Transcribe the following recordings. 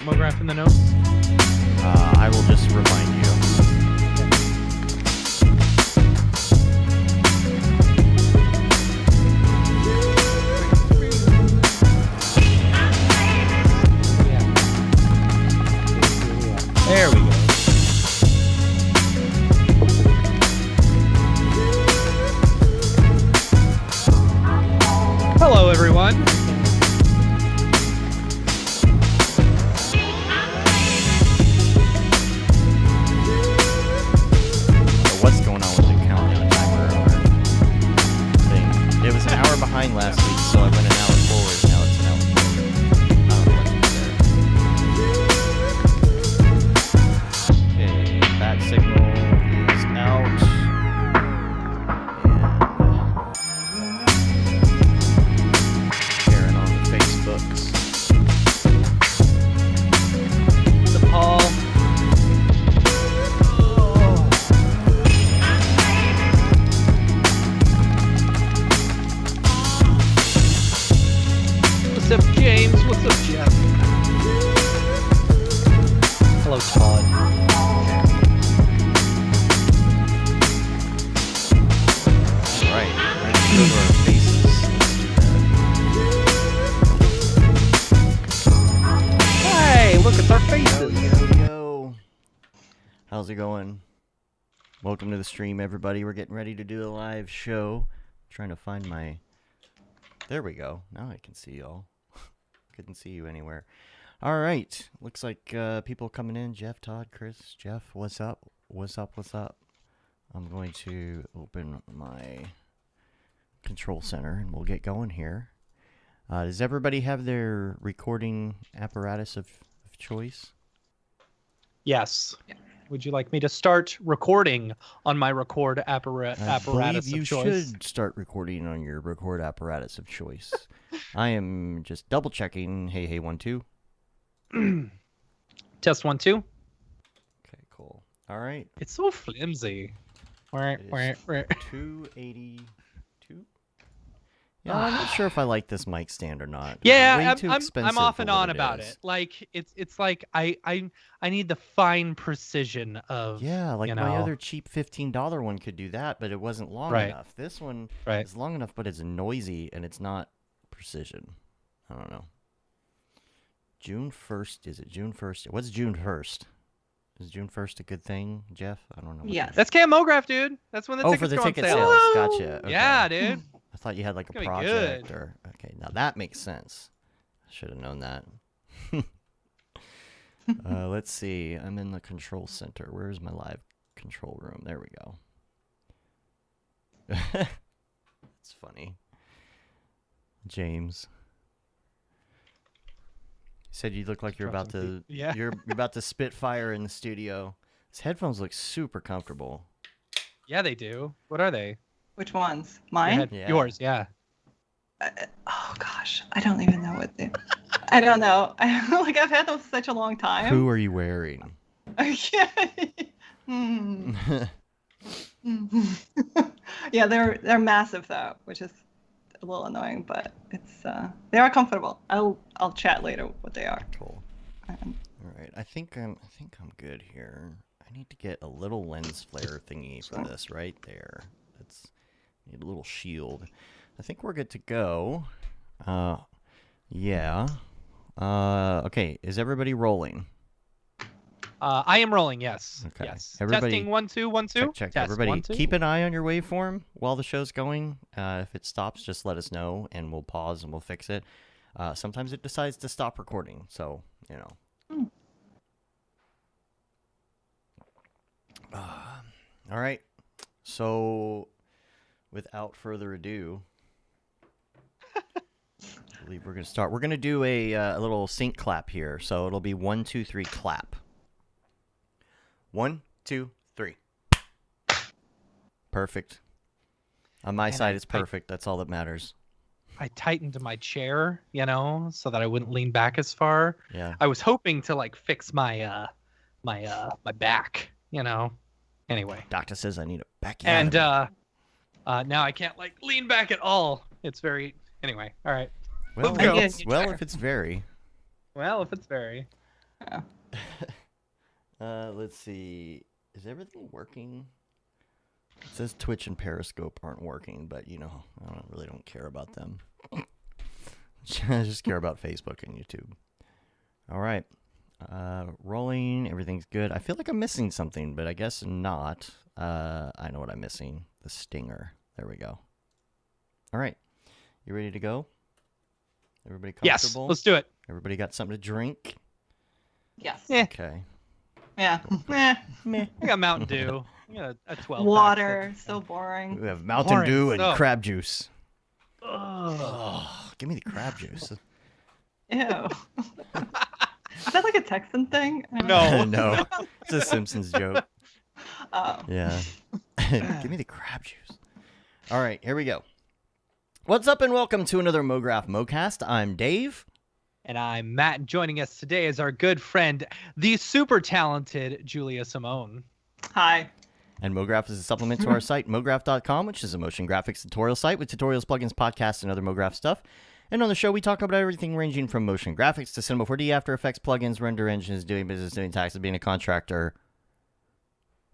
Mograph in the notes? I will just remind you. There we go. Hello, everyone. What's going on with the countdown timer thing? It was an hour behind last week, so I went an hour forward. Now it's an hour forward. I don't know what's there. Okay, bat signal is out. And sharing on the Facebooks. The Paul. What's up, James? What's up, Jeff? Hello, Todd. All right, ready to go to our faces. Let's do that. Hey, look, it's our faces. Yo. How's it going? Welcome to the stream, everybody. We're getting ready to do a live show. Trying to find my... There we go. Now I can see y'all. Couldn't see you anywhere. All right. Looks like people coming in. Jeff, Todd, Chris, Jeff, what's up? What's up? What's up? I'm going to open my control center and we'll get going here. Does everybody have their recording apparatus of choice? Yes. Would you like me to start recording on my record apparatus I believe of you choice? should start recording on your record apparatus of choice. I am just double checking. Hey, 1 2. Test 1 2. Okay, cool. All right. It's so flimsy. It is 282. Yeah, I'm not sure if I like this mic stand or not. It's way Yeah, too I'm expensive off for and what on about is. it. Like it's like I need the fine precision of Yeah, like you my know. other cheap $15 one could do that, but it wasn't long Right. enough. This one Right. is long enough, but it's noisy and it's not precision. I don't know. June 1st, is it June 1st? What's June 1st? Is June 1st a good thing, Jeff? I don't know. what Yes. That's Camp Mograph, dude. That's when the Oh, tickets for the go on ticket sale. sales. Gotcha. Okay. Yeah, dude. I thought you had like a gonna be project good. or okay. Now that makes sense. I should have known that. Let's see. I'm in the control center. Where's my live control room? There we go. It's funny. James. You said you look like you're about to Yeah. you're about to spit fire in the studio. His headphones look super comfortable. Yeah, they do. What are they? Which ones? Your Mine? head- Yeah. Yours, yeah. Oh gosh, I don't even know what they. I don't know. Like I've had them for such a long time. Who are you wearing? Okay. Hmm. Yeah, they're massive though, which is a little annoying, but it's they are comfortable. I'll chat later what they are. Cool. Um, All right, I think I'm good here. I need to get a little lens flare thingy for this right there. That's need a little shield. I think we're good to go. Yeah. Okay, is everybody rolling? I am rolling, yes. Okay. Yes. Everybody- Testing 1 2 1 2. Check. Test, Everybody, 1 2. keep an eye on your waveform while the show's going. If it stops, just let us know, and we'll pause and we'll fix it. Sometimes it decides to stop recording, so you know. All right. So, without further ado, I believe we're gonna start. We're gonna do a little sync clap here. So it'll be 1 2 3 clap. 1 2 3. Perfect. On my And side, I- it's perfect. That's all that matters. I tightened my chair, you know, so that I wouldn't lean back as far. Yeah. I was hoping to like fix my my back, you know. Anyway. Doctor says I need a back. And now I can't like lean back at all. It's very anyway. All right. well, let's go. well, if it's very. Well, if it's very. Let's see. Is everything working? It says Twitch and Periscope aren't working, but I really don't care about them. I just care about Facebook and YouTube. All right. Rolling. Everything's good. I feel like I'm missing something, but I guess not. I know what I'm missing. The stinger. There we go. All right. You ready to go? Everybody comfortable? Yes, let's do it. Everybody got something to drink? Yes. Yeah. Okay. Yeah. Meh. I got Mountain Dew. I got a 12 Water. So boring. We have Mountain Dew and So- crab juice. Ugh. Oh, give me the crab juice. Ew. Is that like a Texan thing? I don't No. know. No. It's a Simpsons joke. Oh. Yeah. Give me the crab juice. All right, here we go. What's up and welcome to another Mograph Mocast. I'm Dave. And I'm Matt, and joining us today is our good friend, the super talented Julia Siemón. Hi. And Mograph is a supplement to our site, mograph.com, which is a motion graphics tutorial site with tutorials, plugins, podcasts, and other Mograph stuff. And on the show, we talk about everything ranging from motion graphics to Cinema 4D, After Effects, plugins, render engines, doing business, doing taxes, being a contractor,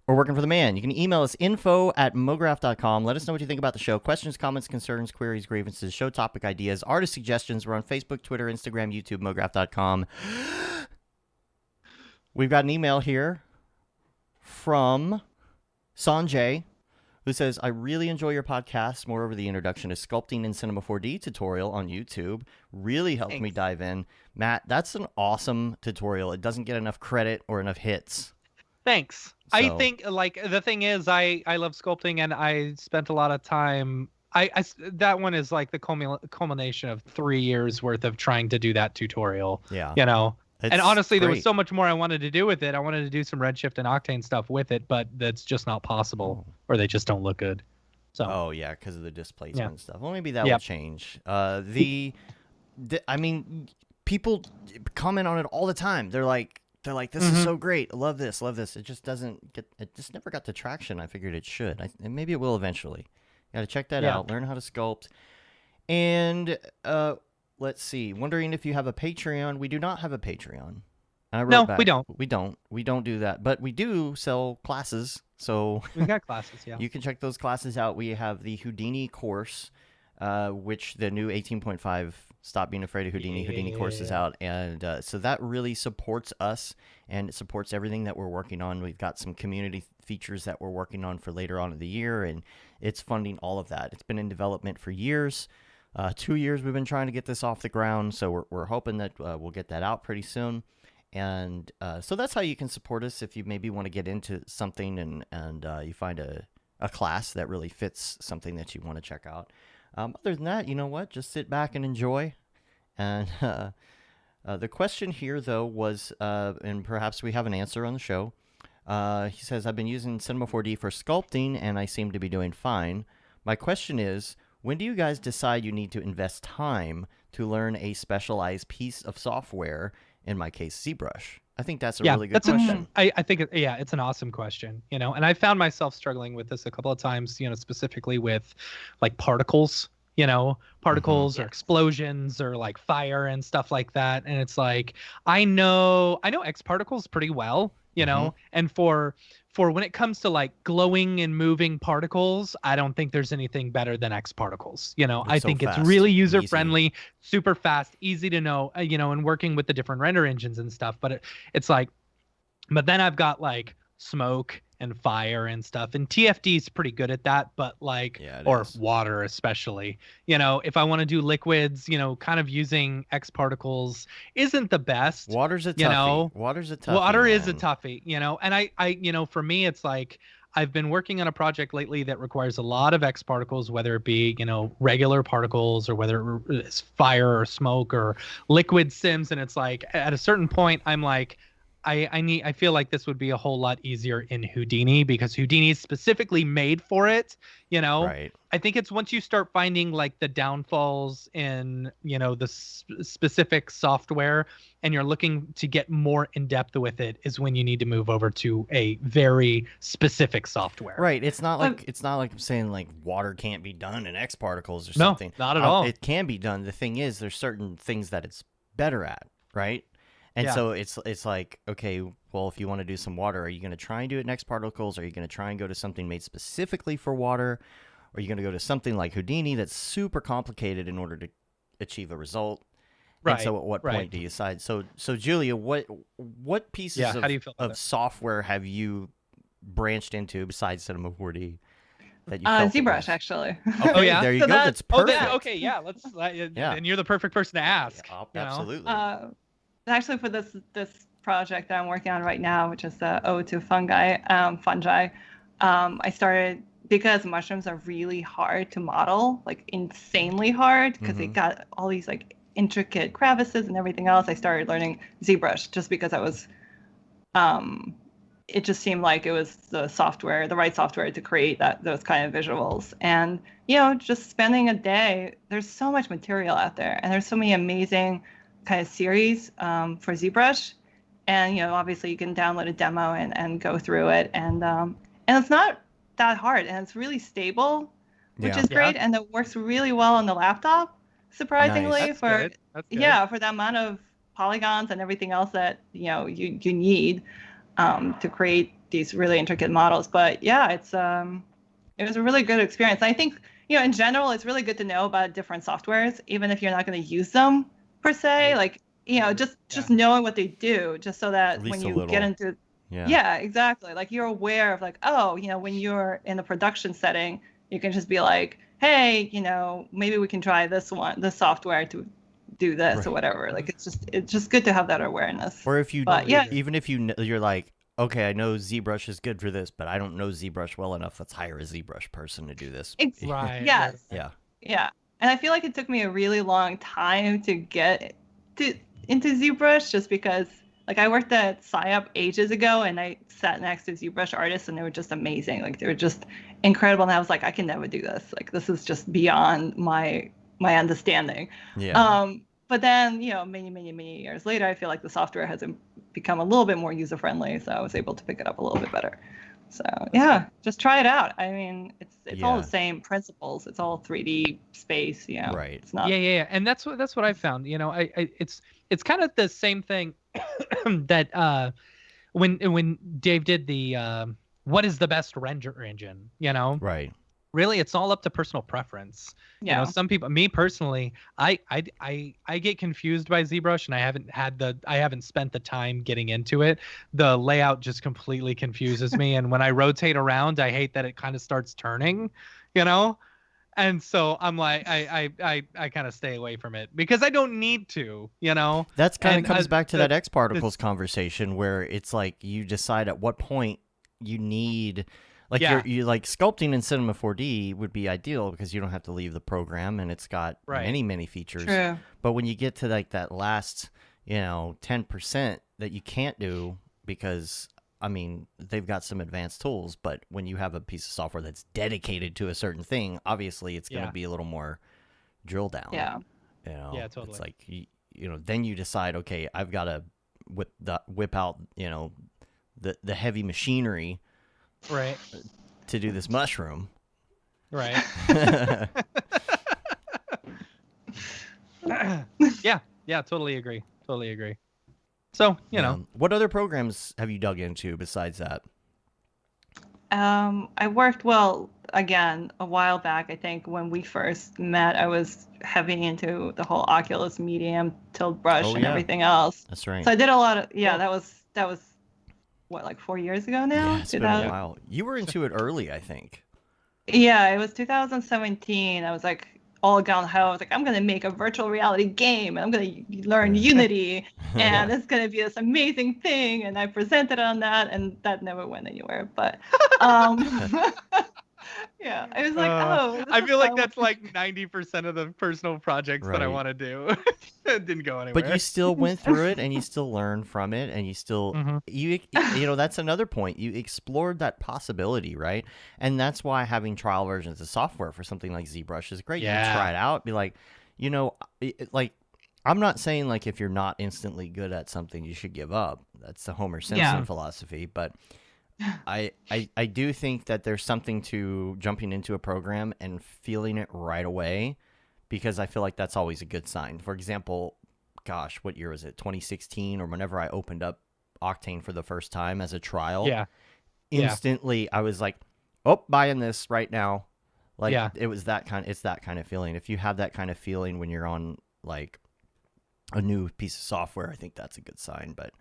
or working for the man. You can email us info@mograph.com. Let us know what you think about the show. Questions, comments, concerns, queries, grievances, show topic ideas, artist suggestions. We're on Facebook, Twitter, Instagram, YouTube, mograph.com. We've got an email here from Sanjay, who says, I really enjoy your podcast. Moreover, the introduction to sculpting in Cinema 4D tutorial on YouTube really helped me dive in. Matt, that's an awesome tutorial. It doesn't get enough credit or enough hits. Thanks. So- I think, like, the thing is, I love sculpting, and I spent a lot of time. That one is like the culmination of 3 years worth of trying to do that tutorial. Yeah. And It's honestly, there was great. so much more I wanted to do with it. I wanted to do some Redshift and Octane stuff with it, but that's just not possible, or they just don't look good. So Oh, yeah, because of the displacement Yeah. and stuff. Well, maybe that will Yep. change. I mean, people comment on it all the time. They're like, this is so great. I love this, love this. It just doesn't get, it just never got the traction I figured it should. And maybe it will eventually. Got to check that Yeah. out, learn how to sculpt. And let's see, wondering if you have a Patreon. We do not have a Patreon. And I wrote No, back, we don't. We don't do that. But we do sell classes. So we got classes, yeah. you can check those classes out. We have the Houdini Course, which the new 18.5 Stop Being Afraid of Houdini course is out. And so that really supports us, and it supports everything that we're working on. We've got some community features that we're working on for later on in the year, and it's funding all of that. It's been in development for years. 2 years we've been trying to get this off the ground, so we're hoping that we'll get that out pretty soon. And so that's how you can support us if you maybe want to get into something and you find a class that really fits something that you want to check out. Other than that, you know what? Just sit back and enjoy. And the question here, though, was, and perhaps we have an answer on the show. He says, I've been using Cinema 4D for sculpting, and I seem to be doing fine. My question is, when do you guys decide you need to invest time to learn a specialized piece of software, in my case, ZBrush? I think that's a really good question. I think, it's an awesome question, and I found myself struggling with this a couple of times, specifically with like particles, particles or explosions or like fire and stuff like that. And it's like, I know X particles pretty well, and for when it comes to like glowing and moving particles, I don't think there's anything better than X particles. I think it's really user friendly, super fast, easy to know, and working with the different render engines and stuff. But it's like, but then I've got like smoke and fire and stuff, and TFD is pretty good at that, but like, water especially, if I want to do liquids, kind of using X particles isn't the best. Water's a toughie. Water's a toughie. Water is a toughie, and I for me, it's like, I've been working on a project lately that requires a lot of X particles, whether it be, regular particles or whether it's fire or smoke or liquid sims. And it's like, at a certain point, I'm like, I feel like this would be a whole lot easier in Houdini, because Houdini is specifically made for it. Right. I think it's once you start finding like the downfalls in, the specific software, and you're looking to get more in depth with it, is when you need to move over to a very specific software. Right. It's not like I'm saying like water can't be done in X particles or something. No, not at all. It can be done. The thing is, there's certain things that it's better at, right? And so it's like, okay, well, if you want to do some water, are you going to try and do it next particles? Are you going to try and go to something made specifically for water? Or are you going to go to something like Houdini that's super complicated in order to achieve a result? Right. And so at what point do you decide? So Julia, what pieces how do you feel about of it? software have you branched into besides Cinema 4D? That you felt ZBrush, actually. Okay, yeah? there you So go. That's perfect. Let's. And you're the perfect person to ask. Absolutely. Actually, for this project that I'm working on right now, which is the ode to fungi, I started because mushrooms are really hard to model, like insanely hard, because they got all these like intricate crevices and everything else. I started learning ZBrush just because I was, it just seemed like it was the right software to create those kind of visuals. And just spending a day, there's so much material out there, and there's so many amazing kind of series for ZBrush, and obviously you can download a demo and go through it, and it's not that hard, and it's really stable, which is great, and it works really well on the laptop, surprisingly. Nice. for That's good. For the amount of polygons and everything else that you need to create these really intricate models. But it was a really good experience. I think in general it's really good to know about different softwares, even if you're not going to use them per se, like just knowing what they do, just so that when you get into exactly, like you're aware of like, when you're in a production setting, you can just be like, hey, maybe we can try this software to do this or whatever. Like it's just good to have that awareness. Or if you even if you're like, okay, I know ZBrush is good for this, but I don't know ZBrush well enough, let's hire a ZBrush person to do this. Right. Yes. Yeah. And I feel like it took me a really long time to get into ZBrush, just because like I worked at PsyUp ages ago, and I sat next to ZBrush artists, and they were just amazing. Like they were just incredible, and I was like, I can never do this. Like this is just beyond my understanding. Yeah. But then many years later, I feel like the software has become a little bit more user friendly, so I was able to pick it up a little bit better. So just try it out. I mean, it's all the same principles. It's all 3D space. Right. It's not. Yeah. And that's what I found. It's kind of the same thing that when Dave did the what is the best render engine, Right. Really, it's all up to personal preference. Yeah. Some people, me personally, I get confused by ZBrush, and I haven't spent the time getting into it. The layout just completely confuses me, and when I rotate around, I hate that it kind of starts turning, And so I'm like, I kind of stay away from it because I don't need to, That's kind of comes back to that X particles conversation, where it's like you decide at what point you need. Like you like sculpting in Cinema 4D would be ideal because you don't have to leave the program, and it's got many features. True. But when you get to like that last 10% that you can't do, because I mean they've got some advanced tools, but when you have a piece of software that's dedicated to a certain thing, obviously it's going to be a little more drill down. Yeah. Yeah, totally. It's like then you decide, okay, I've got to whip out the heavy machinery. Right. To do this mushroom. Right. Yeah, totally agree. So, What other programs have you dug into besides that? I worked, again, a while back, I think when we first met, I was heavy into the whole Oculus medium, tilt brush and everything else. That's right. So I did a lot of, that was what, like 4 years ago now? Yeah, it's been a while. You were into it early, I think. Yeah, it was 2017. I was like all gung ho. I was like, I'm going to make a virtual reality game, and I'm going to learn Unity, and it's going to be this amazing thing. And I presented on that, and that never went anywhere. But yeah, I was like, I feel like that's like 90% of the personal projects that I want to do. It didn't go anywhere. But you still went through it, and you still learned from it, and you still that's another point. You explored that possibility, right? And that's why having trial versions of software for something like ZBrush is great. Yeah. You try it out, be like, like I'm not saying like if you're not instantly good at something, you should give up. That's the Homer Simpson philosophy, but I do think that there's something to jumping into a program and feeling it right away, because I feel like that's always a good sign. For example, gosh, what year was it? 2016 or whenever I opened up Octane for the first time as a trial. Yeah. Instantly, I was like, oh, buying this right now. Like, Yeah. it's that kind of feeling. If you have that kind of feeling when you're on, like, a new piece of software, I think that's a good sign. But,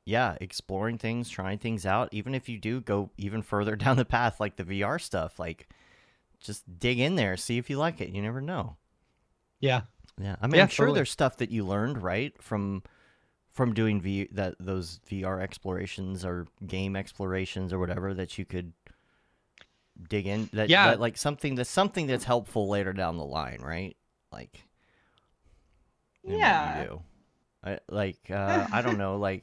yeah, exploring things, trying things out, even if you do go even further down the path, like the VR stuff, like, just dig in there, see if you like it. You never know. Yeah. Yeah, I mean, Yeah, I'm sure totally. there's stuff that you learned, right, from doing those VR explorations or game explorations or whatever that you could dig in. That like something that's helpful later down the line, right? Like, in what Yeah. you do. I don't know,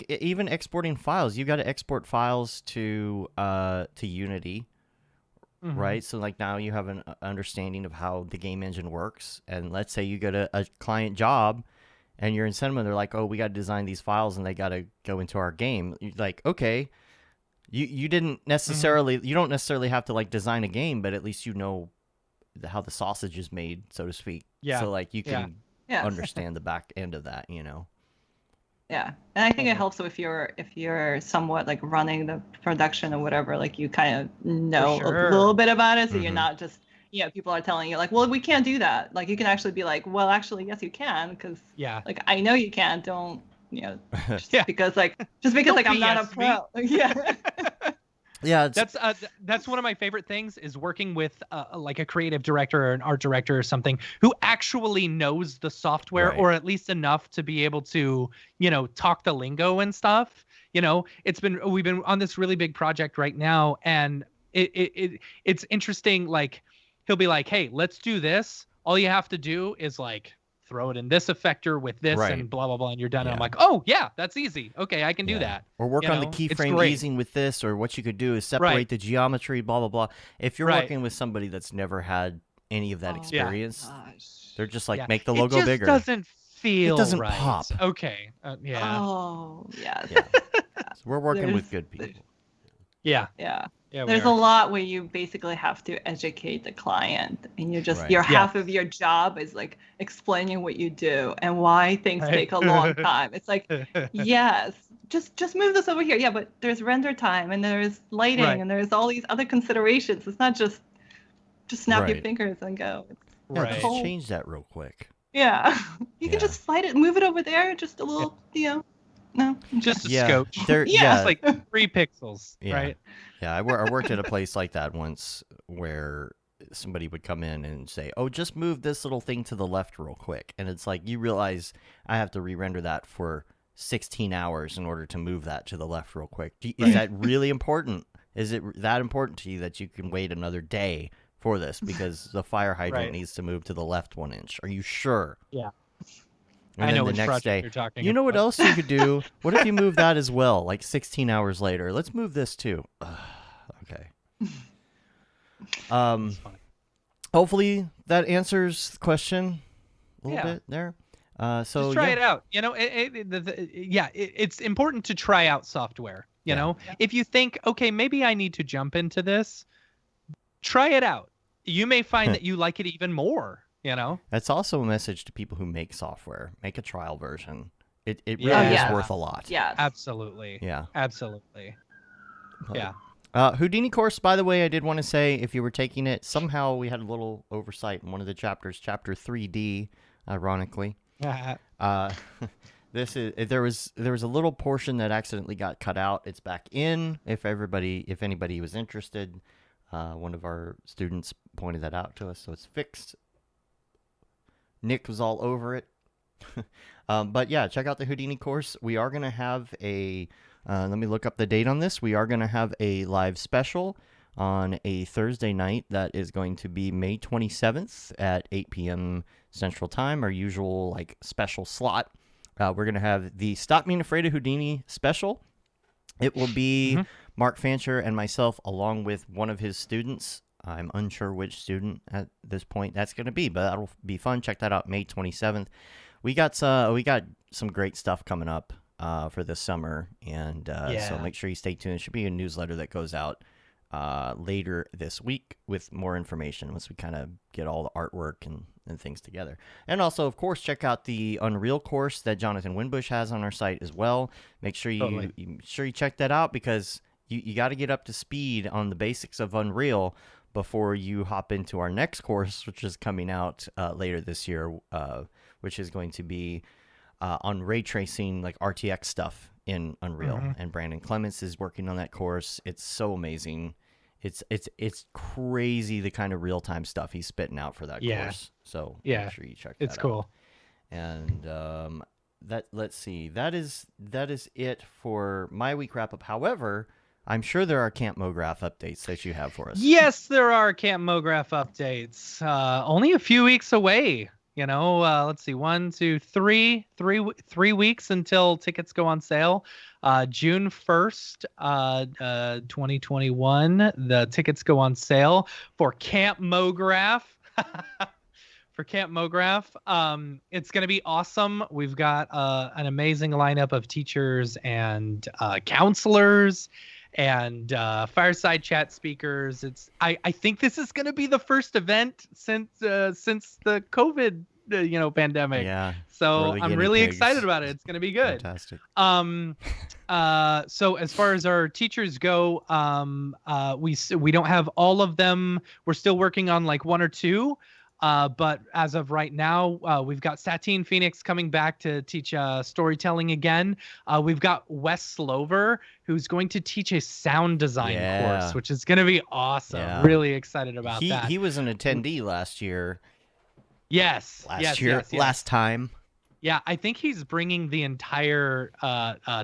even exporting files. You got to export files to Unity. Mhm. Right, so like now you have an understanding of how the game engine works, and let's say you get a client job, and you're in Cinema, they're like, oh, we got to design these files, and they got to go into our game. You're like, okay, you didn't necessarily, you don't necessarily have to like design a game, but at least you know how the sausage is made, so to speak. Yeah. So like you can Yeah. understand the back end of that, you know. Yeah, and I think it helps if you're somewhat like running the production or whatever, like you kind of know sure. a little bit about it, so you're Mhm. not just people are telling you like, well, we can't do that. Like you can actually be like, well, actually, yes, you can, because Yeah. like I know you can. Don't just Yeah. because like I'm not a BS me. pro. Yeah. Yeah, That's one of my favorite things is working with like a creative director or an art director or something who actually knows the software, Right. or at least enough to be able to, talk the lingo and stuff. We've been on this really big project right now, and it's interesting. Like he'll be like, hey, let's do this. All you have to do is like throw it in this effector with this Right. and blah, blah, blah. And you're done. Yeah. And I'm like, oh yeah, that's easy. Okay. I can do Yeah. that. Or work on the It's keyframe great. easing with this, or what you could do is separate Right. the geometry, blah, blah, blah. If you're Right. working with somebody that's never had any of that Oh, experience, gosh. they're just like, Yeah. make the logo it just bigger. doesn't feel doesn't right. pop. Okay. Yeah. Oh, yes. Yeah. So we're working with There's- good people. Yeah. Yeah. Yeah. There's a lot where you basically have to educate the client, and you just Right. your Yeah. half of your job is like explaining what you do and why things Right. take a long time. It's like, yes, just move this over here. Yeah, but there's render time and there's lighting Right. and there's all these other considerations. It's not just snap your Right. fingers and go. Yeah, Right. just Whole- change that real quick. Yeah, you Yeah. can just slide it, move it over there, just a little, no, Just a Yeah. scotch. There, Yeah. Just like 3 pixels. Yeah. Right. Yeah, I worked at a place like that once where somebody would come in and say, oh, just move this little thing to the left real quick. And it's like, you realize I have to re-render that for 16 hours in order to move that to the left real quick. Is that really important? Is it that important to you that you can wait another day for this? Because the fire hydrant Right. needs to move to the left 1 inch. Are you sure? Yeah. And I then know the which next project day, you're talking you know what about. else you could do? What if you move that as well, like 16 hours later? Let's move this too. Okay. It's funny. Hopefully that answers the question a little Yeah. bit there. So Just try yeah. it out. It's important to try out software. You Yeah. know, if you think, okay, maybe I need to jump into this, try it out. You may find that you like it even more. You know, That's also a message to people who make software. Make a trial version. It really Yeah. is Yeah. worth a lot. yes. absolutely, Yeah. absolutely, But- yeah. Houdini Course, by the way, I did want to say, if you were taking it, somehow we had a little oversight in one of the chapters, chapter 3D, ironically. There was a little portion that accidentally got cut out. It's back in. If anybody was interested, one of our students pointed that out to us, so it's fixed. Nick was all over it. But yeah, check out the Houdini course. We are going to have let me look up the date on this. We are going to have a live special on a Thursday night that is going to be May 27th at 8 p.m. Central Time, our usual like special slot. We're going to have the Stop Being Afraid of Houdini special. It will be Mark Fancher and myself along with one of his students. I'm unsure which student at this point that's going to be, but that'll be fun. Check that out, May 27th. We got some great stuff coming up for this summer, and so make sure you stay tuned. It should be a newsletter that goes out later this week with more information once we kind of get all the artwork and and things together. And also, of course, check out the Unreal course that Jonathan Winbush has on our site as well. Make sure you check that out, because you got to get up to speed on the basics of Unreal before you hop into our next course, which is coming out later this year, which is going to be on ray tracing, like RTX stuff in Unreal. And Brandon Clements is working on that course. It's so amazing. It's crazy the kind of real-time stuff he's spitting out for that course. So make sure you check that out. It's cool. And let's see. That is it for my week wrap-up. However, I'm sure there are Camp Mograph updates that you have for us. Yes, there are Camp Mograph updates. Only a few weeks away. Let's see, 1, 2, 3 weeks until tickets go on sale. June 1st, 2021, the tickets go on sale for Camp Mograph. For Camp Mograph. It's going to be awesome. We've got an amazing lineup of teachers and counselors and fireside chat speakers. I think this is going to be the first event since the COVID pandemic. Yeah. So I'm really excited about it. It's going to be good. Fantastic. So as far as our teachers go, we don't have all of them. We're still working on like 1 or 2. But as of right now, we've got Satine Phoenix coming back to teach storytelling again. We've got Wes Slover, who's going to teach a sound design course, which is going to be awesome. Yeah. Really excited about that. He was an attendee last year. Yes. Last time. Yeah, I think he's bringing the entire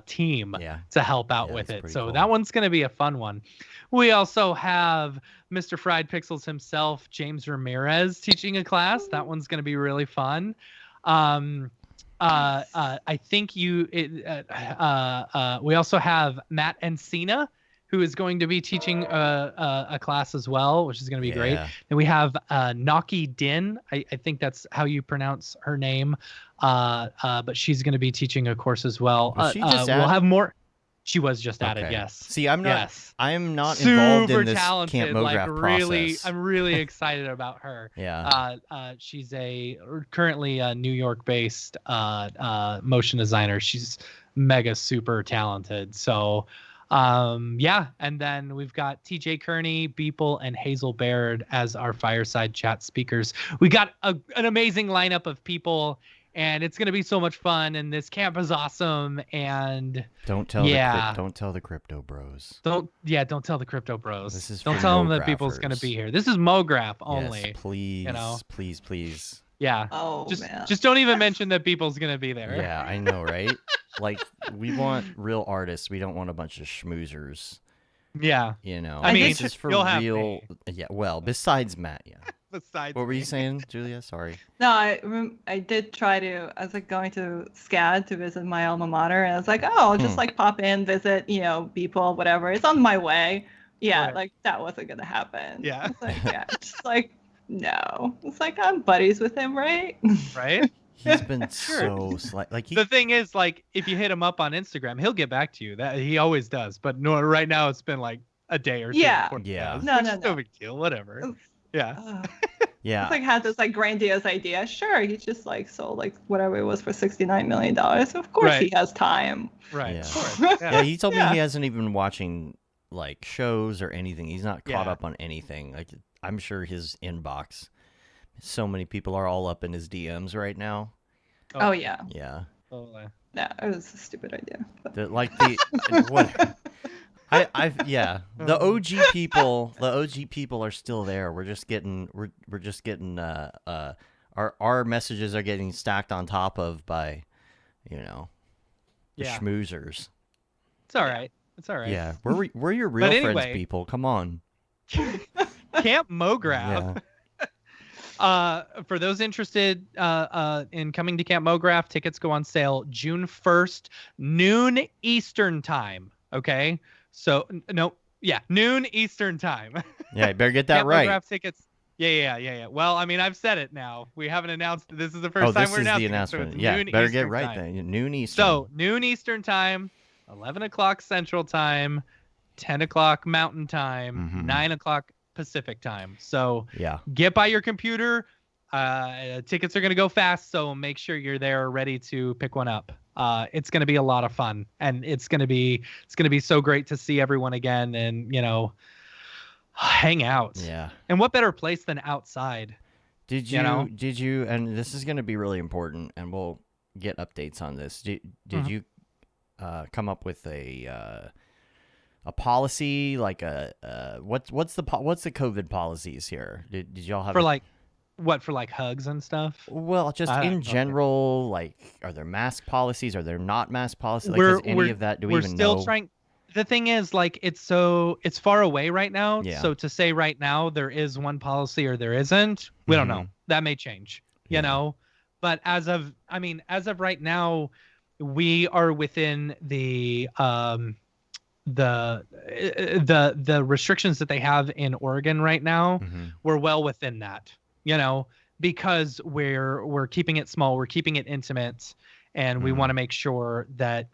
team to help out with it. So that one's going to be a fun one. We also have Mr. Fried Pixels himself, James Ramirez, teaching a class. That one's going to be really fun. I think we also have Matt Encina, who is going to be teaching a class as well, which is going to be great. And we have Naki Din. I think that's how you pronounce her name. But she's going to be teaching a course as well. We'll have more. She was just added, yes. See, I'm not involved in this Camp Mograph process. I'm really excited about her. Yeah. She's currently a New York-based motion designer. She's mega super talented. So, and then we've got TJ Kearney, Beeple, and Hazel Baird as our fireside chat speakers. We got an amazing lineup of people. And it's gonna be so much fun, and this camp is awesome. And don't tell the crypto bros. Don't tell the crypto bros. Don't tell them that people's gonna be here. This is Mograph only. Yes, please, please. Yeah. Oh man. Just don't even mention that people's gonna be there. Yeah, I know, right? Like, we want real artists. We don't want a bunch of schmoozers. Yeah. I mean, this is for real. Yeah. Well, besides Matt, yeah. Besides what were you saying, Julia? Sorry. No, I did try to. I was like going to SCAD to visit my alma mater, and I was like, oh, I'll just like pop in, visit, people, whatever. It's on my way. Yeah, like that wasn't gonna happen. Yeah. It's like, just like no. It's like I'm buddies with him, right? Right. He's been so like the thing is, like, if you hit him up on Instagram, he'll get back to you. That he always does. But no, right now it's been like a day or two. Yeah. No big deal. Whatever. Yeah. Yeah. It's like had this like grandiose idea. Sure, he just like sold like whatever it was for $69 million. So of course he has time. Right. Yeah. Of course. Yeah, he told me he hasn't even been watching like shows or anything. He's not caught up on anything. Like, I'm sure his inbox, so many people are all up in his DMs right now. Oh yeah. Yeah. Totally. No, it was a stupid idea. What? The OG people are still there. We're just getting our messages are getting stacked on top of by, the schmoozers. It's all right. Yeah, we're your real friends, people. Come on. Camp Mograph. For those interested in coming to Camp Mograph, tickets go on sale June 1st, noon Eastern time. Okay. So noon Eastern time. Yeah, you better get that right. Mograph tickets. Yeah. Well, I mean, I've said it now. We haven't announced. This is the first time we're announcing. This is the announcement. So better Eastern get right time. then. Noon Eastern. So noon Eastern time, 11 o'clock Central time, 10 o'clock Mountain time, 9 o'clock Pacific time. So get by your computer. Tickets are going to go fast, so make sure you're there ready to pick one up. It's going to be a lot of fun, and it's going to be so great to see everyone again and, hang out. Yeah. And what better place than outside? Did you and this is going to be really important, and we'll get updates on this. Did you come up with a policy, like what's the COVID policies here? Did y'all have for hugs and stuff? Well, just in general, like, are there mask policies? Are there not mask policies? Like, does any of that? Do we even know? We're still trying. The thing is, like, it's far away right now. Yeah. So to say right now there is one policy or there isn't, we don't know. That may change, you know. But as of right now, we are within the restrictions that they have in Oregon right now. We're well within that, because we're keeping it small, we're keeping it intimate, and we want to make sure that,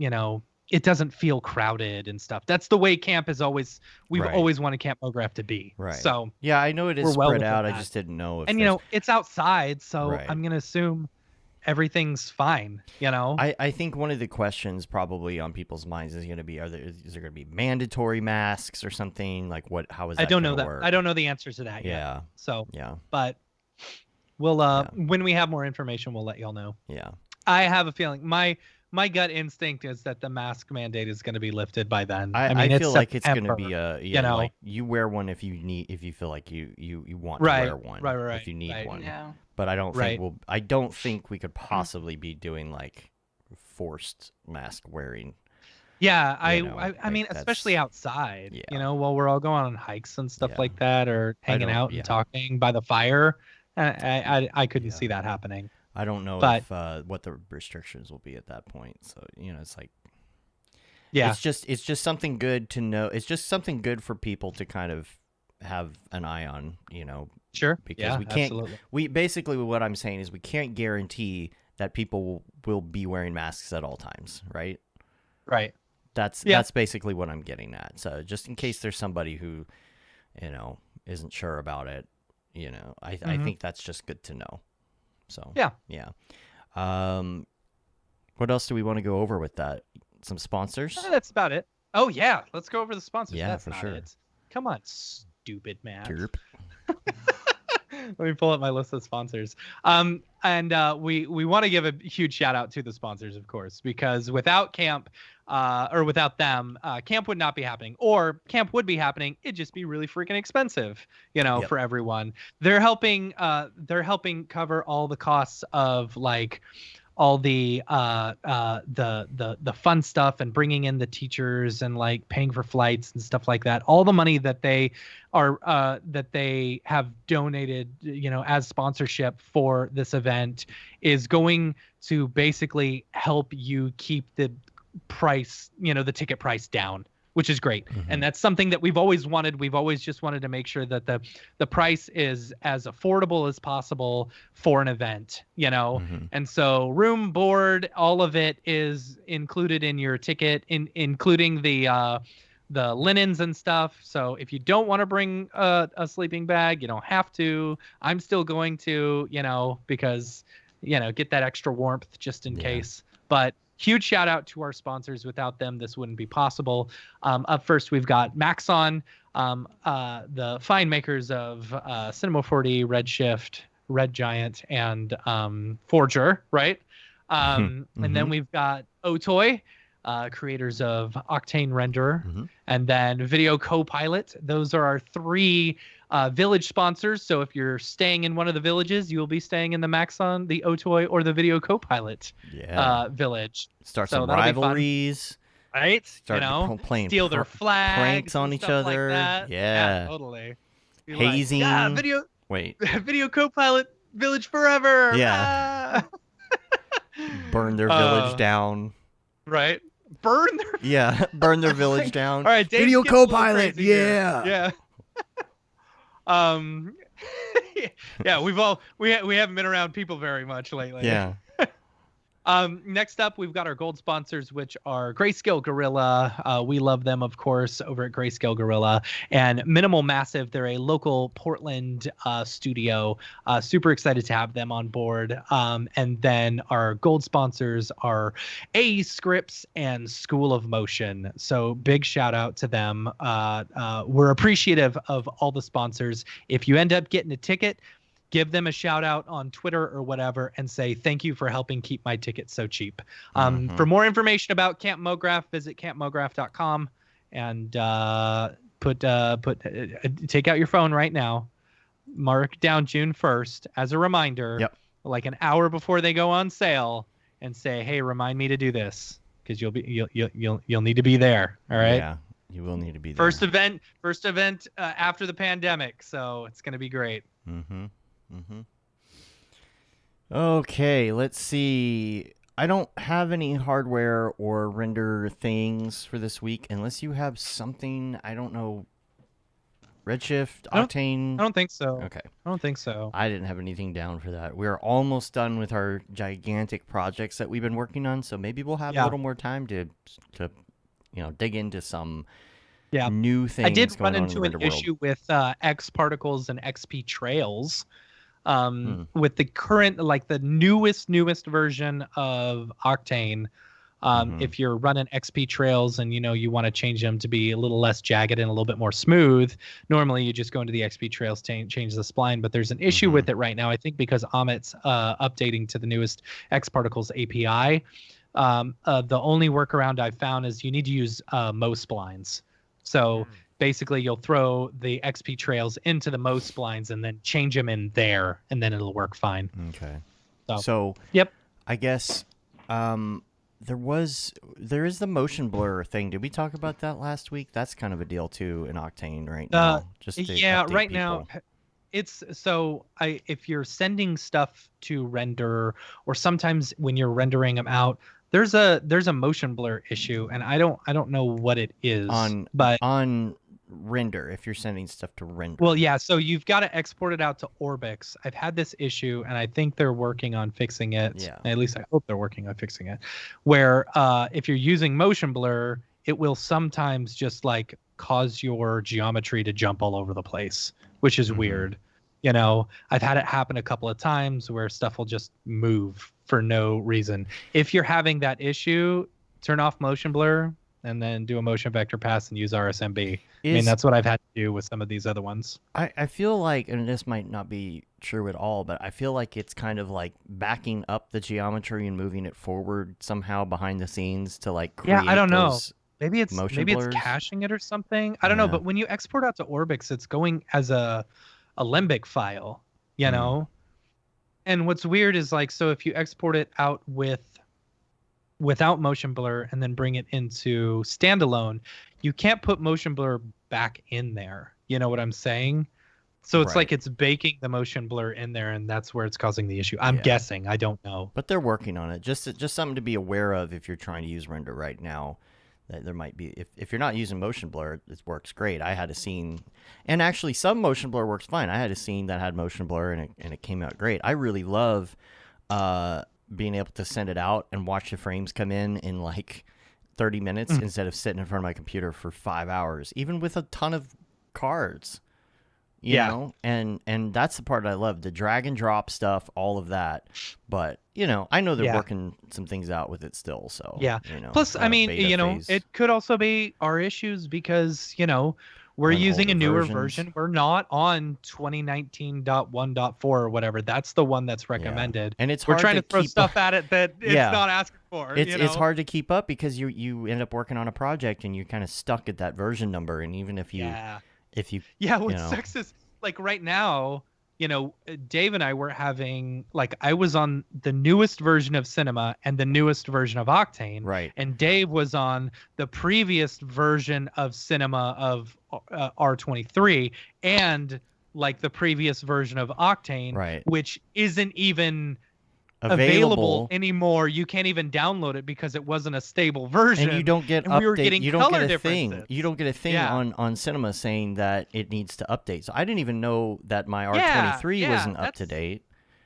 it doesn't feel crowded and stuff. That's the way camp is always. We've always wanted Camp Mograph to be. Right. So yeah, I know it is spread out. That. I just didn't know if. And it's outside, so I'm gonna assume everything's fine. I think one of the questions probably on people's minds is going to be: is there going to be mandatory masks or something? Like what? How is that? I don't know that. Work? I don't know the answers to that yet. Yeah. So yeah. But we'll when we have more information, we'll let y'all know. Yeah. I have a feeling my gut instinct is that the mask mandate is going to be lifted by then. I feel like it's going to be like you wear one if you feel like you want to wear one. Right. If you need one. Yeah. But I don't think we could possibly be doing like forced mask wearing. Yeah, I mean, especially outside, while we're all going on hikes and stuff like that, or hanging out and talking by the fire. I couldn't see that happening. I don't know if what the restrictions will be at that point. So, it's like, it's just something good to know. It's just something good for people to kind of have an eye on, Sure. Because we can't, basically what I'm saying is we can't guarantee that people will be wearing masks at all times. Right. Right. That's basically what I'm getting at. So just in case there's somebody who, isn't sure about it, I think that's just good to know. So yeah. What else do we want to go over with that? Some sponsors? That's about it. Oh yeah, let's go over the sponsors. Yeah, that's for not sure. It. Come on, stupid Matt. Derp. Let me pull up my list of sponsors. And we want to give a huge shout out to the sponsors, of course, because without camp, or without them, camp would not be happening, or camp would be happening. It'd just be really freaking expensive, for everyone. They're helping cover all the costs of like all the fun stuff and bringing in the teachers and like paying for flights and stuff like that. All the money that they have donated, as sponsorship for this event is going to basically help you keep the price, the ticket price down, which is great. And that's something that we've always wanted. We've always just wanted to make sure that the price is as affordable as possible for an event, And so room, board, all of it is included in your ticket, including the linens and stuff. So if you don't want to bring a sleeping bag, you don't have to. I'm still going to, because, get that extra warmth just in case. But huge shout out to our sponsors. Without them, this wouldn't be possible. Up first, we've got Maxon, the fine makers of Cinema 4D, Redshift, Red Giant, and Forger, right? And then we've got Otoy, creators of Octane Renderer, and then Video Copilot. Those are our three village sponsors. So if you're staying in one of the villages, you will be staying in the Maxon, the Otoy, or the Video Copilot village. Start some rivalries. Right? Playing steal their flags, pranks on each other. Like yeah, totally. Be hazing. Like, Video Copilot village forever. Yeah. Burn their village down. Right. Burn their village down. All right, Dave Video Copilot. Yeah. Yeah, we haven't been around people very much lately. Yeah. Next up, we've got our gold sponsors, which are Grayscale Gorilla. We love them, of course, over at Grayscale Gorilla. And Minimal Massive, they're a local Portland studio. Super excited to have them on board. And then our gold sponsors are AE Scripts and School of Motion. So big shout out to them. We're appreciative of all the sponsors. If you end up getting a ticket, give them a shout out on Twitter or whatever and say, thank you for helping keep my ticket so cheap. For more information about Camp Mograph, visit campmograph.com and take out your phone right now. Mark down June 1st as a reminder, like an hour before they go on sale, and say, hey, remind me to do this, because you'll need to be there. All right. Yeah, you will need to be there. First event after the pandemic. So it's going to be great. Okay, let's see. I don't have any hardware or render things for this week, unless you have something. I don't know. Redshift, Octane. I don't think so. Okay. I don't think so. I didn't have anything down for that. We're almost done with our gigantic projects that we've been working on, so maybe we'll have a little more time to dig into some new things. I did run going into on in an issue with X Particles and XP Trails. With the current, like the newest version of Octane, if you're running XP Trails and you want to change them to be a little less jagged and a little bit more smooth, normally you just go into the XP Trails, change the spline. But there's an issue with it right now, I think, because Amit's updating to the newest X Particles API. The only workaround I've found is you need to use Mo splines. So basically, you'll throw the XP Trails into the Mo splines and then change them in there, and then it'll work fine. Okay. So I guess there is the motion blur thing. Did we talk about that last week? That's kind of a deal too in Octane right now. Just to update now it's if you're sending stuff to render, or sometimes when you're rendering them out, there's a motion blur issue, and I don't know what it is on render, if you're sending stuff to render. Well, yeah, so you've got to export it out to Orbix. I've had this issue, and I think they're working on fixing it. Yeah. At least I hope they're working on fixing it. Where if you're using motion blur, it will sometimes just like cause your geometry to jump all over the place, which is weird. I've had it happen a couple of times where stuff will just move for no reason. If you're having that issue, turn off motion blur and then do a motion vector pass and use RSMB. That's what I've had to do with some of these other ones. I feel like, and this might not be true at all, but I feel like it's kind of like backing up the geometry and moving it forward somehow behind the scenes to like create I don't know. those Maybe it's blurs. caching it or something. I don't know, but when you export out to Orbix, it's going as a Lembic file, And what's weird is so if you export it out without motion blur and then bring it into standalone, you can't put motion blur back in there. You know what I'm saying? So it's like it's baking the motion blur in there, and that's where it's causing the issue. I'm guessing. I don't know. But they're working on it. Just something to be aware of if you're trying to use render right now. That there might be, if you're not using motion blur, it works great. I had a scene, and actually some motion blur works fine. I had a scene that had motion blur, and it came out great. I really love being able to send it out and watch the frames come in like 30 minutes instead of sitting in front of my computer for 5 hours, even with a ton of cards. You know, and that's the part I love, the drag and drop stuff, all of that. But I know they're working some things out with it still. So Plus, it could also be our issues because we're using a newer version. We're not on 2019.1.4 or whatever. That's the one that's recommended. And it's we're hard trying to throw stuff up. at it that it's not asking for. It's hard to keep up because you end up working on a project and you're kind of stuck at that version number. And even if you what sucks is right now, Dave and I were having I was on the newest version of Cinema and the newest version of Octane, right? And Dave was on the previous version of Cinema of R23 and the previous version of Octane, right? Which isn't even available anymore. You can't even download it because it wasn't a stable version, and you don't get we were getting you don't color get a thing. differences. You don't get a thing on Cinema saying that it needs to update. So I didn't even know that my R23 wasn't up to date.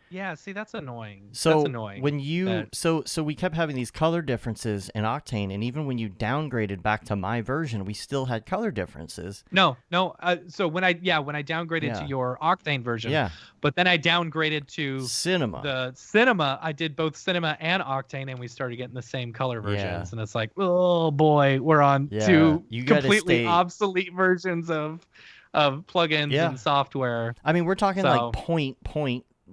Yeah, see, that's annoying. So that's annoying. when you that- so we kept having these color differences in Octane, and even when you downgraded back to my version, we still had color differences. No. So when I downgraded to your Octane version, Yeah. but then I downgraded to Cinema. the Cinema. I did both Cinema and Octane, and we started getting the same color versions. Yeah. And it's like, oh boy, we're on Yeah, two you gotta completely stay- obsolete versions of plugins Yeah. and software. I mean, we're talking So- like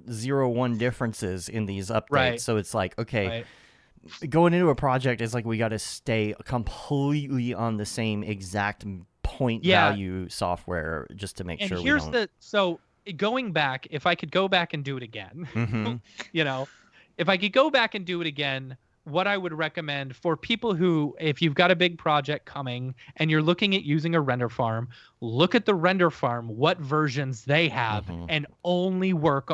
0.01 differences in these updates. Right. So it's like, okay, Right? going into a project is like we got to stay completely on the same exact point Yeah. value software just to make And sure we here's don't. so going back, if I could go back and do it again, Mhm. if I could go back and do it again, what I would recommend for people who, if you've got a big project coming and you're looking at using a render farm, look at the render farm, what versions they have, Mhm. and only work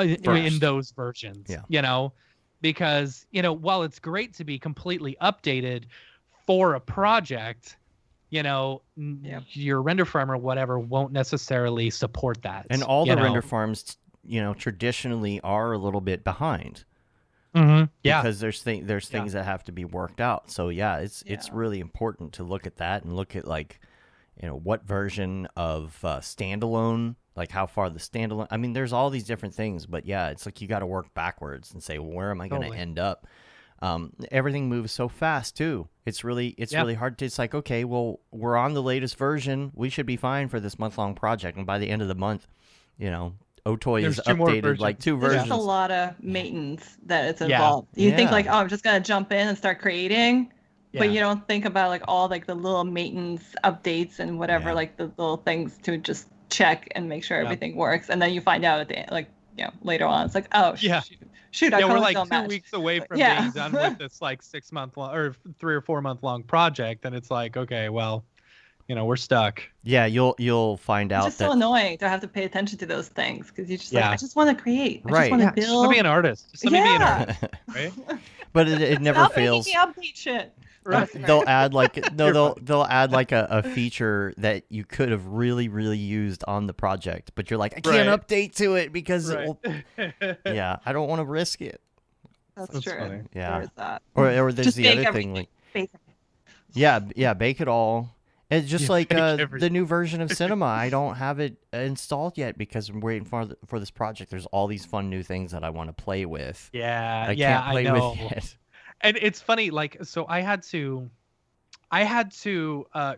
in First. those versions. Yeah. Because while it's great to be completely updated for a project, your render farm or whatever won't necessarily support that. And all the render farms, traditionally are a little bit behind. Mm-hmm. Yeah. Because there's things that have to be worked out. So yeah, it's really important to look at that and look at like, what version of standalone, like how far the standalone. I mean, there's all these different things, but yeah, it's like you got to work backwards and say, well, where am I going to end up? Everything moves so fast too. It's really hard to. It's like, okay, well, we're on the latest version. We should be fine for this month-long project, and by the end of the month, Otoy is There's 2 more updated like 2 There's versions. just a lot of maintenance that it's Yeah. involved. You think Yeah. like, oh, I'm just gonna jump in and start creating, but Yeah. you don't think about like all like the little maintenance updates and whatever, Yeah. like the little things to just check and make sure Yeah. everything works. And then you find out at the end, like later on, it's like, oh Yeah. shoot, I Yeah, we're totally like don't 2 match. weeks away from Yeah. being done with this like 6 month long or 3 or 4 month long project, and it's like, okay, well, we're stuck. Yeah, you'll find It's out just that so annoying to have to pay attention to those things because you just Yeah. like, I just want to create. I Right. just want Yeah, to just build. let me be an artist. Just let me be an Yeah. artist, right? but it never Stop fails. making me update shit. Right. They'll add like they'll add like a feature that you could have really used on the project, but you're like, I can't Right. update to it because it will... Right. yeah, I don't want to risk it. That's That's true. funny. Yeah. There is that. Or there's Just the bake other everything. thing, like Basic. yeah, bake it all. It's just Yeah, like bake the everything. new version of Cinema. I don't have it installed yet because I'm waiting for this project. There's all these fun new things that I want to play with. Yeah, I can't play I know. with yet. And it's funny, like, so I had to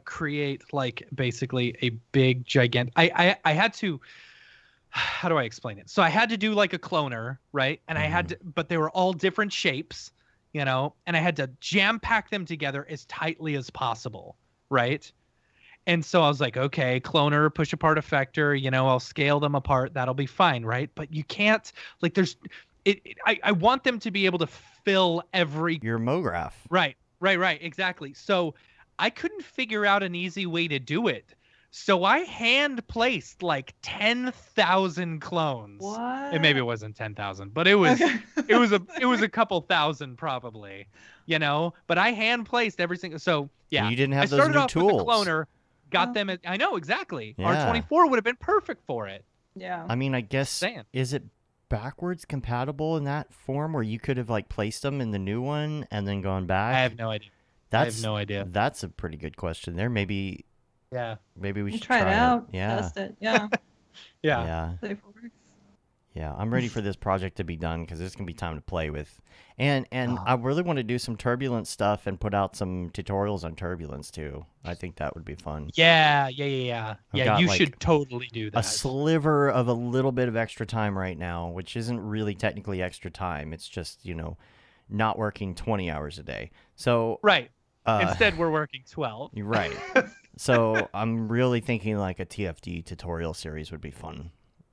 create like basically a big gigantic. I had to. How do I explain it? So I had to do like a cloner, right? And I had to, but they were all different shapes, and I had to jam pack them together as tightly as possible, right? And so I was like, okay, cloner, push apart effector, I'll scale them apart. That'll be fine, right? But you can't, like, I want them to be able to fill every. Your Mograph. Right, exactly. So I couldn't figure out an easy way to do it. So I hand placed like 10,000 clones. What? And maybe it wasn't 10,000, but it was Okay. it was a couple thousand probably, but I hand placed every single. So yeah, And you didn't have I those started new off tools. with the cloner, got Oh. them at, I know exactly. Yeah. R24 would have been perfect for it. Yeah. I mean, I guess Saying. is it backwards compatible in that form where you could have like placed them in the new one and then gone back? I have no idea. That's I have no idea. That's a pretty good question. There, maybe Yeah. we You should try it out. Yeah, Test it. Yeah. Yeah. See if it works. yeah. I'm ready for this project to be done because there's gonna be time to play with, and I really want to do some turbulence stuff and put out some tutorials on turbulence too. I think that would be fun. Yeah. I've Yeah, got, you like, should totally do A that. sliver of a little bit of extra time right now, which isn't really technically extra time. It's just not working 20 hours a day. So Right. uh, Instead, we're working 12. You're right. So I'm really thinking like a TFD tutorial series would be fun,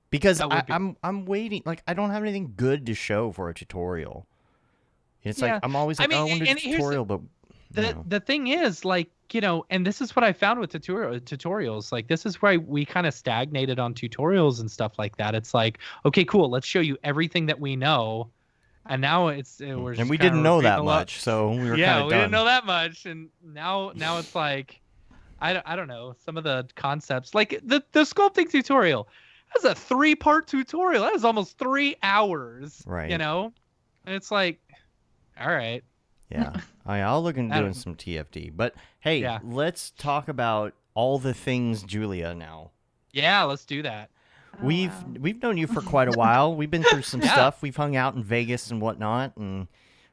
because That would be- I'm waiting. Like I don't have anything good to show for a tutorial. It's Yeah. like I'm always like, I mean, oh, I want to do and a here's the- tutorial, but The thing is, like, and this is what I found with tutorials. Like, this is where we kind of stagnated on tutorials and stuff like that. It's like, okay, cool, let's show you everything that we know, and now we're just and we kinda didn't know that repeating a lot. much, so we were Yeah, kind of we done. didn't know that much, and now it's like, I don't know, some of the concepts, like the sculpting tutorial. that's a 3-part tutorial. That was almost 3 hours. Right. You know, and it's like, all right. Yeah. I'll look into doing some TFD. But hey, let's talk about all the things Julia now. Yeah, let's do that. We've known you for quite a while. We've been through some stuff. We've hung out in Vegas and whatnot, and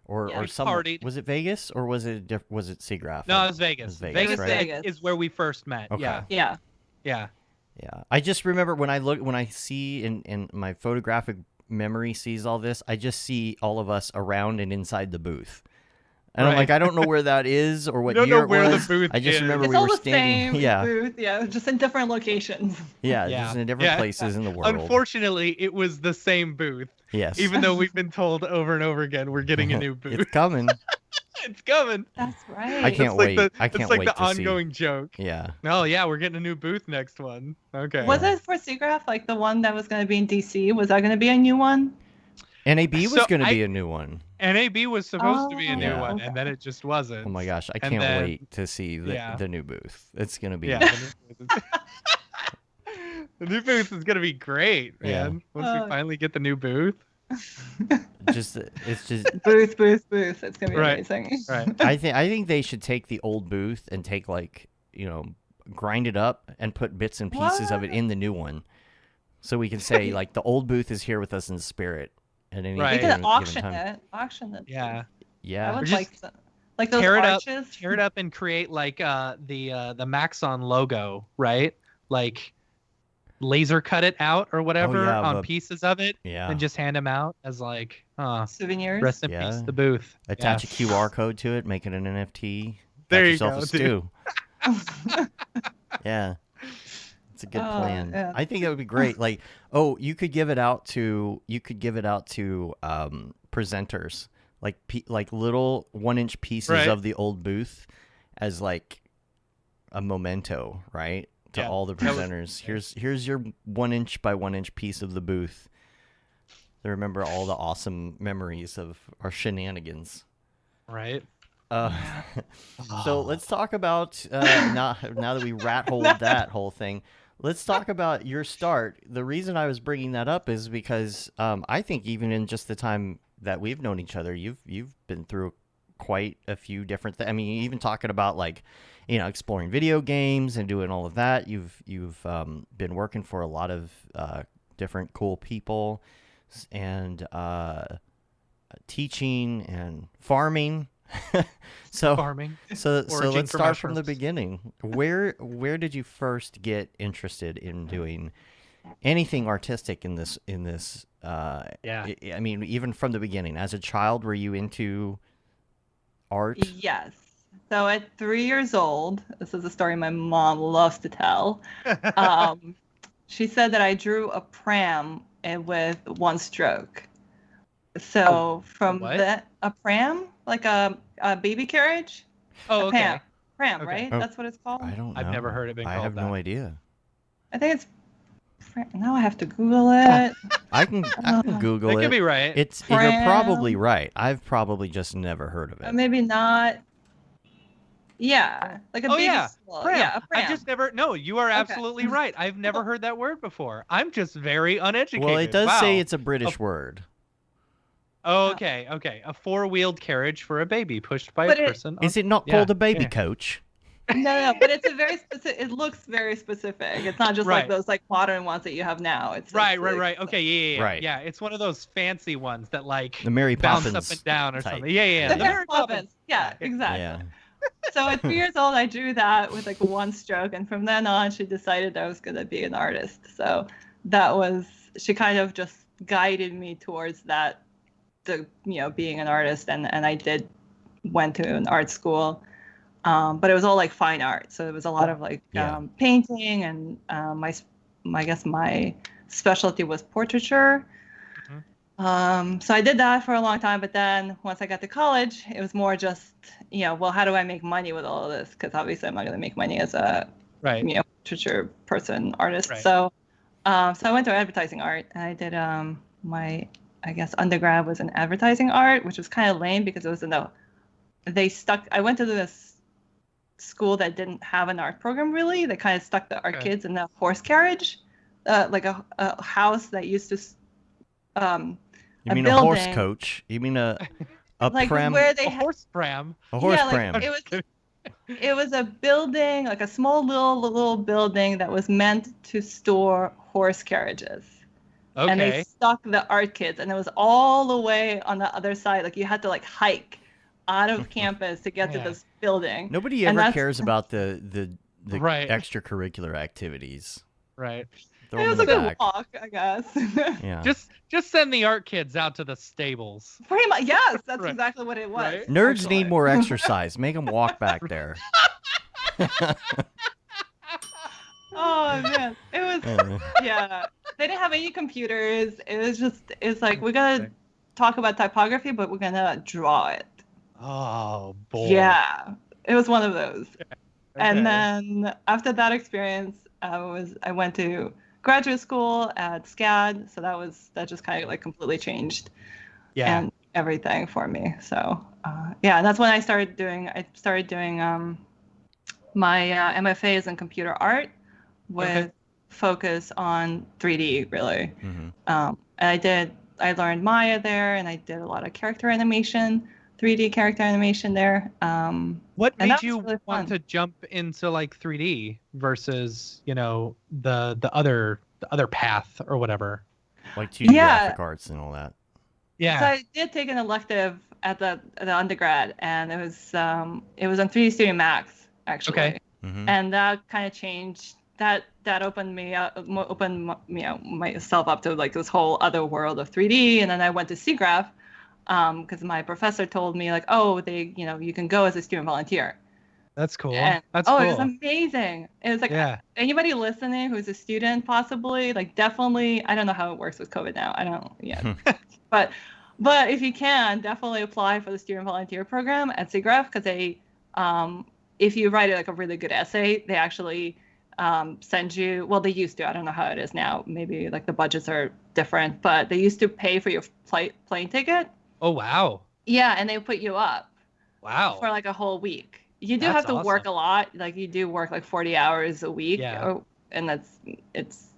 or some partied. Was it Vegas or was it Seagraph? No, it was Vegas. Vegas, right? Vegas Vegas is where we first met. Okay. Yeah. I just remember when I see in my photographic memory sees all this, I just see all of us around and inside the booth. And I'm like, I don't know where that is or what year it was. The booth I just remember it's we all were the standing. Same booth, just in different locations. Just in different places in the world. Unfortunately, it was the same booth. Yes. Even though we've been told over and over again, we're getting a new booth. It's coming. It's coming. That's right. I can't wait. I can't wait It's like the to see. ongoing joke. Yeah. Oh yeah, we're getting a new booth next one. Okay. Was it for Seagraph, like the one that was going to be in DC? Was that going to be a new one? NAB was going to be a new one. NAB was supposed to be a new one, and then it just wasn't. Oh my gosh, I can't wait to see the new booth. It's going to be. Yeah. The new booth is going to be great, man. Once we finally get the new booth. It's just booth. It's gonna be amazing. Right. I think they should take the old booth and take grind it up and put bits and pieces of it in the new one, so we can say like the old booth is here with us in spirit. At any We could auction it. Yeah. I would like those arches. Tear it up and create like the Maxon logo, right? Like laser cut it out or whatever on pieces of it, and just hand them out as like souvenirs. Rest in peace, the booth. Attach a QR code to it, make it an NFT. There you yourself go, a stew. Yeah, it's a good plan. Yeah. I think that would be great. Like, you could give it out to presenters, like little 1-inch pieces of the old booth, as like a memento, right? To all the presenters. Here's your 1-inch by 1-inch piece of the booth. To remember all the awesome memories of our shenanigans. Right. So let's talk about now that we rat-holed that whole thing. Let's talk about your start. The reason I was bringing that up is because I think even in just the time that we've known each other, you've been through quite a few different things. I mean, even talking about like, exploring video games and doing all of that. You've been working for a lot of different cool people, and teaching and farming. So let's start from the beginning. Where did you first get interested in doing anything artistic in this? I mean, even from the beginning, as a child, were you into art? Yes. So at 3 years old, this is a story my mom loves to tell. She said that I drew a pram with one stroke. So a pram, like a baby carriage. Oh, okay. Pram, right? That's what it's called. I don't know. I've never heard it being called that. I have no idea. I think it's. Now I have to Google it. I can Google it. That could be right. You're probably right. I've probably just never heard of it. Maybe not. Yeah, like a baby slow. Pram. Yeah, a pram. I just never. No, you are absolutely right. I've never heard that word before. I'm just very uneducated. Well, it does say it's a British word. Oh, okay. A 4-wheeled carriage for a baby pushed by a person. Is it not called a baby coach? No, but it's a very specific. It looks very specific. It's not just like those like modern ones that you have now. It's right. Okay, yeah. Right. Yeah, it's one of those fancy ones that like the Mary Poppins bounce up and down or type. something. Yeah. The Mary Poppins. Yeah, exactly. Yeah. So at 3 years old, I drew that with like one stroke, and from then on, she decided I was gonna be an artist. So she kind of just guided me towards that, being an artist, and I went to an art school, but it was all like fine art. So it was a lot of like painting, and I guess my specialty was portraiture. So I did that for a long time, but then once I got to college, it was more just, how do I make money with all of this? Because obviously I'm not going to make money as a, portraiture person, artist. Right. So I went to advertising art, and I did my, I guess, undergrad was in advertising art, which was kind of lame because it was I went to this school that didn't have an art program really. They kind of stuck the art kids in the horse carriage. a house that used to You a mean a horse building. coach? You mean a like pram? where A they horse pram. A horse yeah, like pram. it was a building, like a small little building that was meant to store horse carriages. And they Okay. stuck the art kits, and it was all the way on the other side. Like you had to like hike out of campus to get to Yeah. this building. Nobody And ever that's- cares about the Right. extracurricular activities. Right. Throw It them was in the like a back. walk, I guess. Yeah. Just send the art kids out to the stables. Pretty much, yes, that's Right. exactly what it was. Right. Nerds actually. need more exercise. Make them walk back there. Oh man, it was yeah. They didn't have any computers. It's like we're gonna talk about typography, but we're gonna draw it. Oh boy. Yeah, it was one of those. Okay. And then after that experience, I went to graduate school at SCAD, so that just kind of like completely changed Yeah. and everything for me. So yeah, and that's when I started doing my MFAs in computer art with focus on 3D really. Mhm. And I learned Maya there, and I did a lot of character animation, 3D character animation there. What And made that was you really want fun. to jump into like 3D versus, the other path or whatever? Like 2D Yeah. graphic arts and all that. Yeah. So I did take an elective at the undergrad, and it was on 3D Studio Max actually. Okay. Mhm. And that kind of changed. That opened myself up to like this whole other world of 3D. And then I went to SIGGRAPH because my professor told me like, oh, you can go as a student volunteer. That's cool. And That's it cool. was amazing. It was like Yeah. anybody listening who's a student, possibly like definitely. I don't know how it works with COVID now. I don't. Yeah, but if you can, definitely apply for the student volunteer program at SIGGRAPH because they, if you write like a really good essay, they actually send you. Well, they used to. I don't know how it is now. Maybe like the budgets are different, but they used to pay for your plane ticket. Oh wow. Yeah, and they put you up Wow. for like a whole week. You do That's have to work awesome. a lot. Like you do work like 40 hours a week. Yeah. And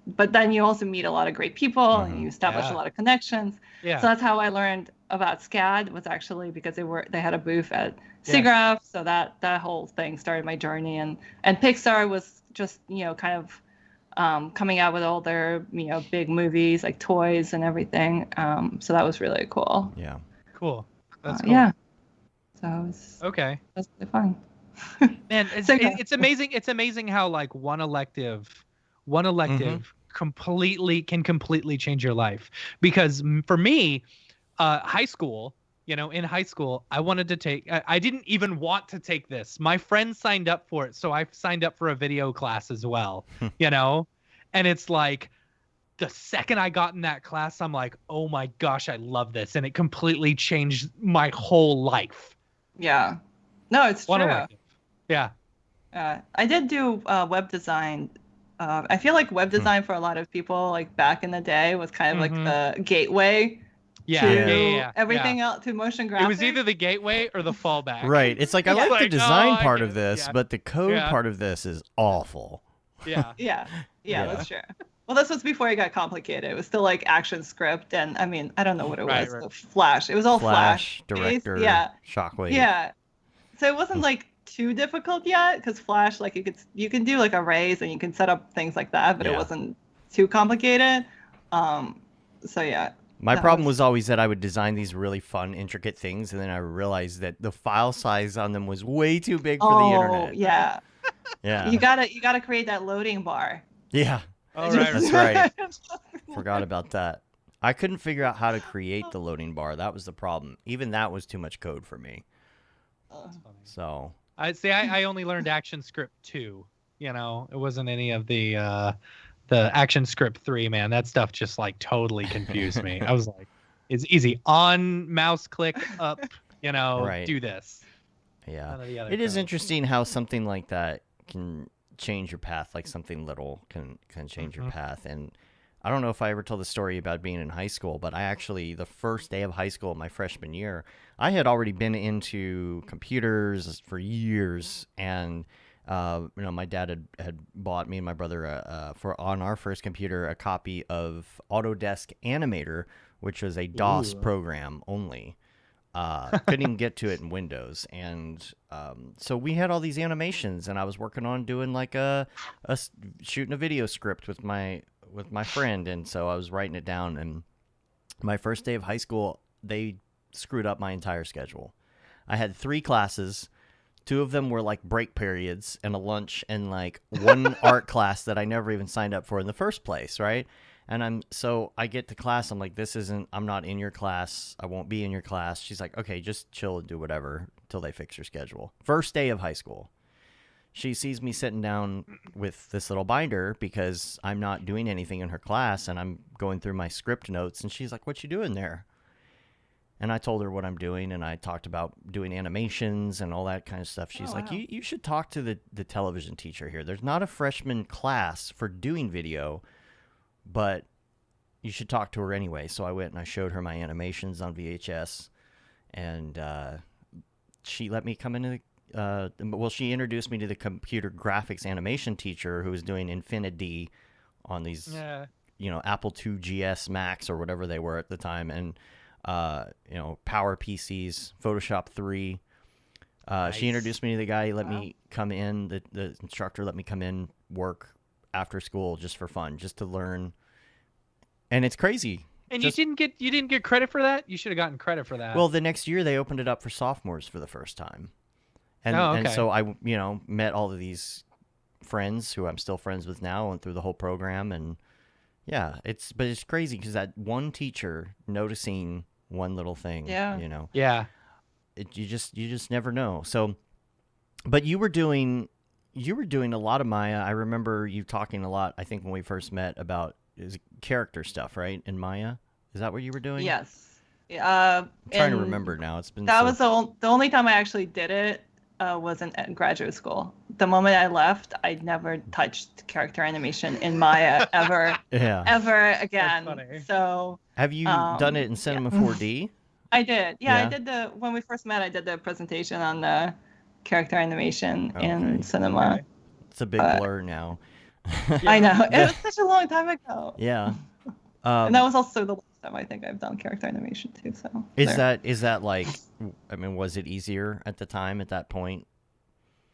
but then you also meet a lot of great people and you establish Yeah. a lot of connections. Yeah. So that's how I learned about SCAD was actually because they had a booth at Yeah. SIGGRAPH. So that whole thing started my journey. And Pixar was just, kind of coming out with all their, big movies like toys and everything. So that was really cool. Yeah. Cool. That's cool. Yeah. So it Okay. was really fun. Man, So, yeah. it's amazing. It's amazing how like one elective completely change your life. Because for me, high school, in high school, I wanted to take. I didn't even want to take this. My friend signed up for it, so I signed up for a video class as well. And it's like the second I got in that class, I'm like, oh my gosh, I love this, and it completely changed my whole life. Yeah. No, it's One true. elective. Yeah. I did do web design. I feel like web design for a lot of people, like back in the day, was kind of like the gateway Yeah. to Yeah. everything else, to motion graphics. It was either the gateway or the fallback. Right. It's like I like the Like, design I part get of it. this, Yeah. but the code Yeah. part of this is awful. Yeah. Yeah, Yeah. that's true. Well, this was before it got complicated. It was still like action script, and I mean, I don't know what it Right, was. right. Flash. It was all Flash, based. director, Yeah. Shockwave. Yeah. So it wasn't like too difficult yet, because Flash, like you can do like arrays and you can set up things like that, but Yeah. it wasn't too complicated. So yeah. My That problem was- was always that I would design these really fun, intricate things, and then I realized that the file size on them was way too big for the internet. Yeah. Yeah. You gotta create that loading bar. Yeah. All right. That's right. Forgot about that. I couldn't figure out how to create the loading bar. That was the problem. Even that was too much code for me. So, I only learned ActionScript 2. It wasn't any of the ActionScript 3, man. That stuff just like totally confused me. I was like, it's easy. On mouse click up, Right. do this. yeah. None of the other It is code. interesting how something like that can change your path, like something little can change your path. And I don't know if I ever told the story about being in high school, but I actually, the first day of high school, my freshman year, I had already been into computers for years, and My dad had bought me and my brother on our first computer a copy of Autodesk Animator, which was a DOS program only. Couldn't even get to it in Windows, and so we had all these animations, and I was working on doing like shooting a video script with my friend, and so I was writing it down. And my first day of high school, they screwed up my entire schedule. I had 3 classes. 2 of them were like break periods and a lunch and like one art class that I never even signed up for in the first place, right? And I get to class, I'm like, I'm not in your class. I won't be in your class. She's like, okay, just chill and do whatever till they fix your schedule. First day of high school. She sees me sitting down with this little binder because I'm not doing anything in her class, and I'm going through my script notes, and she's like, what you doing there? And I told her what I'm doing, and I talked about doing animations and all that kind of stuff. She's like, you should talk to the television teacher here. There's not a freshman class for doing video, but you should talk to her anyway. So I went and I showed her my animations on VHS, and she let me come into she introduced me to the computer graphics animation teacher who was doing Infinity on these, Apple II GS Max or whatever they were at the time, and Power PCs, Photoshop 3. Nice. She introduced me to the guy. He let me come in. The instructor let me come in, work after school just for fun, just to learn. And it's crazy. And you didn't get credit for that? You should have gotten credit for that. Well, the next year they opened it up for sophomores for the first time. And so I, met all of these friends who I'm still friends with now, and through the whole program. And yeah, it's crazy because that one teacher noticing one little thing, Yeah. you just never know. So, but you were doing a lot of Maya. I remember you talking a lot, I think when we first met, about character stuff, right? In Maya, is that what you were doing? Yes. I'm trying to remember now. It's been was the only time I actually did it. Was in graduate school. The moment I left, I never touched character animation in Maya ever again. So have you done it in Cinema 4D? I did. I did when we first met, I did the presentation on the character animation in Cinema. Okay. It's a big blur now. I know. It was such a long time ago. Yeah. And that was also the last time I think I've done character animation too. So is that like, I mean, was it easier at the time, at that point?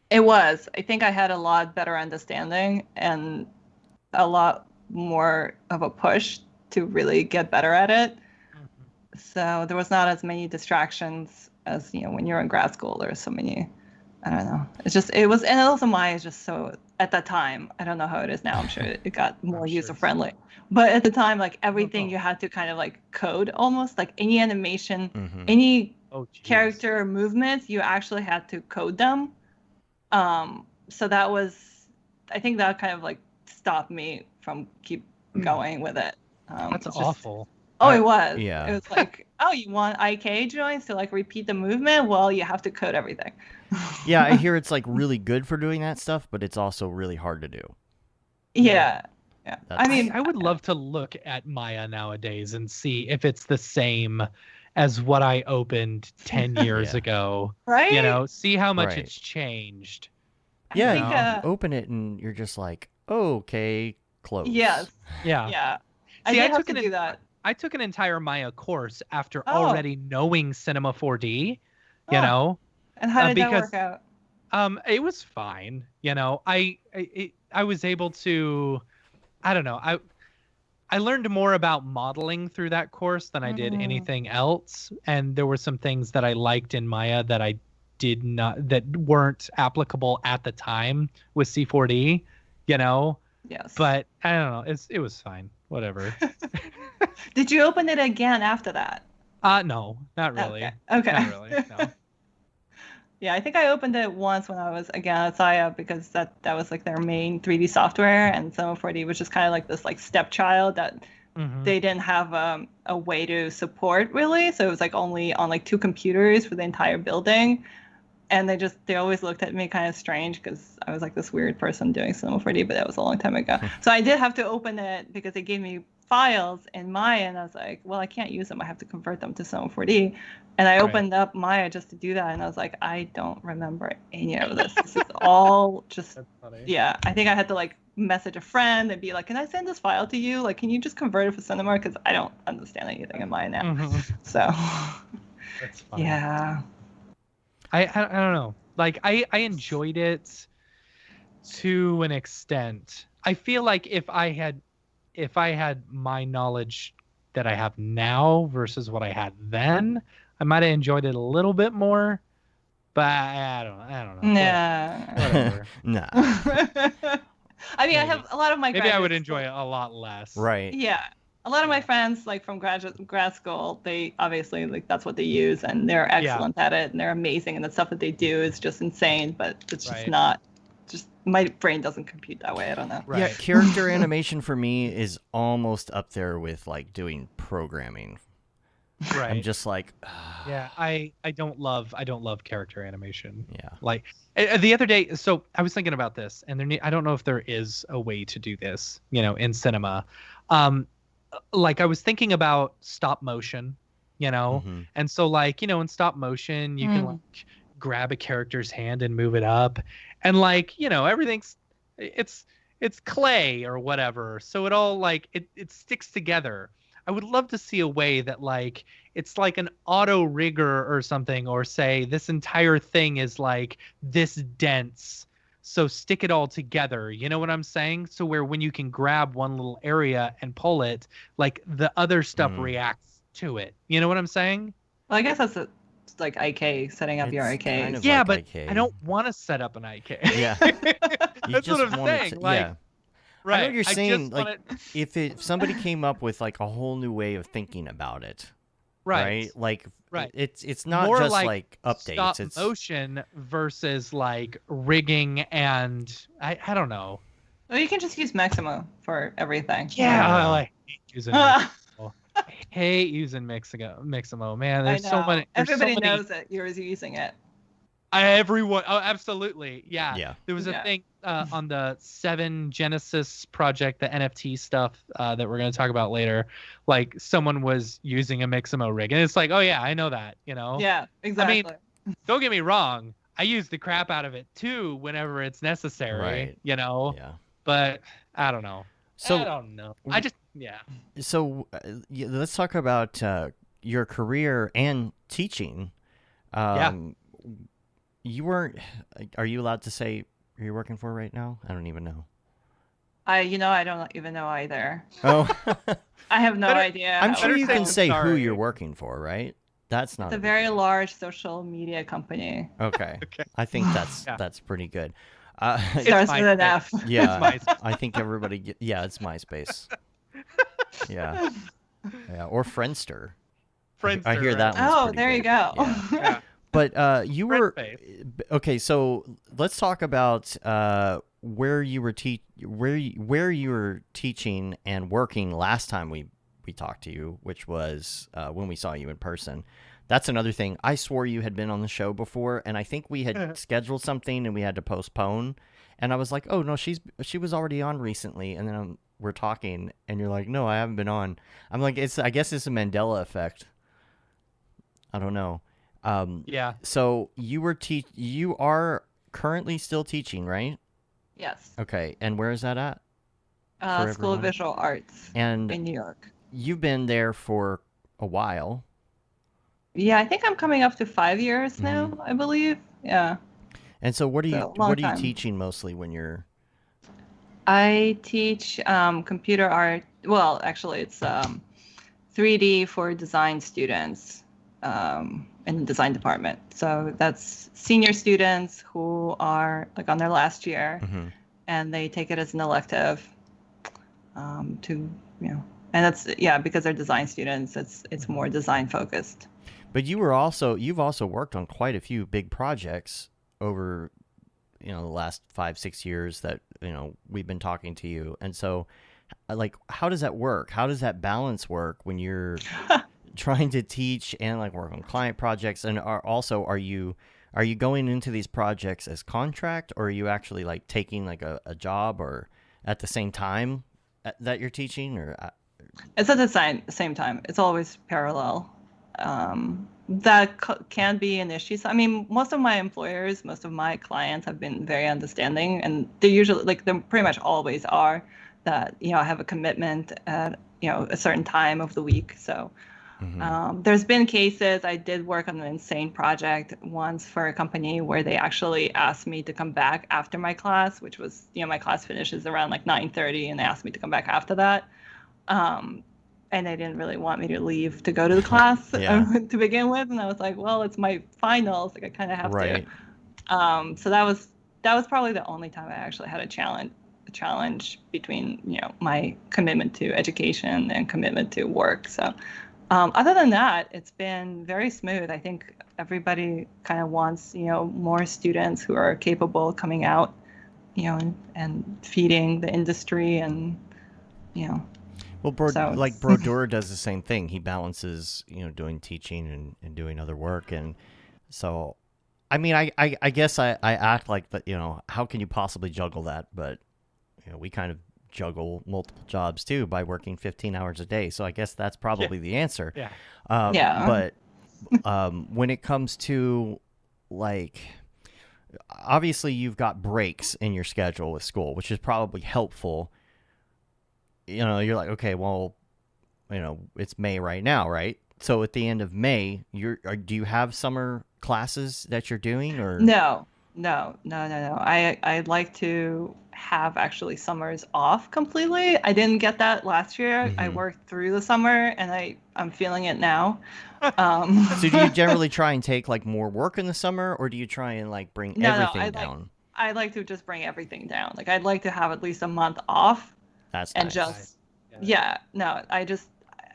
It was. I think I had a lot better understanding and a lot more of a push to really get better at it. Mm-hmm. So there was not as many distractions as, when you're in grad school. There's so many, I don't know. And also Maya is just so, at that time, I don't know how it is now. I'm sure it got more user friendly. But at the time, like everything you had to kind of like code almost, like any animation, any character movements, you actually had to code them. So that was, I think that kind of like stopped me from keep going with it. That's awful. It was. Yeah. It was like, you want IK joins to like repeat the movement? Well, you have to code everything. Yeah, I hear it's like really good for doing that stuff, but it's also really hard to do. Yeah. I mean, I would love to look at Maya nowadays and see if it's the same as what I opened 10 years ago. Right? See how much it's changed. Yeah, you open it and you're just like, okay, close. Yes. Yeah. See, I took to do that. I took an entire Maya course after already knowing Cinema 4D, you know. And how did that work out? It was fine. I was able to, I don't know. I learned more about modeling through that course than I did anything else. And there were some things that I liked in Maya that I did not, that weren't applicable at the time with C4D, Yes. But I don't know. It was fine. Whatever. Did you open it again after that? No, not really. Okay. Not really, no. Yeah, I think I opened it once when I was again at Saya because that was like their main 3D software, and Cinema 4D was just kind of like this like stepchild that they didn't have a way to support really, so it was like only on like 2 computers for the entire building, and they always looked at me kind of strange because I was like this weird person doing Cinema 4D, but that was a long time ago. So I did have to open it because they gave me files in Maya, and I was like, well, I can't use them. I have to convert them to Siemon 4D. And I opened up Maya just to do that, and I was like, I don't remember any of this. This is all just, That's funny. yeah. I think I had to like message a friend and be like, can I send this file to you? Like, can you just convert it for Cinema? Because I don't understand anything in Maya now. So, That's funny. yeah. I don't know. Like I enjoyed it to an extent. I feel like if I had my knowledge that I have now versus what I had then, I might have enjoyed it a little bit more. But I don't know. Yeah. Whatever. Nah. I mean, I have a lot of my Maybe I would graduate enjoy school- it a lot less. Right. Yeah. A lot of my friends, like from grad school, they obviously like that's what they use, and they're excellent at it, and they're amazing, and the stuff that they do is just insane. But it's just not. Just my brain doesn't compute that way. I don't know. Right. Yeah, character animation for me is almost up there with like doing programming. Right. I'm just like, Yeah, I don't love character animation. yeah. Like the other day, so I was thinking about this, and I don't know if there is a way to do this, in cinema. Like I was thinking about stop motion, and so like, in stop motion, you can like grab a character's hand and move it up, and like, everything's it's clay or whatever, so it all like it sticks together. I would love to see a way that like it's like an auto rigger or something, or say this entire thing is like this dense, so stick it all together. You know what I'm saying? So where when you can grab one little area and pull it, like the other stuff reacts to it. You know what I'm saying? Well, I guess that's like IK, setting up your It's IKs. kind of Yeah, like but IK. I don't want to set up an IK. Yeah. You That's what just I'm want it saying. to- Like, yeah. right. I know what you're just saying. want Like, it- if somebody came up with like a whole new way of thinking about it, right. Like, Right. it's not More just like like updates. stop It's motion versus like rigging, and I don't know. Well, you can just use Maximo for everything. Yeah, Yeah. I hate using Mixamo. I hate using Mixamo. Man, I there's so know. many. There's Everybody so many, knows that you're using it. Everyone. Oh, absolutely. Yeah. Yeah. There was a Yeah. thing on the 7 Genesis project, the NFT stuff that we're going to talk about later. Like someone was using a Mixamo rig, and it's like, oh yeah, I know that. Yeah, exactly. Don't get me wrong. I use the crap out of it too whenever it's necessary. Right. yeah. But I don't know. So I don't know. I just So let's talk about your career and teaching. You weren't. Are you allowed to say who you're working for right now? I don't even know. I don't even know either. Oh, I have no idea. I'm sure better you say can say who sorry. you're working for, right? That's not It's a big very deal. large social media company. Okay. Okay. I think that's Yeah. that's pretty good. Starts with an F. Yeah, MySpace. I think everybody. Yeah, it's MySpace. Yeah, or Friendster. I hear Friendster, that right? one's Oh, pretty there you big. go. Yeah. Yeah. But you were Friendspace. okay. So let's talk about where you were where you were teaching and working last time we talked to you, which was when we saw you in person. That's another thing. I swore you had been on the show before, and I think we had scheduled something and we had to postpone. And I was like, "Oh no, she was already on recently." And then we're talking, and you're like, "No, I haven't been on." I'm like, I guess it's a Mandela effect. I don't know. Yeah. So you are currently still teaching, right? Yes. Okay, and where is that at? For School everyone? of Visual Arts And in New York. you've been there for a while. Yeah, I think I'm coming up to 5 years now, I believe. Yeah. And so what are you So, long what are you time. teaching mostly when you're I teach computer art. Well, actually, it's 3D for design students in the design department. So that's senior students who are like on their last year, Mhm. and they take it as an elective to, and that's, because they're design students, it's more design focused. But you've also worked on quite a few big projects over the last 5-6 years that we've been talking to you. And so like how does that work? How does that balance work when you're trying to teach and like work on client projects? And are you going into these projects as contract, or are you actually like taking like a job or at the same time that you're teaching, or It's at the same time. It's always parallel. That can be an issue. So, I mean, most of my employers, most of my clients have been very understanding, and they usually, like, they pretty much always are, that, you know, I have a commitment at, you know, a certain time of the week. So there's been cases. I did work on an insane project once for a company where they actually asked me to come back after my class, which was, you know, my class finishes around like 9:30, and they asked me to come back after that. And they didn't really want me to leave to go to the class to begin with. And I was like, well, it's my finals. Like, I kind of have to. So that was probably the only time I actually had a challenge between, you know, my commitment to education and commitment to work. So other than that, it's been very smooth. I think everybody kind of wants, you know, more students who are capable of coming out, you know, and feeding the industry, and, you know. Well, Brodeur does the same thing. He balances, you know, doing teaching and doing other work. And so, I mean, I guess I act like that, you know, how can you possibly juggle that? But, you know, we kind of juggle multiple jobs too by working 15 hours a day. So I guess that's probably the answer. But when it comes to, like, obviously you've got breaks in your schedule with school, which is probably helpful. You know, you're like, okay, well, you know, it's May right now, right? So at the end of May, do you have summer classes that you're doing, or? No. I'd like to have actually summers off completely. I didn't get that last year. I worked through the summer, and I'm feeling it now. So do you generally try and take like more work in the summer, or do you try and like bring everything down? I'd like to just bring everything down. Like, I'd like to have at least a month off. That's and nice. Just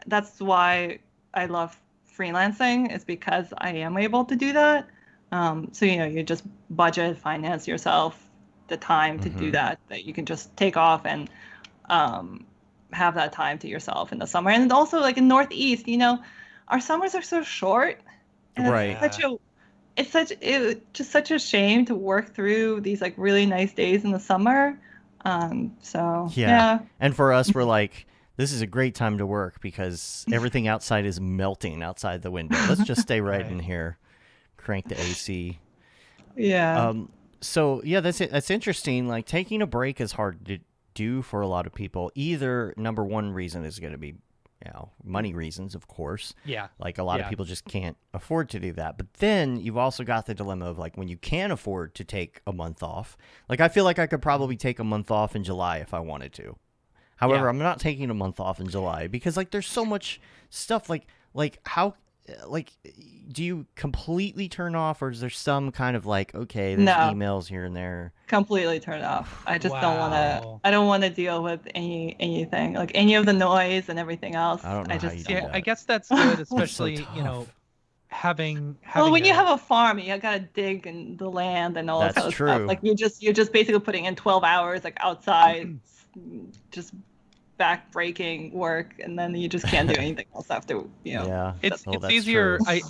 that's why I love freelancing, is because I am able to do that. So, you know, you just budget, finance yourself the time to do that you can just take off and have that time to yourself in the summer. And also, like, in Northeast, you know, our summers are so short, and it's just such a shame to work through these, like, really nice days in the summer. And for us, we're like, this is a great time to work because everything outside is melting outside the window. Let's just stay right in here, crank the AC. So yeah, that's interesting. Like, taking a break is hard to do for a lot of people. Either number one reason is going to be, you know, money reasons, of course. Yeah. Like, a lot of people just can't afford to do that. But then you've also got the dilemma of, like, when you can afford to take a month off. Like, I feel like I could probably take a month off in July if I wanted to. However, I'm not taking a month off in July because, like, there's so much stuff. Like how, like, do you completely turn off, or is there some kind of, like, okay, there's emails here and there? Completely turn off. I just don't want to. I don't want to deal with anything, like any of the noise and everything else. I don't know how you do that. I guess that's good, especially you know, having. Well, when you have a farm, you gotta dig in the land and all that kind of stuff. Like, you're just basically putting in 12 hours, like, outside, just back-breaking work, and then you just can't do anything else after, you know. Yeah, it's easier. I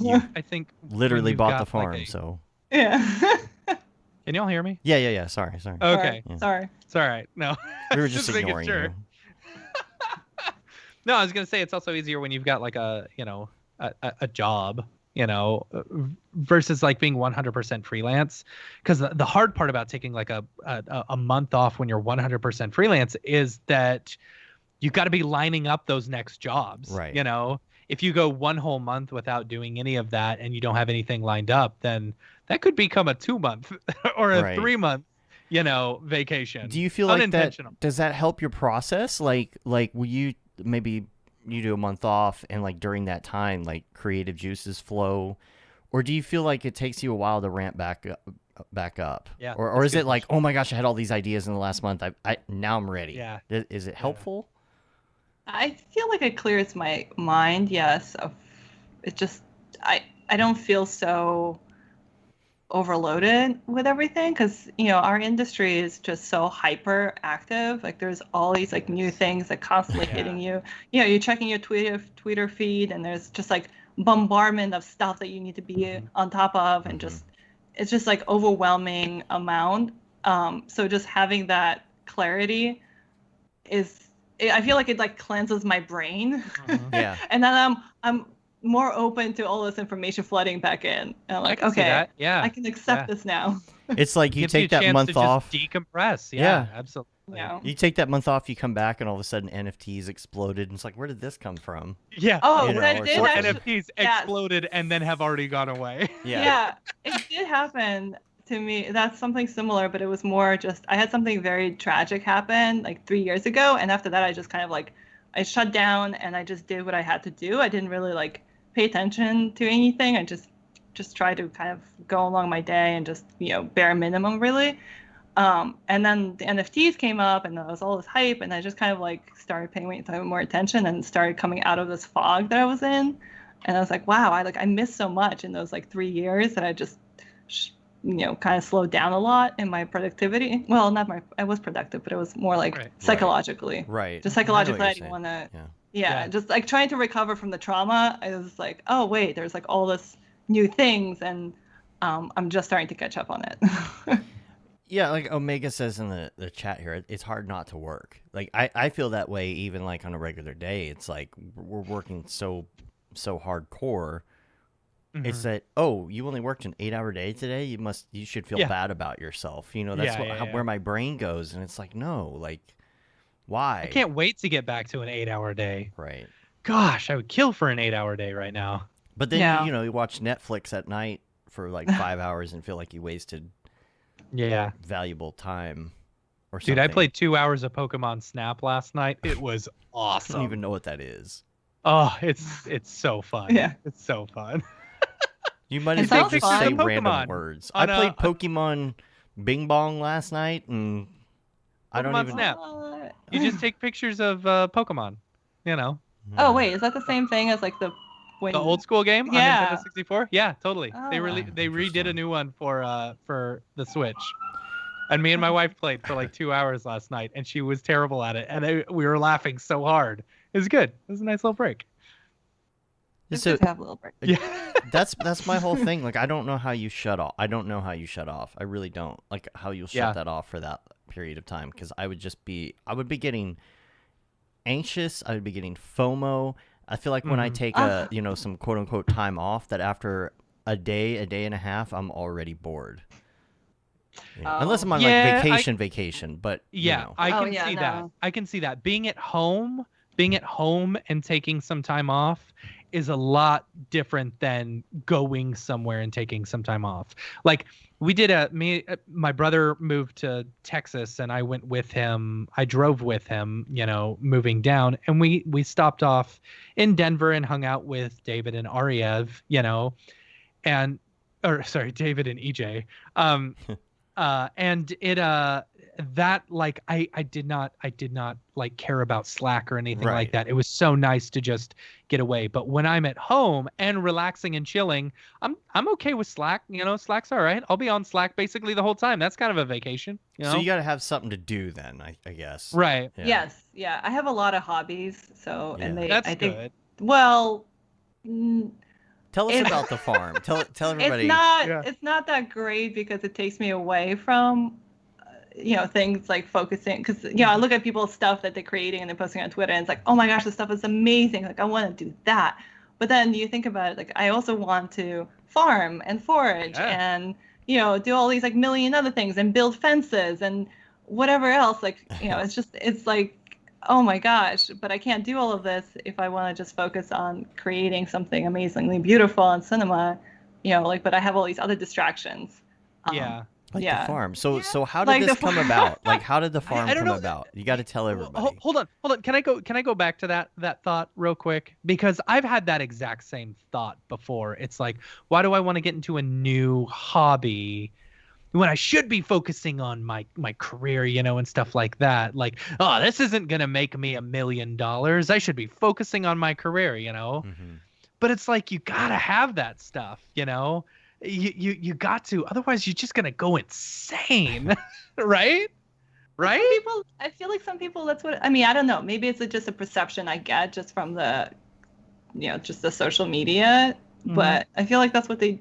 think literally bought the farm, so. Yeah. Can y'all hear me? Yeah. Sorry. Okay. Sorry. It's all right. No. We were just ignoring you. No, I was gonna say it's also easier when you've got, like, a job, you know, versus, like, being 100% freelance. Because the hard part about taking, like, a month off when you're 100% freelance is that you've got to be lining up those next jobs. Right. You know, if you go one whole month without doing any of that and you don't have anything lined up, then that could become a 2-month or a 3-month, you know, vacation. Do you feel like that? Does that help your process? Like, will you maybe you do a month off, and, like, during that time, like, creative juices flow, or do you feel like it takes you a while to ramp back up? Yeah. Or is it like, oh my gosh, I had all these ideas in the last month. Now I'm ready. Yeah. Is it helpful? I feel like it clears my mind. Yes. It just, I don't feel so overloaded with everything, because, you know, our industry is just so hyper active. Like, there's all these, like, new things that constantly hitting you. You know, you're checking your Twitter feed, and there's just, like, bombardment of stuff that you need to be on top of, and just, it's just, like, overwhelming amount. So just having that clarity is I feel like it like cleanses my brain. Yeah. And then I'm more open to all this information flooding back in. And I'm like, okay, I can accept this now. It's like you Gives take you a that chance month to off. just decompress. Yeah, absolutely. Yeah. You take that month off, you come back, and all of a sudden NFTs exploded, and it's like, where did this come from? Yeah. Oh, You know, that or did something. actually, NFTs exploded and then have already gone away. yeah, it did happen to me. That's something similar, but it was more just I had something very tragic happen like 3 years ago, and after that I just kind of like I shut down and I just did what I had to do. I didn't really like pay attention to anything. I just tried to kind of go along my day and just bare minimum really. And then the NFTs came up and there was all this hype, and I just kind of like started paying more attention and started coming out of this fog that I was in. And I was like, wow, I missed so much in those like 3 years that I just kind of slowed down a lot in my productivity. Well, I was productive, but it was more like psychologically. Right. Just psychologically, I didn't want to. Yeah, just like trying to recover from the trauma. I was like, oh wait, there's like all this new things, and I'm just starting to catch up on it. Yeah, like Omega says in the chat here, it's hard not to work. Like I feel that way even like on a regular day. It's like we're working so hardcore. Mm-hmm. It's that, oh, you only worked an 8-hour day today? You should feel bad about yourself. That's where my brain goes, and it's like, no, like why? I can't wait to get back to an 8-hour day. Right. Gosh, I would kill for an 8-hour day right now. But then you watch Netflix at night for like 5 hours and feel like you wasted valuable time or something. Dude, I played 2 hours of Pokemon Snap last night. It was awesome. I don't even know what that is. Oh, it's so fun. Yeah. It's so fun. You might as well just say Pokemon random words. I played Pokemon Bing Bong last night, and I don't even... Snap. You just take pictures of Pokemon, Oh, wait, is that the same thing as like the old school game on Nintendo 64? Yeah, totally. Oh, they redid a new one for the Switch. And me and my wife played for like 2 hours last night, and she was terrible at it, and we were laughing so hard. It was good. It was a nice little break. It's good to have a little break. Yeah. That's my whole thing. Like, I don't know how you shut off. I really don't. Like, how you'll shut that off for that period of time, because I would be getting anxious. I would be getting FOMO. I feel like when I take some quote unquote time off, that after a day and a half, I'm already bored. Unless I'm on like vacation, but I can see that. I can see that. Being at home and taking some time off is a lot different than going somewhere and taking some time off. Like we did my brother moved to Texas, and I went with him. I drove with him, moving down, and we stopped off in Denver and hung out with David and Ariev, David and EJ. And it that like I did not like care about Slack or anything like that. It was so nice to just get away. But when I'm at home and relaxing and chilling, I'm okay with Slack. Slack's all right. I'll be on Slack basically the whole time. That's kind of a vacation. So you got to have something to do then, I guess. Right. Yeah. Yes. Yeah. I have a lot of hobbies. So That's I good. think, well. Tell us about the farm. Tell everybody. It's not that great because it takes me away from, things like focusing. Because I look at people's stuff that they're creating and they're posting on Twitter, and it's like, oh my gosh, this stuff is amazing. Like I want to do that. But then you think about it, like I also want to farm and forage and do all these like million other things and build fences and whatever else. Like it's like, oh my gosh, but I can't do all of this if I want to just focus on creating something amazingly beautiful in cinema, but I have all these other distractions. Like the farm. So how did this come about? Like, how did the farm come about? You got to tell everybody. Hold on. Can I go back to that thought real quick? Because I've had that exact same thought before. It's like, why do I want to get into a new hobby when I should be focusing on my career, and stuff like that? Like, oh, this isn't going to make me $1 million. I should be focusing on my career, Mm-hmm. But it's like, you got to have that stuff, You got to, otherwise you're just going to go insane. Right? I feel like some people, that's what, I don't know. Maybe it's just a perception I get just from the, just the social media, but I feel like that's what they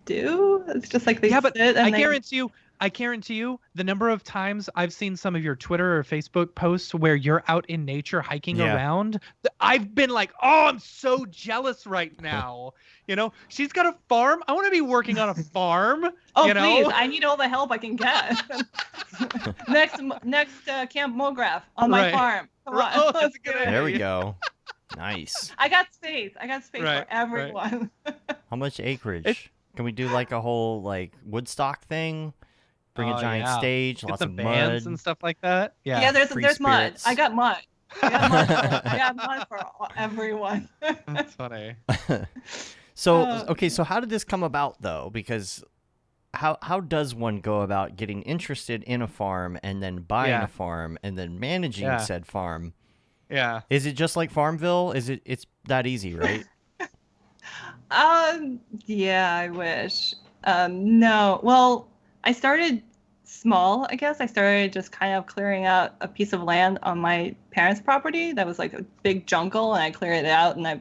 do. It's just like they sit and I guarantee you, I guarantee you the number of times I've seen some of your Twitter or Facebook posts where you're out in nature hiking around, I've been like, oh, I'm so jealous right now. You know, she's got a farm. I want to be working on a farm. Oh, you know? please. I need all the help I can get. next Camp Mograph on my farm. Come on. Oh, that's a good idea. There we go. Nice. I got space. For everyone. How much acreage? Can we do like a whole like Woodstock thing? Bring a giant stage, get lots some of bands mud and stuff like that. Yeah. Yeah, there's mud. spirits. I got mud. Mud for everyone. That's funny. So okay, so how did this come about though? Because how does one go about getting interested in a farm and then buying a farm and then managing said farm? Yeah. Is it just like Farmville? It's that easy, right? Yeah, I wish. No. Well, I started small, I guess. I started just kind of clearing out a piece of land on my parents' property that was like a big jungle, and I cleared it out and I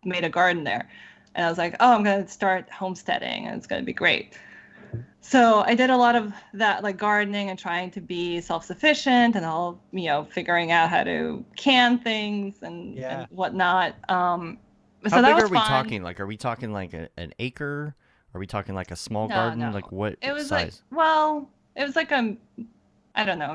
made a garden there. And I was like, oh, I'm going to start homesteading and it's going to be great. So I did a lot of that, like gardening and trying to be self-sufficient and all, figuring out how to can things and whatnot. So how that big was are we fun. talking? Like, are we talking like an acre? Are we talking like a small garden? No. Like what it was size? It was like a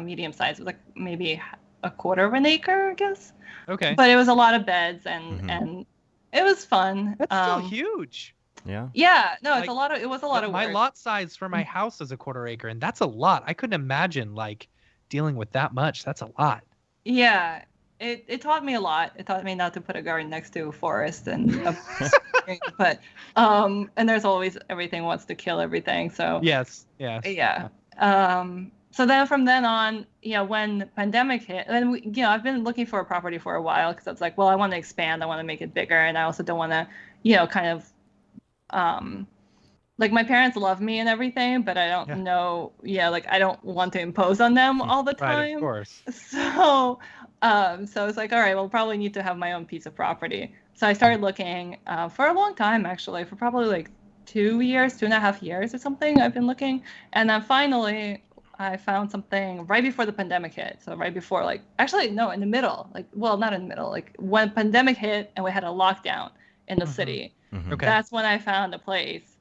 medium size. It was like maybe a quarter of an acre, I guess. Okay. But it was a lot of beds and it was fun. That's still huge. Yeah. Yeah. No, it's Like, it was a lot of my work. lot size for my house is a quarter acre, and that's a lot. I couldn't imagine like dealing with that much. That's a lot. Yeah. It taught me a lot. It taught me not to put a garden next to a forest and but and there's always everything wants to kill everything. So Yes. yeah. So then from then on, when the pandemic hit, and I've been looking for a property for a while because I was like, well, I want to expand, I want to make it bigger, and I also don't want to, kind of, like my parents love me and everything, but I don't know, like I don't want to impose on them all the time. Right, of course. So, so it's like, all right, well, probably need to have my own piece of property. So I started looking for a long time, actually, for probably like 2.5 years or something. I've been looking, and then finally I found something right before the pandemic hit. So right before, in the middle, not in the middle, like when pandemic hit and we had a lockdown in the city. Okay. That's when I found a place.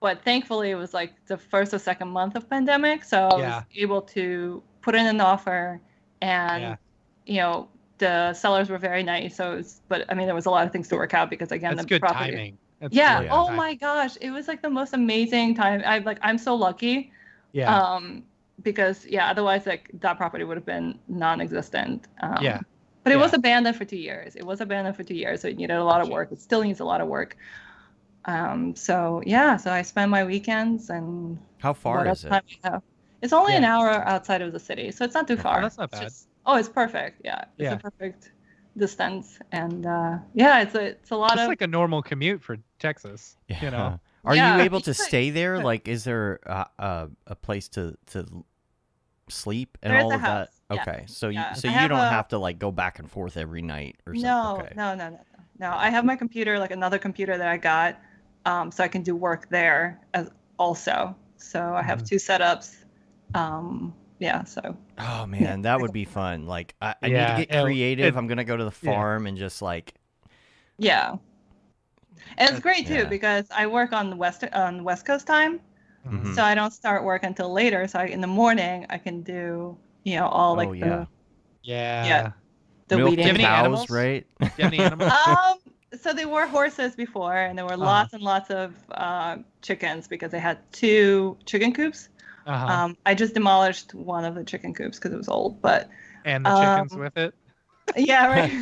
But thankfully it was like the first or second month of pandemic. So I was able to put in an offer and, the sellers were very nice. So but there was a lot of things to work out because again, That's the good property. timing. That's Yeah. great Oh timing. my gosh. It was like the most amazing time. I'm so lucky. Yeah. Because otherwise like that property would have been non-existent. But it Yeah. was abandoned for 2 years. So it needed a lot of work. It still needs a lot of work. So I spend my weekends and How far is it? It's only an hour outside of the city, so it's not too far. That's not bad. It's perfect. Yeah. It's a perfect distance. And it's a lot It's of like a normal commute for Texas. Yeah. Are Yeah. you able to stay there? Like, is there a place to sleep and There's all a of house. that? Yeah. Okay, so Yeah. you I don't have have to like go back and forth every night or something. No, Okay. no. I have my computer, like another computer that I got, so I can do work there as also. So I have two setups. So. Oh man, that would be fun. Like, I need to get creative. I'm gonna go to the farm and just like. Yeah. And it's great too because I work on the West Coast time, so I don't start work until later. So in the morning I can do all like the Milk weeding. the cows, animals? right? Do you have any animals? So they were horses before, and there were lots and lots of chickens because they had 2 chicken coops. I just demolished one of the chicken coops because it was old, but And the chickens with it? yeah, right.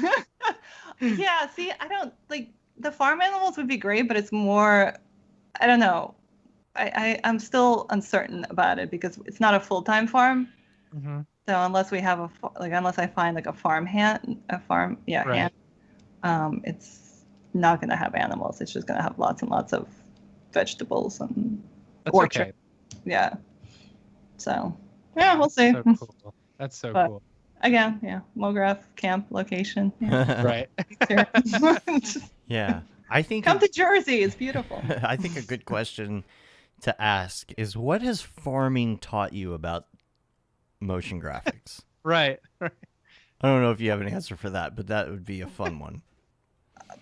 Yeah, see, I don't like the farm animals would be great, but it's more, I don't know. I'm still uncertain about it because it's not a full-time farm. Mm-hmm. So unless we have unless I find like a farm hand, hand, it's not going to have animals. It's just going to have lots and lots of vegetables and That's orchard. okay. Yeah. So we'll see. So cool. That's so But- cool. Again, Mograph camp location. Yeah. Right. Just Yeah, I think come to Jersey. It's beautiful. I think a good question to ask is, what has farming taught you about motion graphics? Right. I don't know if you have an answer for that, but that would be a fun one.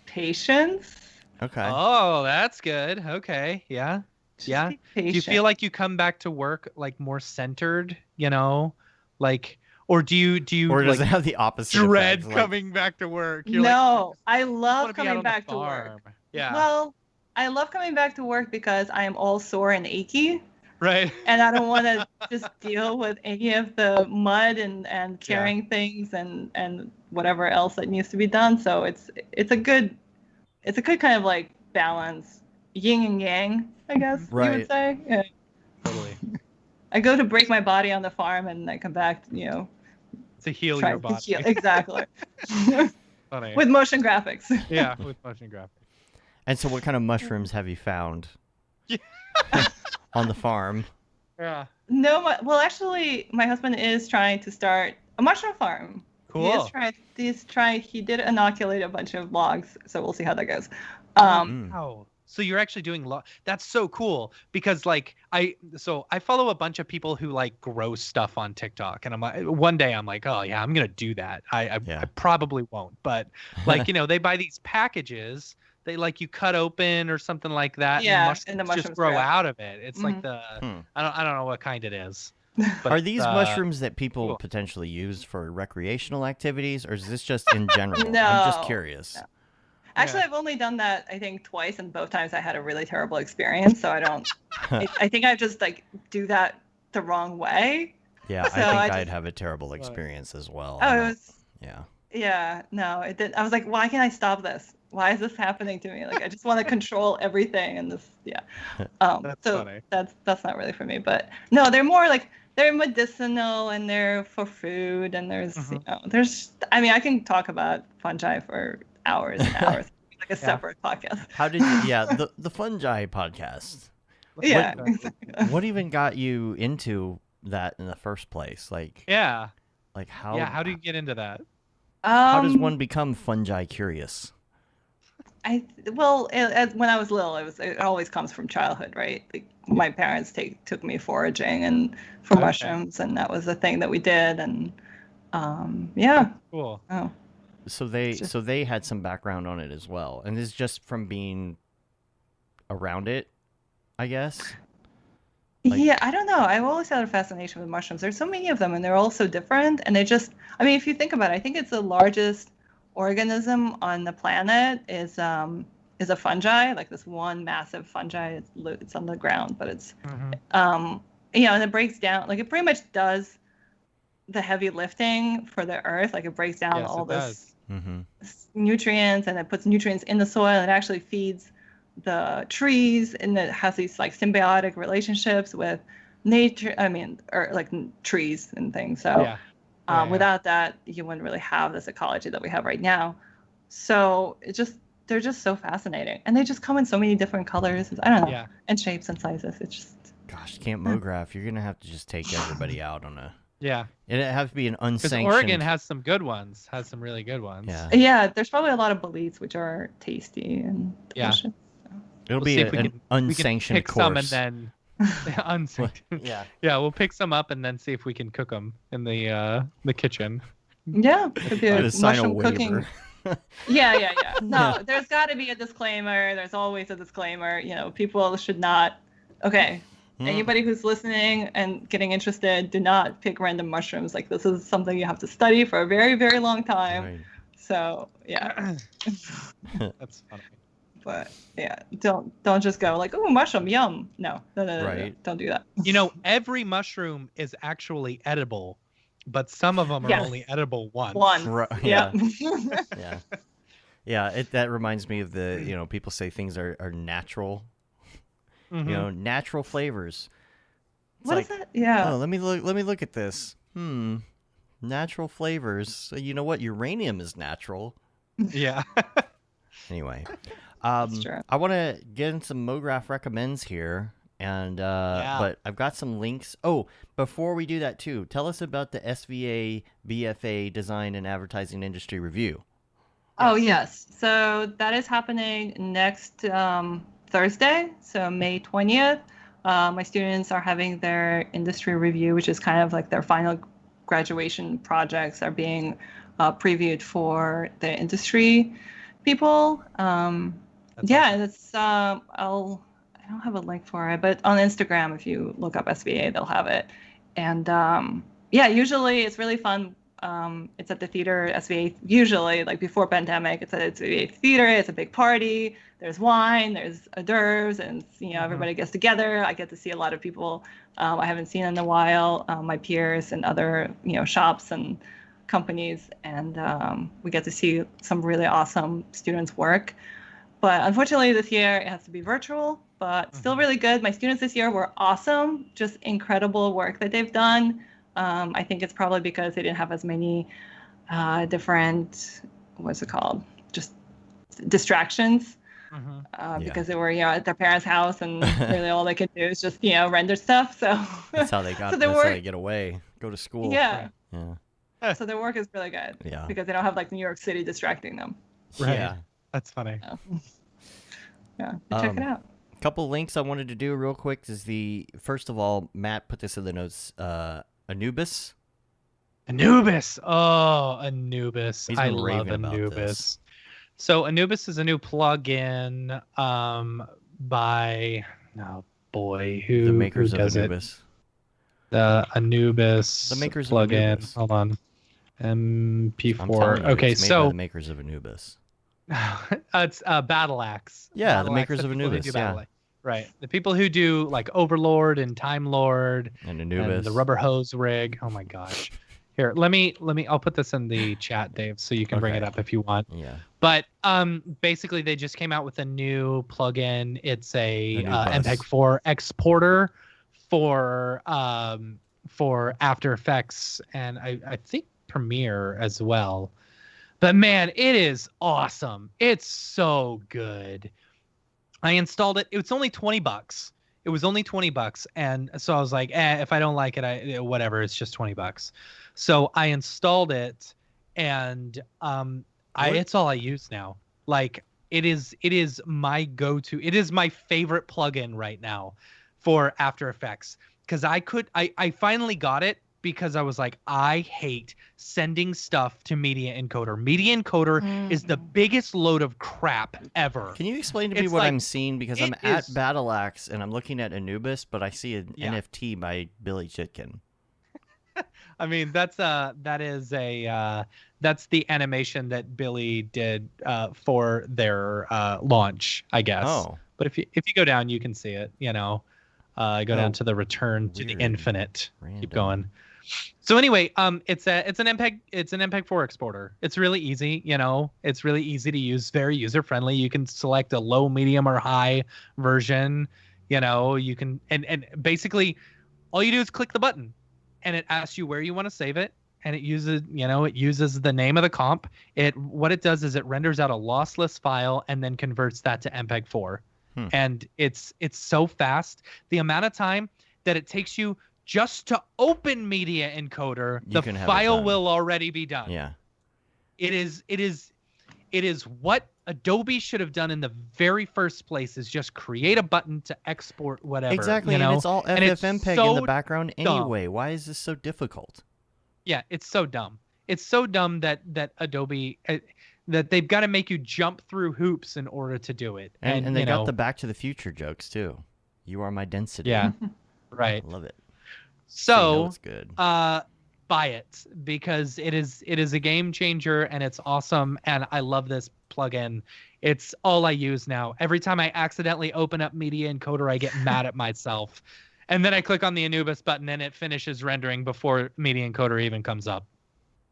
Patience. Okay. Oh, that's good. Okay. Yeah. Yeah. Do you feel like you come back to work like more centered, like, or do you or does like it have the opposite dread effect? coming back to work? You're no, I wanna love be out coming on the back to farm. work. Yeah. Well, I love coming back to work because I am all sore and achy. Right. And I don't want to just deal with any of the mud and carrying things and whatever else that needs to be done. So it's a good kind of like balance, yin and yang, I guess you would say. Yeah. Totally. I go to break my body on the farm and I come back, To heal your body. Exactly. Funny. With motion graphics. Yeah, with motion graphics. And so what kind of mushrooms have you found on the farm? Yeah. No, well, actually, my husband is trying to start a mushroom farm. Cool. He did inoculate a bunch of logs, so we'll see how that goes. Wow. So you're actually doing that's so cool, because like I follow a bunch of people who like grow stuff on TikTok, and I'm like, one day I'm like, oh yeah, I'm gonna do that. I probably won't, but like they buy these packages, they like you cut open or something like that, and the mushrooms just grow out of it. It's like I don't know what kind it is. But, are these mushrooms that people potentially use for recreational activities, or is this just in general? No, I'm just curious. No. Actually, I've only done that, I think, twice, and both times I had a really terrible experience. So I don't. I think I just like do that the wrong way. Yeah, so I think I'd have a terrible experience as well. Oh, it was. Yeah. Yeah, no, it did. I was like, why can't I stop this? Why is this happening to me? Like, I just want to control everything, and this, yeah. That's so funny. That's not really for me. But no, they're more like they're medicinal and they're for food, and there's I mean, I can talk about fungi for hours and hours, like a separate podcast. How did you? Yeah, the fungi podcast. Yeah. What even got you into that in the first place? Like how? Yeah, how do you get into that? How does one become fungi curious? When I was little, it always comes from childhood, right? Like my parents took me foraging and for mushrooms, and that was the thing that we did, and Cool. Oh. So they had some background on it as well, and this is just from being around it, I guess. Yeah, I don't know. I've always had a fascination with mushrooms. There's so many of them, and they're all so different. And if you think about it, I think it's the largest organism on the planet is a fungi, like this one massive fungi. It's on the ground, but it's and it breaks down. Like it pretty much does the heavy lifting for the earth. Like it breaks down all this nutrients, and it puts nutrients in the soil. It actually feeds the trees, and it has these like symbiotic relationships with nature. I mean, or like trees and things. So without that, you wouldn't really have this ecology that we have right now. So they're just so fascinating, and they just come in so many different colors. I don't know, and shapes and sizes. It's just Camp Mograph. You're gonna have to just take everybody out on a. Yeah. It'd have to be an unsanctioned. Because Oregon has some good ones. Has some really good ones. Yeah. Yeah, there's probably a lot of boletes which are tasty and delicious. Yeah. It'll be an unsanctioned course. We can pick some and then unsanctioned. Yeah, we'll pick some up and then see if we can cook them in the kitchen. Yeah, could be a mushroom cooking. Yeah. No, there's got to be a disclaimer. There's always a disclaimer. People should not. Okay. Anybody who's listening and getting interested, do not pick random mushrooms. Like this is something you have to study for a very, very long time. Right. So yeah. That's funny. But yeah, don't just go like, oh, mushroom, yum. No, don't do that. Every mushroom is actually edible, but some of them are only edible once. Yeah. Yeah. That reminds me of the people say things are natural. Natural flavors. What is that? Yeah. Oh, let me look at this. Natural flavors. So you know what? Uranium is natural. Yeah. Anyway, I want to get in some Mograph recommends here, and but I've got some links. Oh, before we do that too, tell us about the SVA BFA Design and Advertising Industry Review. Oh yes, so that is happening next Thursday, so May 20th. My students are having their industry review, which is kind of like their final graduation projects are being previewed for the industry people. Yeah, awesome. it's I don't have a link for it, but on Instagram, if you look up SVA, they'll have it. And yeah, usually it's really fun. It's at the theater, SVA, usually like before pandemic, it's at SVA theater. It's a big party. There's wine, there's hors d'oeuvres, and everybody gets together. I get to see a lot of people I haven't seen in a while, my peers and other shops and companies, and we get to see some really awesome students work. But unfortunately, this year it has to be virtual, but still really good. My students this year were awesome, just incredible work that they've done. I think it's probably because they didn't have as many different, what's it called, just distractions. Because they were at their parents' house, and really all they could do is just render stuff. So that's how they got. so that's how they get away. Go to school. Yeah. Yeah. So their work is really good. Yeah. Because they don't have like New York City distracting them. Right. Yeah. That's funny. So, yeah. Check it out. A couple links I wanted to do real quick is first of all, Matt put this in the notes. Anubis. Oh, Anubis. He's I been love raving about Anubis. this. So Anubis is a new plugin by who The makers who of does Anubis. it? The Anubis The makers plugin. of Anubis. Hold on. MP4. I'm telling you, Okay, it's made so by the makers of Anubis. it's Battle Axe. Yeah, Battle the Axe, makers of people who Anubis, do yeah. Battle Axe. Right. The people who do like Overlord and Time Lord And Anubis. and the rubber hose rig. Oh my gosh. Here, let me I'll put this in the chat, Dave, so you can bring it Okay. up if you want. Yeah. But basically they just came out with a new plugin. It's a Anubis. MPEG-4 exporter for After Effects and I think Premiere as well. But man, it is awesome. It's so good. I installed it. It's only $20. It was only $20, and so I was like, if I don't like it, whatever. It's just $20. So I installed it, and it's all I use now. Like it is my go-to. It is my favorite plugin right now for After Effects because I finally got it because I was like, I hate sending stuff to Media Encoder. Media Encoder is the biggest load of crap ever. Can you explain to me It's what like- I'm seeing? Because I'm at Battle Axe and I'm looking at Anubis, but I see an NFT by Billy Chitkin. I mean, that's the animation that Billy did for their launch, I guess. Oh. But if you go down, you can see it. Go down to the Return to the weird. Infinite. Random. Keep going. So anyway, it's an MPEG-4 exporter. It's really easy. It's really easy to use. Very user friendly. You can select a low, medium, or high version. You can and basically all you do is click the button. And it asks you where you want to save it, and it uses the name of the comp. What it does is it renders out a lossless file and then converts that to MPEG-4. And it's so fast. The amount of time that it takes you just to open Media Encoder, the file will already be done. Yeah. It is what Adobe should have done in the very first place is just create a button to export whatever. Exactly, and it's all FFmpeg in the background anyway. Dumb. Why is this so difficult? Yeah, it's so dumb. It's so dumb that Adobe that they've got to make you jump through hoops in order to do it. And they got the Back to the Future jokes too. You are my density. Yeah, right. I love it. So it's good. Buy it because it is a game changer and it's awesome and I love this plugin. It's all I use now. Every time I accidentally open up Media Encoder, I get mad at myself. And then I click on the Anubis button and it finishes rendering before Media Encoder even comes up.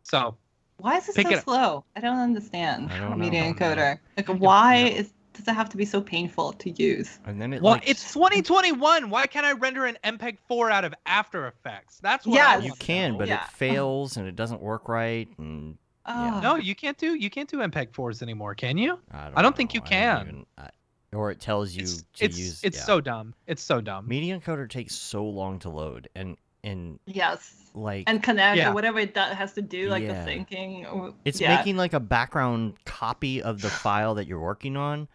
So why is this so slow? I don't understand. I don't Media know. Encoder. Like why does it have to be so painful to use? And then it's 2021. Why can't I render an MPEG-4 out of After Effects? That's what I want you to can, know. but it fails and it doesn't work right. And No, you can't do MPEG-4s anymore, can you? I don't think you can. Or it tells you to use. It's so dumb. It's so dumb. Media Encoder takes so long to load, and yes, like and connect or whatever it has to do, like the syncing. It's making like a background copy of the file that you're working on,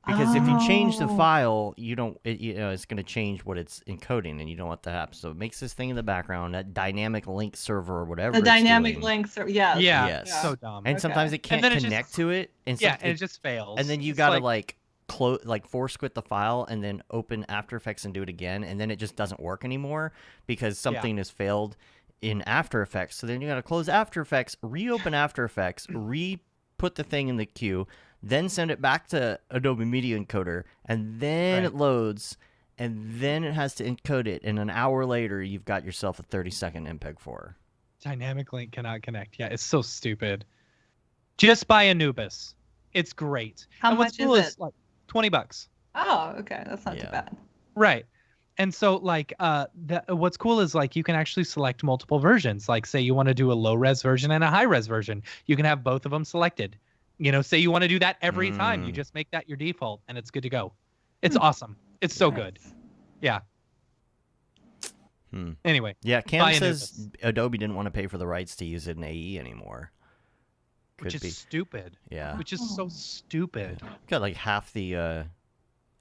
Because if you change the file, it's going to change what it's encoding, and you don't want that to happen. So it makes this thing in the background, that dynamic link server or whatever. The dynamic link server, yes. Yes. So dumb. And sometimes it can't connect to it, and and it just fails. And then you got to close, force quit the file, and then open After Effects and do it again, and then it just doesn't work anymore because something has failed in After Effects. So then you got to close After Effects, reopen After Effects, put the thing in the queue. Then send it back to Adobe Media Encoder, and then it loads, and then it has to encode it, and an hour later, you've got yourself a 30-second MPEG-4. Dynamic link cannot connect. Yeah, it's so stupid. Just buy Anubis. It's great. How much is it? Like $20. Oh, okay. That's not too bad. Right. And so, what's cool is, you can actually select multiple versions. Like, say you want to do a low-res version and a high-res version. You can have both of them selected. Say you want to do that every time. You just make that your default, and it's good to go. It's awesome. It's so good. Yeah. Anyway. Yeah, Cam says Adobe didn't want to pay for the rights to use it in AE anymore. Which is stupid. Yeah. Which is so stupid. Got half the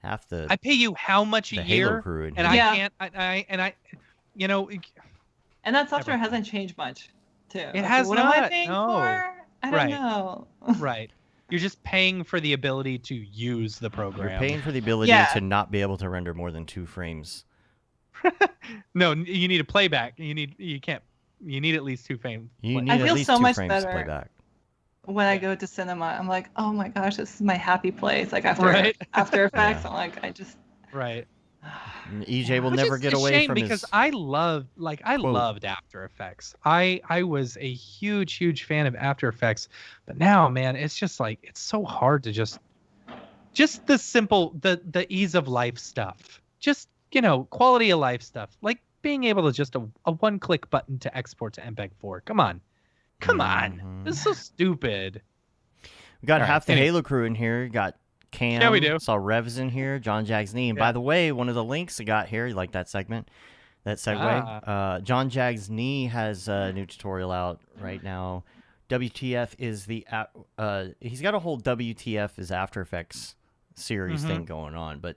I pay you how much a year? And I can't And that software hasn't changed much, too. It has what not. Am I paying for? I don't know. Right. You're just paying for the ability to use the program. You're paying for the ability to not be able to render more than 2 frames. No, you need a playback. You need at least 2 frames. You need I at feel least so 2 much frames better playback. When I go to cinema. I'm like, oh my gosh, this is my happy place. After Effects, I'm like, I just. Right. EJ will never get away from because I loved After Effects. I was a huge fan of After Effects, but now, man, it's just it's so hard to just the simple the ease of life stuff. Just quality of life stuff, like being able to just a one-click button to export to MPEG-4. Come on, this is so stupid. We got half the Halo crew in here. We got Cam. Yeah, we do. Saw Revs in here. John Jags Knee. And by the way, one of the links I got here, you like that segment? That segue? John Jags Knee has a new tutorial out right now. WTF is he's got a whole WTF is After Effects series thing going on. But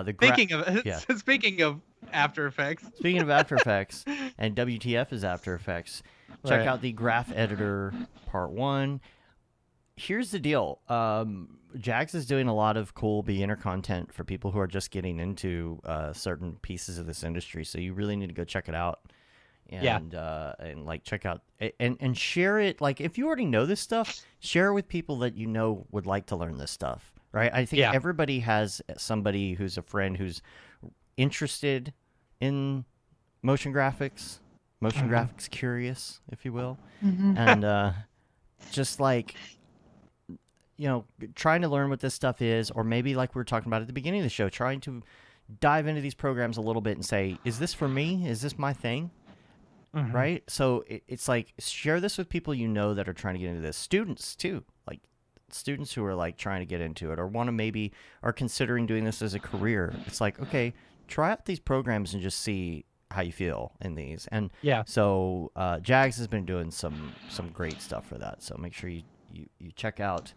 speaking of After Effects. Speaking of After Effects, and WTF is After Effects, check out the Graph Editor Part 1. Here's the deal. Jags is doing a lot of cool beginner content for people who are just getting into certain pieces of this industry. So you really need to go check it out and check out and share it. If you already know this stuff, share it with people that would like to learn this stuff, right? I think everybody has somebody who's a friend who's interested in motion graphics curious, if you will, and just trying to learn what this stuff is, or maybe like we were talking about at the beginning of the show, trying to dive into these programs a little bit and say, is this for me? Is this my thing? Right? So it's share this with people that are trying to get into this. Students, too. Students who are trying to get into it or maybe are considering doing this as a career. It's okay, try out these programs and just see how you feel in these. And so Jags has been doing some great stuff for that. So make sure you check out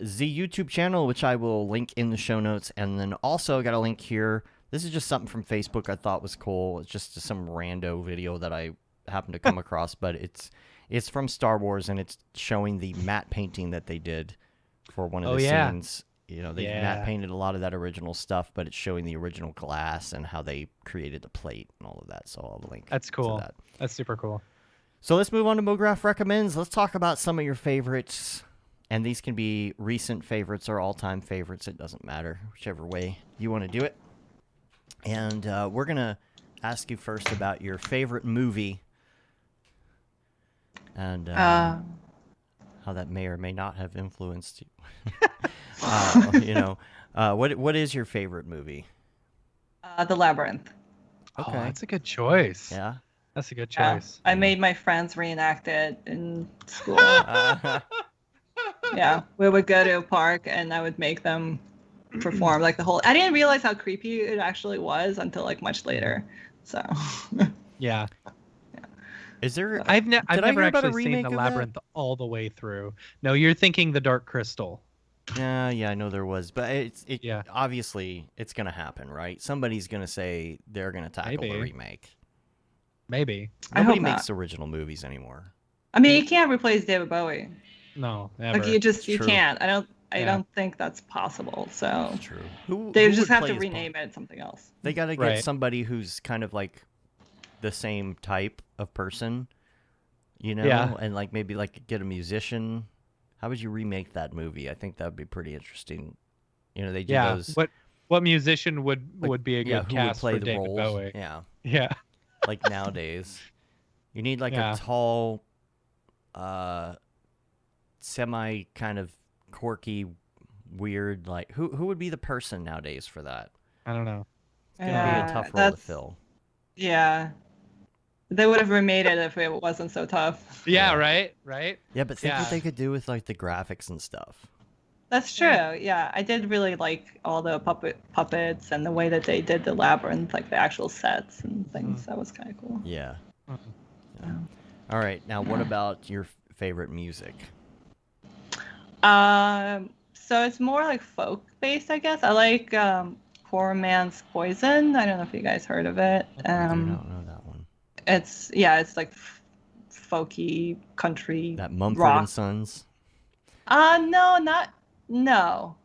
the YouTube channel, which I will link in the show notes. And then also got a link here. This is just something from Facebook I thought was cool. It's just some rando video that I happened to come across, but it's from Star Wars, and it's showing the matte painting that they did for one of the scenes. They matte painted a lot of that original stuff, but it's showing the original glass and how they created the plate and all of that. So I'll link. That's cool. To that. That's super cool. So let's move on to Mograph Recommends. Let's talk about some of your favorites. And these can be recent favorites or all-time favorites. It doesn't matter, whichever way you want to do it. And we're going to ask you first about your favorite movie and how that may or may not have influenced you. What is your favorite movie? The Labyrinth. Okay. Oh, that's a good choice. Yeah. That's a good choice. I made my friends reenact it in school. Yeah, we would go to a park and I would make them perform the whole. I didn't realize how creepy it actually was until much later. So. Yeah. Is there? I've never actually seen The Labyrinth all the way through. No, you're thinking The Dark Crystal. Yeah, I know there was, but Yeah. obviously it's gonna happen, right? Somebody's gonna say they're gonna tackle a Maybe. remake. Maybe. I Nobody hope makes not. original movies anymore. I mean, you can't replace David Bowie. No, never. Like you True. can't. I Yeah. don't think that's possible. So It's true. Who they who just would have play to as rename it something else. They gotta get Right. somebody who's kind of like the same type of person, you know, Yeah. and like maybe like get a musician. How would you remake that movie? I think that would be pretty interesting. You know, they do Yeah. those. What musician would be a Yeah, good who would cast play for the David roles? Bowie? Yeah, Yeah. like nowadays, you need like Yeah. a tall, semi kind of quirky, weird. Like who would be the person nowadays for that? I don't know. It's gonna be a tough role to fill. Yeah. They would have remade it if it wasn't so tough. Yeah. Yeah. Right. Yeah, but think what Yeah. they could do with like the graphics and stuff. That's true. Yeah, I did really like all the puppets and the way that they did the labyrinth, like the actual sets and things. That was kind of cool. Yeah. Mhm. Yeah. All right. Now, what about your favorite music? So it's more like folk based, I guess. I like Poor Man's Poison. I don't know if you guys heard of it. I do not know that one. It's like folky country That Mumford rock. and Sons. No.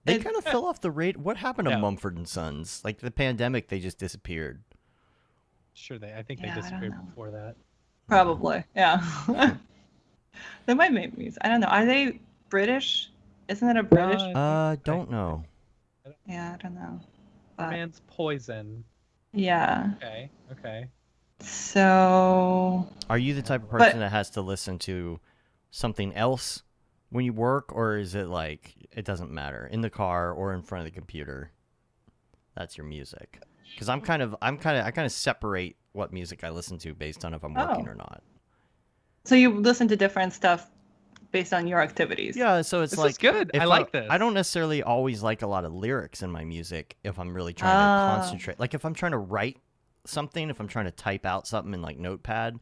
They It's- kind of fell off the radar. What happened to No. Mumford and Sons? Like the pandemic, they just disappeared. Sure. I think Yeah, I they don't disappeared know. before that. Probably, yeah. They might make music. I don't know. Are they British? Isn't it a British? Don't know. Yeah, I don't know. Poor Man's Poison. Yeah. Okay. So Are you the type of person that has to listen to something else when you work, or is it like it doesn't matter in the car or in front of the computer? That's your music. Because I kind of separate what music I listen to based on if I'm working or not. So you listen to different stuff based on your activities. Yeah, so it's This like is good. if I like this. I don't necessarily always like a lot of lyrics in my music if I'm really trying to concentrate. Like if I'm trying to write something, if I'm trying to type out something in like Notepad,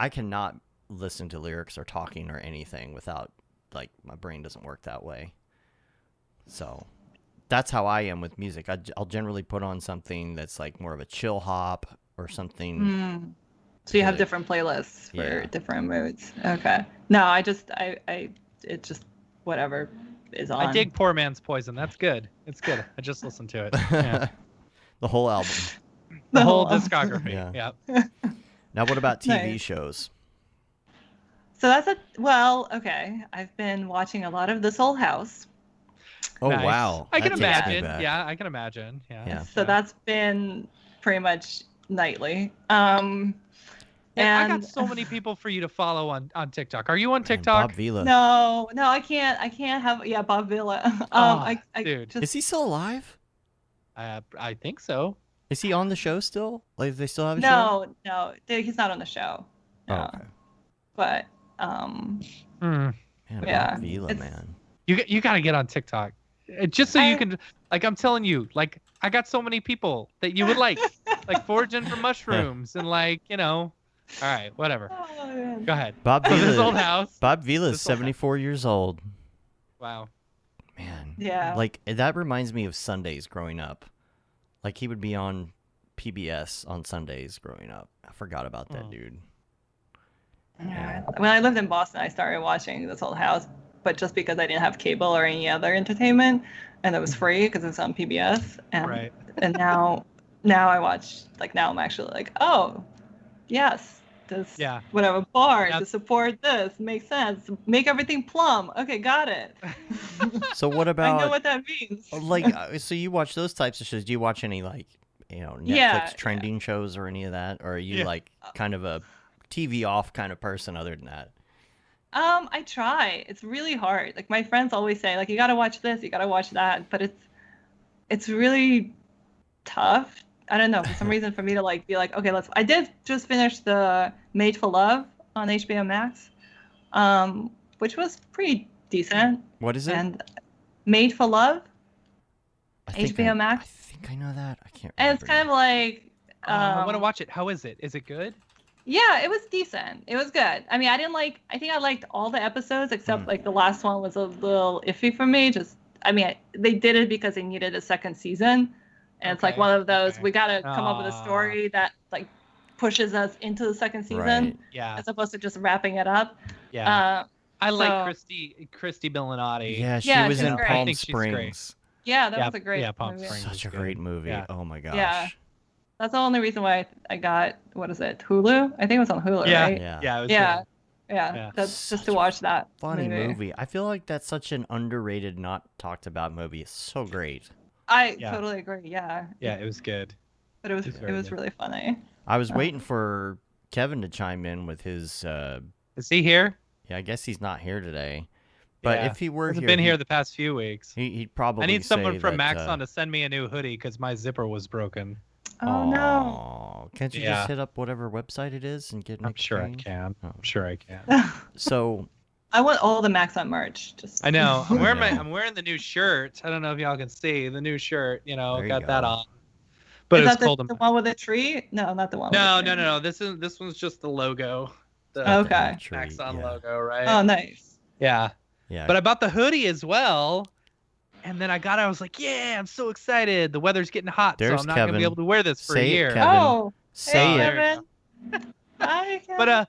I cannot listen to lyrics or talking or anything without like my brain doesn't work that way. So that's how I am with music. I'll generally put on something that's like more of a chill hop or something. So you have like- different playlists for Yeah. different moods. Okay. No, it's just whatever is on. I dig Poor Man's Poison. That's good. It's good. I just listened to it. Yeah. The whole album. The whole whole- discography. Yeah. Yeah. Now, what about TV Nice. shows? So okay. I've been watching a lot of This Old House. Oh, Nice. wow. I can That takes me imagine. back. Yeah, I can imagine. Yeah. Yeah. So that's been pretty much nightly. Yeah, I got And so many people for you to follow on TikTok. Are you on Man, TikTok? Bob Vila. no, I can't have Bob Villa. I dude. just Is he still alive? I think so. Is he on the show still? Like, they still have a show? no, he's not on the show. No. Oh, okay. But Hmm. Man, Yeah, Bob Vila, it's- man. You got to get on TikTok. Just so you I- can, like, I'm telling you, like, I got so many people that you would like foraging for mushrooms and like, all right, whatever. oh, man. Go ahead. Bob So this old Vila. house. Bob Vila is This old house. 74 years old. Wow. Man. Yeah. Like, that reminds me of Sundays growing up. Like, he would be on PBS on Sundays growing up. I forgot about that Oh. dude. Yeah. When I lived in Boston, I started watching This Old House, but just because I didn't have cable or any other entertainment, and it was free because it's on PBS. And Right. and now I watch, like, now I'm actually like, oh, yes, this Yeah. whatever bar Yeah. to support this makes sense. Make everything plum. Okay, got it. So what I about... know what that means. Like, so you watch those types of shows. Do you watch any, like, Netflix Yeah, trending shows or any of that? Or are you, Yeah. like, kind of a TV off kind of person other than that? I try. It's really hard. Like, my friends always say, like, you gotta watch this, you gotta watch that, but it's really tough. I don't know, for some reason, for me to like be like, okay, I did just finish the Made for Love on HBO Max, which was pretty decent. What is it? And Made for Love, I think HBO I Max. think I know that. I can't remember. And it's kind of like, I want to watch it. How is it? Is it good? yeah, it was decent. It was good. I mean, I think I liked all the episodes except like the last one was a little iffy for me, just I mean, they did it because they needed a second season, and it's like one of those we gotta come up with a story that like pushes us into the second season, Right. Yeah. as opposed to just wrapping it up. Yeah. I like so- Christy Millinati. Yeah, she Yeah, was she's in great. I Palm think she's great. Springs. Yeah, that was a great Palm movie. Springs. Such a good. great movie. Yeah. Oh my gosh. Yeah. That's the only reason why I got, what is it, Hulu? I think it was on Hulu, Yeah. right? Yeah. It was Yeah. good. Yeah. That's just Such to watch that Funny movie. I feel like that's such an underrated, not talked about movie. It's so great. I Yeah. totally agree. Yeah. Yeah, it was good. But it was It's very good. really funny. I was waiting for Kevin to chime in with his. Is he here? Yeah, I guess he's not here today. But Yeah. if he were Hasn't here, been here the past few weeks. he'd probably. I need someone say from that, Maxon to send me a new hoodie because my zipper was broken. Oh no. Aw, can't you Yeah. just hit up whatever website it is and get an I'm sure I exchange? can. Oh. I'm sure I can. So I want all the Maxon merch. Just I know. I'm wearing Yeah. I'm wearing the new shirt. I don't know if y'all can see the new shirt. You know, There you got that go. on. But Is it's that cold. the one with the tree? No, not the one. No, with the tree. no. This one's just the logo. The Okay. Tree, Maxon yeah. logo, right? Oh, nice. Yeah. Yeah. But I bought the hoodie as well. And then I was like, yeah, I'm so excited. The weather's getting hot, so There's I'm not going to be Kevin. able to wear this for Say a it, year. Kevin. Oh, Say hey, it. There you Kevin. Hi, Kevin. But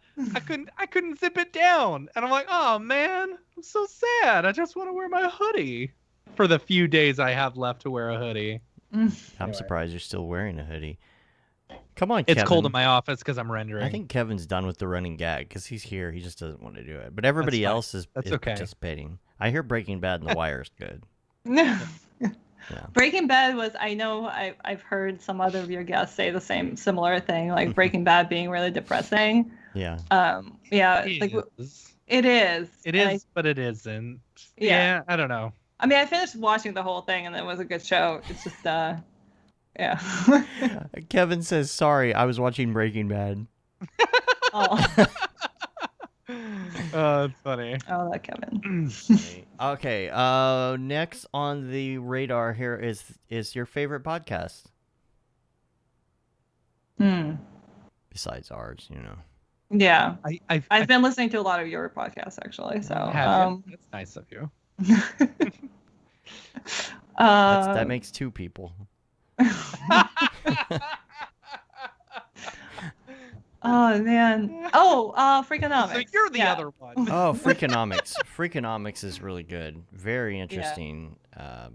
I couldn't zip it down. And I'm like, "Oh man, I'm so sad. I just want to wear my hoodie for the few days I have left to wear a hoodie." I'm Anyway. surprised you're still wearing a hoodie. Come on, It's Kevin. cold in my office cuz I'm rendering. I think Kevin's done with the running gag because he's here. He just doesn't want to do it. But everybody fine. else is That's okay. participating. I hear Breaking Bad and The Wire is good. Yeah. Breaking Bad was, I know I've heard some other of your guests say the similar thing, like Breaking Bad being really depressing. Yeah. Yeah, It like is. it is. It And is, but it isn't. Yeah. Yeah, I don't know. I mean, I finished watching the whole thing and it was a good show. It's just, yeah. Kevin says, sorry, I was watching Breaking Bad. Oh, It's funny. oh, that Kevin. Okay. Next on the radar here is your favorite podcast besides ours. You know. Yeah, I've been listening to a lot of your podcasts actually. So, have you? That's nice of you. That makes two people. Oh man. Oh, Freakonomics. So you're the Yeah. other one. Oh, Freakonomics. Freakonomics is really good. Very interesting. I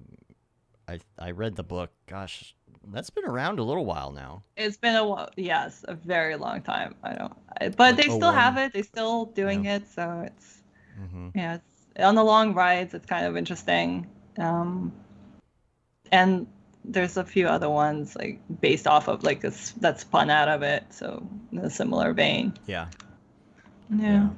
read the book. Gosh, that's been around a little while now. It's been a very long time. But Like they still 01. have it. They're still doing it. So it's Mm-hmm. yeah. It's, on the long rides, it's kind of interesting. And there's a few other ones like based off of like this that spun out of it. So in a similar vein. Yeah. Yeah.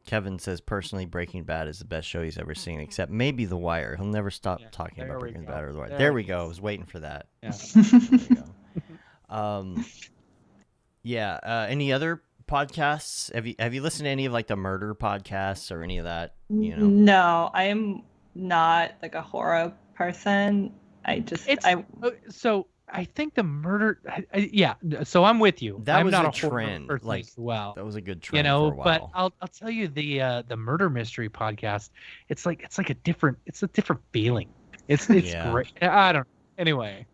Kevin says personally Breaking Bad is the best show he's ever seen, except maybe The Wire. He'll never stop talking there about we Breaking go. Bad or The Wire. There There we we go. I was waiting for that. Yeah. There we go. Any other podcasts? Have you listened to any of like the murder podcasts or any of that? You know. No, I am not like a horror person. So I think the murder. Yeah. So I'm with you. That I'm was not a a horror trend, person like, as well. That was a good trend You know, for a but while. I'll tell you the murder mystery podcast. It's like a different feeling. It's Yeah. great. I don't. Anyway.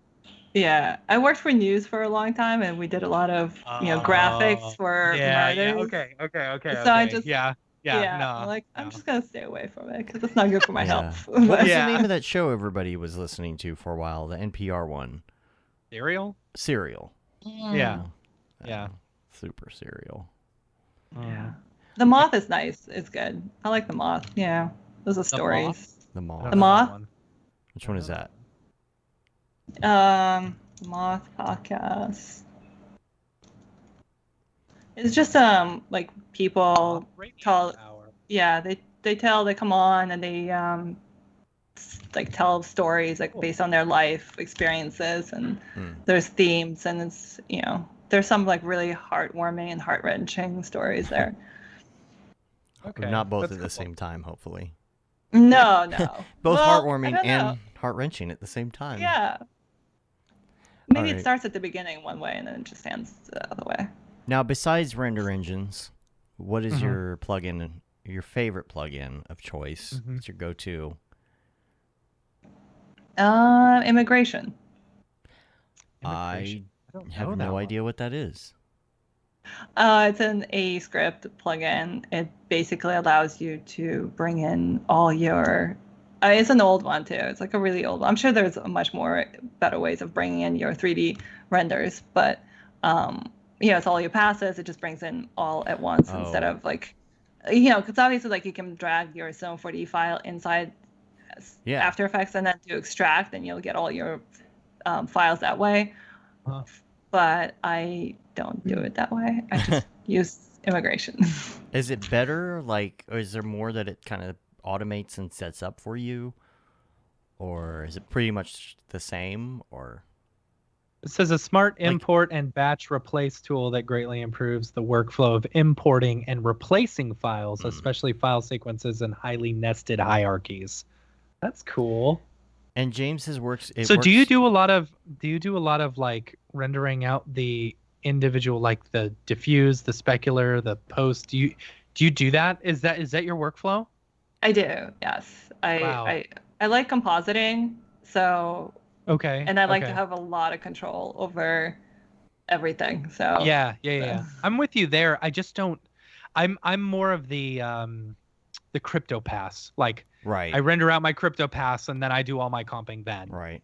Yeah, I worked for news for a long time, and we did a lot of graphics for murders. Okay. So I just yeah. No. I'm like, I'm just gonna stay away from it because it's not good for my Yeah. health. What was Yeah. the name of that show everybody was listening to for a while? The NPR one. Serial. Serial. Yeah. Yeah. Super Serial. Yeah. The Moth is nice. It's good. I like The Moth. Yeah. Those are The stories. The Moth. The Moth? Which one is that? Moth podcast. It's just like people tell they come on and they like tell stories like based on their life experiences and there's themes and it's there's some like really heartwarming and heart-wrenching stories there. Okay. Not both That's at the cool. same time, hopefully. No. Both Well, heartwarming I don't know. and heart-wrenching at the same time. Yeah. Maybe Alright. it starts at the beginning one way and then it just ends the other way. Now, besides render engines, what is Mhm. your plugin your favorite plugin of choice. What's your go-to? Immigration. I don't have know that no one. idea what that is. It's an A script plugin. It basically allows you to bring in all your. It's an old one too. It's like a really old one. I'm sure there's much more better ways of bringing in your 3D renders, but it's all your passes. It just brings in all at once instead of like, because obviously like you can drag your Zone 4D file inside After Effects and then to extract, and you'll get all your files that way. Huh. But I don't do it that way. I just use immigration. Is it better, like, or is there more that it kind of automates and sets up for you? Or is it pretty much the same? Or It says a smart import and batch replace tool that greatly improves the workflow of importing and replacing files, especially file sequences and highly nested hierarchies. That's cool. And James's works. Do you do a lot of like rendering out the individual, like the diffuse, the specular, the post? Do you do that? Is that your workflow? I do. Yes. I like compositing. So. Okay. And I like to have a lot of control over everything. So. Yeah. I'm with you there. I just don't. I'm more of the crypto pass. Like. Right. I render out my crypto pass and then I do all my comping then. Right.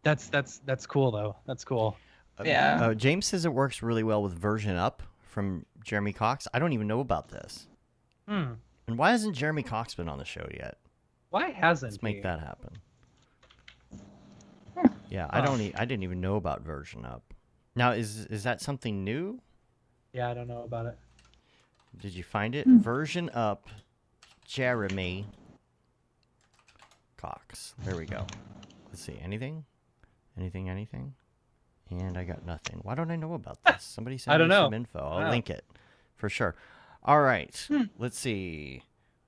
That's cool though. That's cool. Yeah. James says it works really well with version up from Jeremy Cox. I don't even know about this. And why hasn't Jeremy Cox been on the show yet? Why hasn't Let's make he? that happen. Yeah, I didn't even know about version up. Now, is that something new? Yeah, I don't know about it. Did you find it? Version up, Jeremy Cox. There we go. Let's see. Anything? And I got nothing. Why don't I know about this? Somebody send me some info. I'll link it for sure. All right. Let's see.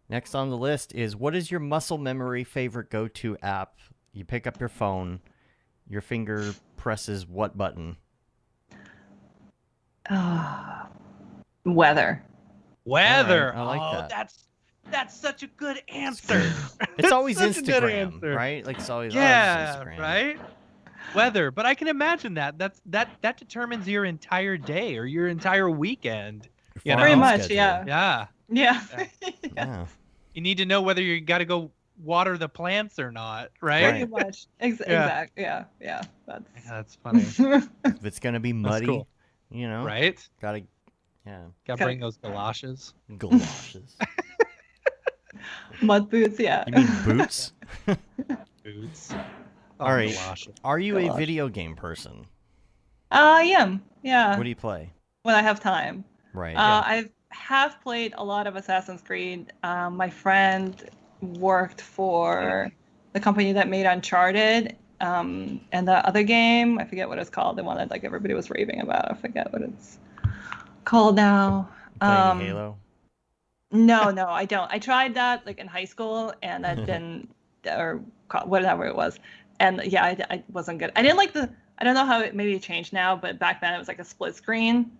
Next on the list is, what is your muscle memory favorite go-to app? You pick up your phone. Your finger presses what button? Weather. Weather. Right, I like that. That's such a good answer. It's always such a good Instagram, answer. right? Like it's always Instagram. Right? Weather, but I can imagine that that determines your entire day or your entire weekend. Pretty much, yeah. Yeah. Yeah. You need to know whether you got to go water the plants or not, right? Pretty much. Exactly. Yeah. That's funny. If it's gonna be muddy, cool. right? Gotta bring those galoshes. Galoshes. Mud boots, yeah. You mean boots? Boots. All right. Galoshes. Are you a video game person? I am. Yeah. What do you play? When I have time. Right. I have played a lot of Assassin's Creed. My friend worked for the company that made Uncharted, and the other game, I forget what it's called, the one that like everybody was raving about. I forget what it's called now. Playing Halo? No, I don't. I tried that like in high school, and that didn't, or whatever it was, and yeah, I wasn't good. I didn't like I don't know how maybe it changed now, but back then it was like a split screen.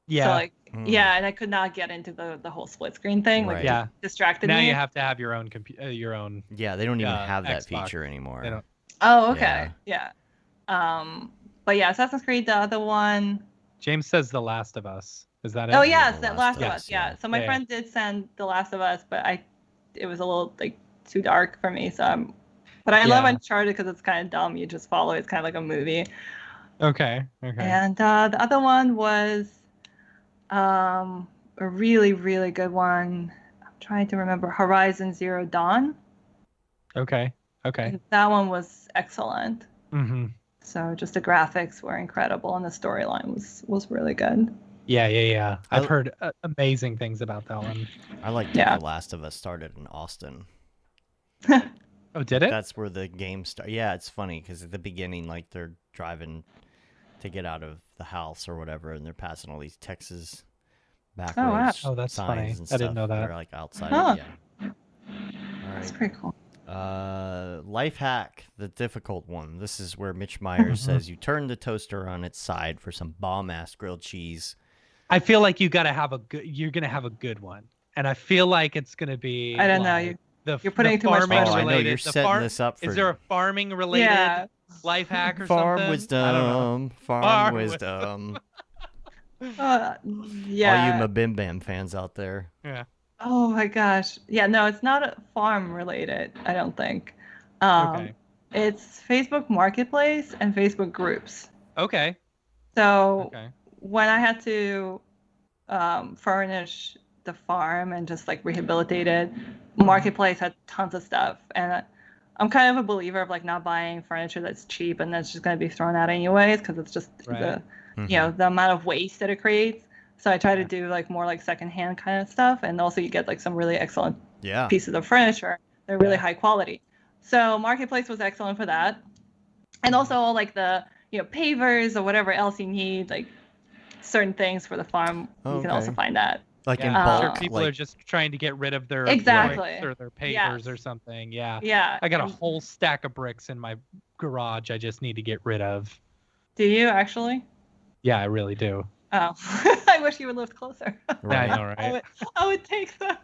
Yeah. So like, and I could not get into the whole split screen thing. Like, it distracted me. Now you have to have your own your own. Yeah, they don't even have that Xbox feature anymore. They don't. Oh, okay. Yeah. But yeah, Assassin's Creed, the other one. James says The Last of Us. Is that it? Oh yes, The Last of Us. Yeah. Yeah. So my friend did send The Last of Us, but it was a little like too dark for me. So but I love Uncharted because it's kind of dumb. You just follow. It's kind of like a movie. Okay. And the other one was a really, really good one. I'm trying to remember. Horizon Zero Dawn. Okay. That one was excellent. Mm-hmm. So just the graphics were incredible and the storyline was really good. Yeah. I've heard amazing things about that one. I like The Last of Us started in Austin. Oh, did it? That's where the game started. Yeah, it's funny because at the beginning, like they're driving to get out of the house or whatever, and they're passing all these Texas back roads. Oh, that's funny. And I didn't know that. They're like outside. Huh. Yeah. All That's right. pretty cool. Life hack, the difficult one. This is where Mitch Myers says you turn the toaster on its side for some bomb-ass grilled cheese. I feel like you're gonna have a good one. and I feel like it's gonna be. I don't know. like, You're putting too much farming pressure. Oh, I know related. you're the setting farm, this up for Is there a farming related life hack or farm something? wisdom. I don't know. Farm wisdom. Yeah. All you Mabim Bam fans out there. Yeah. Oh my gosh. Yeah, no, it's not farm related, I don't think. Okay. It's Facebook Marketplace and Facebook groups. Okay. So when I had to furnish the farm and just like rehabilitate it, Marketplace had tons of stuff. And I'm kind of a believer of like not buying furniture that's cheap and that's just going to be thrown out anyways, because it's just the amount of waste that it creates. So I try to do like more like secondhand kind of stuff, and also you get like some really excellent pieces of furniture. They're really high quality. So Marketplace was excellent for that, and also all like the pavers or whatever else you need, like certain things for the farm. You can also find that. Like in bulk. People are just trying to get rid of their bricks or their pavers or something. Yeah. Yeah. I got a whole stack of bricks in my garage. I just need to get rid of. Do you actually? Yeah, I really do. Oh, I wish you would live closer. Right. I know, right? I would take them.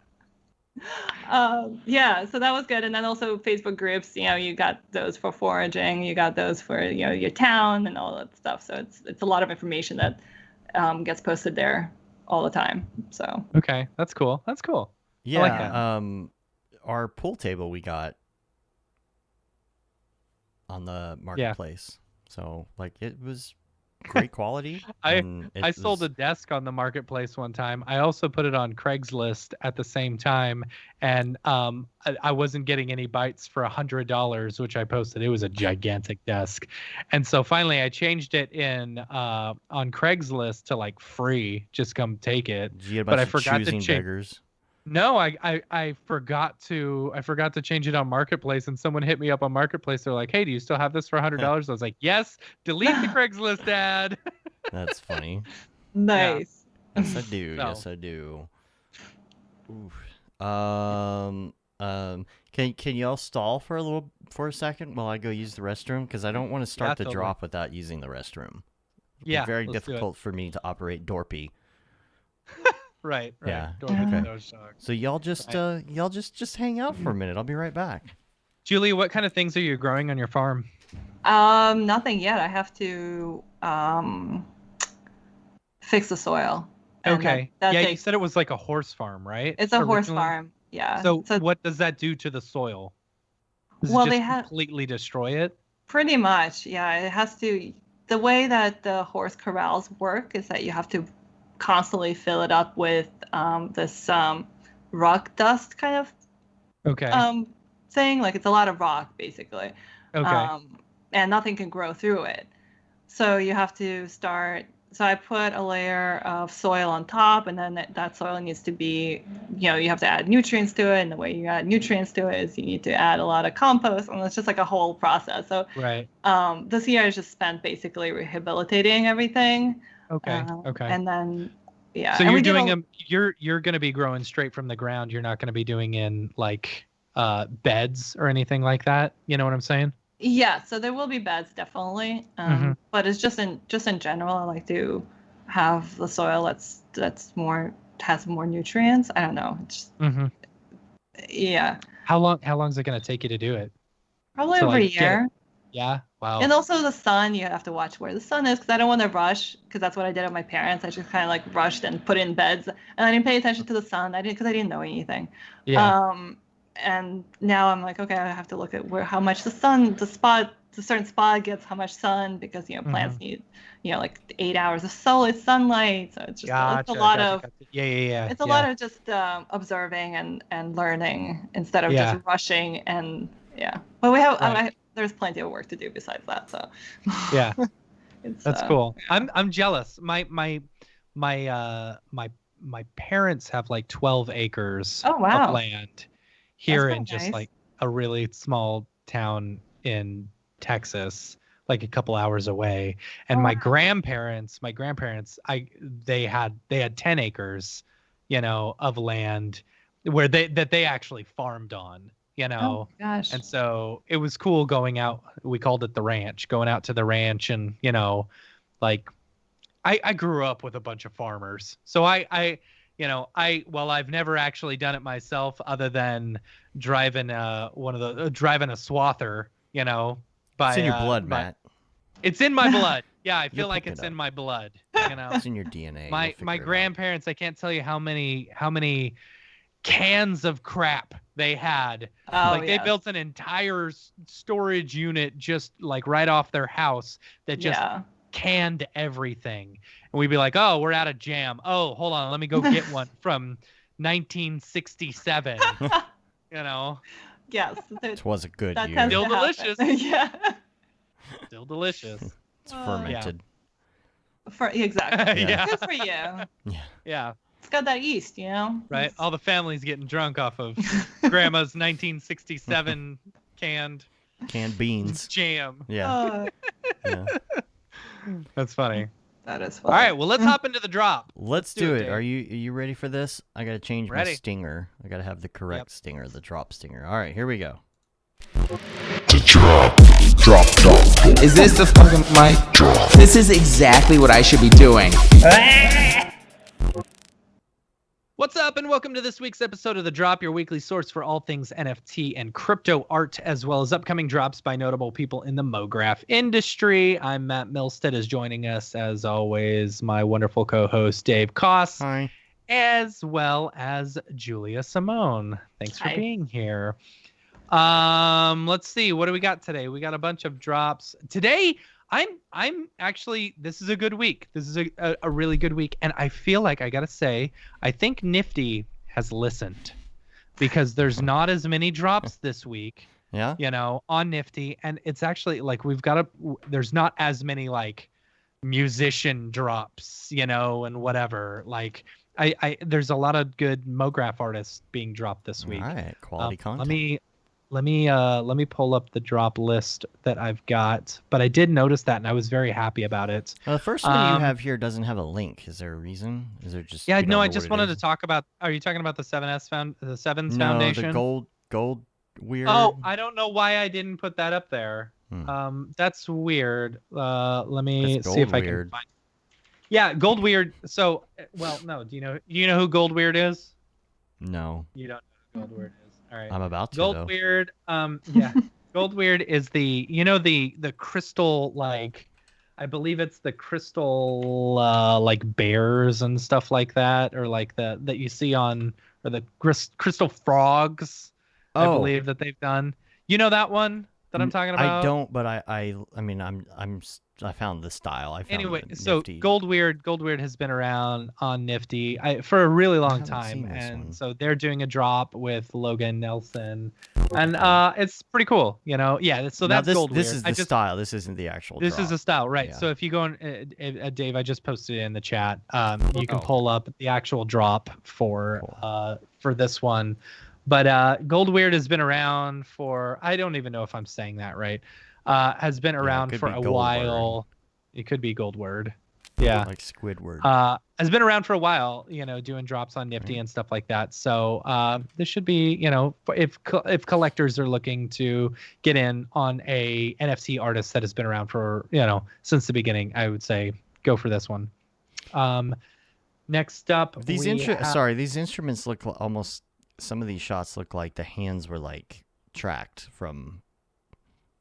So that was good. And then also Facebook groups, you got those for foraging, you got those for your town and all that stuff. So it's a lot of information that gets posted there all the time. So okay, that's cool. Yeah. I like that. Our pool table we got on the marketplace. So like it was great quality. I sold a desk on the marketplace one time. I also put it on Craigslist at the same time, and I wasn't getting any bites for $100, which I posted. It was a gigantic desk, and so finally I changed it in on Craigslist to like free. Just come take it. But I forgot to change. Beggars. No, I forgot to change it on Marketplace, and someone hit me up on Marketplace. They're like, "Hey, do you still have this for $100?" I was like, "Yes." Delete the Craigslist ad. That's funny. Nice. Yeah. Yes, I do. So. Yes, I do. Oof. Can y'all stall for a second while I go use the restroom? Because I don't want to start the drop without using the restroom. It's very difficult for me to operate Dorpy. Right. Yeah. Okay. So y'all just hang out for a minute. I'll be right back. Julie, what kind of things are you growing on your farm? Nothing yet. I have to fix the soil. Okay. You said it was like a horse farm, right? It's a horse farm. Yeah. So what does that do to the soil? Does it just completely destroy it? Pretty much. Yeah. It has to. The way that the horse corrals work is that you have to constantly fill it up with this rock dust kind of thing. Like it's a lot of rock basically. And nothing can grow through it. So you have to start. So I put a layer of soil on top, and then that soil needs to be, you have to add nutrients to it. And the way you add nutrients to it is you need to add a lot of compost, and it's just like a whole process. So this year I just spent basically rehabilitating everything. Okay. And then, So you're doing them. You're going to be growing straight from the ground. You're not going to be doing in like beds or anything like that. You know what I'm saying? Yeah. So there will be beds definitely, but it's just in general. I like to have the soil has more nutrients. I don't know. It's just, yeah. How long is it going to take you to do it? Probably over a year. Yeah. Wow. And also the sun, you have to watch where the sun is, because I don't want to rush, because that's what I did with my parents. I just kind of like rushed and put in beds, and I didn't pay attention to the sun. Because I didn't know anything. Yeah. And now I'm like, okay, I have to look at how much the certain spot gets how much sun, because plants need like 8 hours of solid sunlight. So it's just it's a lot of It's a lot of just observing and learning instead of just rushing and But we have there's plenty of work to do besides that. So that's cool. Yeah. I'm jealous. My parents have like 12 acres of land here in just like a really small town in Texas, like a couple hours away. And my grandparents, they had 10 acres, of land where they actually farmed on. Oh gosh. And so it was cool going out. We called it the ranch, going out to the ranch, and like I grew up with a bunch of farmers. So I I've never actually done it myself other than driving a swather, by It's in your blood, Matt. It's in my blood. Yeah, I You'll feel like pick it it's up. in my blood, It's in your DNA. My You'll figure it out. grandparents, I can't tell you how many cans of crap they had. They built an entire storage unit just like right off their house that just canned everything. And we'd be like, oh, we're out of jam. Oh, hold on, let me go get one from 1967. Yes. It was a good year. Still delicious. Yeah. Still delicious. It's fermented. Exactly. Yeah. Good for you. Yeah. It's got that yeast, Right. All the family's getting drunk off of grandma's 1967 canned beans. Jam. Yeah. Yeah. That's funny. That is funny. All right, well, let's hop into the drop. Let's do it. Dave. Are you ready for this? I gotta change my stinger. I gotta have the correct stinger, the drop stinger. All right, here we go. The drop. Is this the fucking mic? Drop. This is exactly what I should be doing. What's up, and welcome to this week's episode of The Drop, your weekly source for all things NFT and crypto art, as well as upcoming drops by notable people in the Mograph industry. I'm Matt Milstead, is joining us, as always, my wonderful co-host, Dave Koss. Hi. As well as Julia Siemón. Thanks for Hi. being here. Let's see, what do we got today? We got a bunch of drops today. I'm actually, this is a good week. This is a really good week, and I feel like I gotta say, I think Nifty has listened, because there's not as many drops this week. Yeah. On Nifty, and it's actually like there's not as many like musician drops, and whatever. Like there's a lot of good Mograph artists being dropped this week. All right, quality content. Let me pull up the drop list that I've got, but I did notice that, and I was very happy about it. The first one you have here doesn't have a link. Is there a reason? Is there just? Yeah, no, I just wanted to talk about. Are you talking about the Sevens Foundation? No, the gold weird. Oh, I don't know why I didn't put that up there. That's weird. Let me see if I can find. Yeah, Gold Weird. So, well, no. Do you know who Gold Weird is? No. You don't know who Gold Weird is. All right. I'm about to. Gold though. Weird. Yeah. Gold Weird is the crystal, like, I believe it's the crystal like bears and stuff like that, or like that you see on, or the crystal frogs. I believe that they've done. You know that one that I'm talking about? I don't, but I mean I found the style. Anyway, so Nifty. Gold Weird has been around on Nifty for a really long time, and so they're doing a drop with Logan Nelson, and it's pretty cool, Yeah, so that's Gold Weird. This is the style. This isn't the actual. This drop. is the style, right? Yeah. So if you go on, Dave, I just posted it in the chat. You can pull up the actual drop for this one. But Gold Weird has been around for, I don't even know if I'm saying that right. Has been around for a while. It could be Gold Word. Yeah. Like Squidward. Has been around for a while, doing drops on Nifty and stuff like that. So this should be, if collectors are looking to get in on a NFT artist that has been around for, since the beginning, I would say go for this one. Next up, these instruments look almost. Some of these shots look like the hands were like tracked from.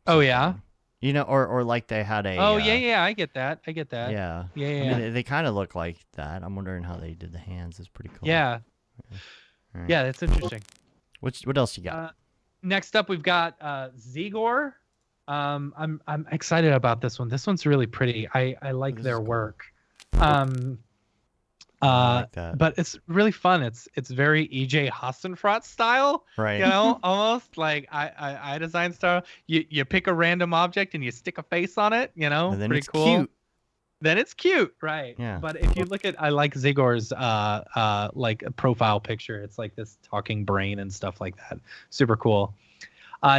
Oh yeah. Or like they had a. Oh yeah, I get that. Yeah. Yeah. I mean, they kind of look like that. I'm wondering how they did the hands. It's pretty cool. Yeah. Right. Yeah, that's interesting. What else you got? Next up, we've got Zegor. I'm excited about this one. This one's really pretty. I like their work. I like that. But it's really fun. It's very EJ Hassenfrat style, right? Almost like I design style. You pick a random object and you stick a face on it, And then pretty it's cool. cute. Then it's cute, right? Yeah. But if you look at, I like Zegor's like a profile picture. It's like this talking brain and stuff like that. Super cool.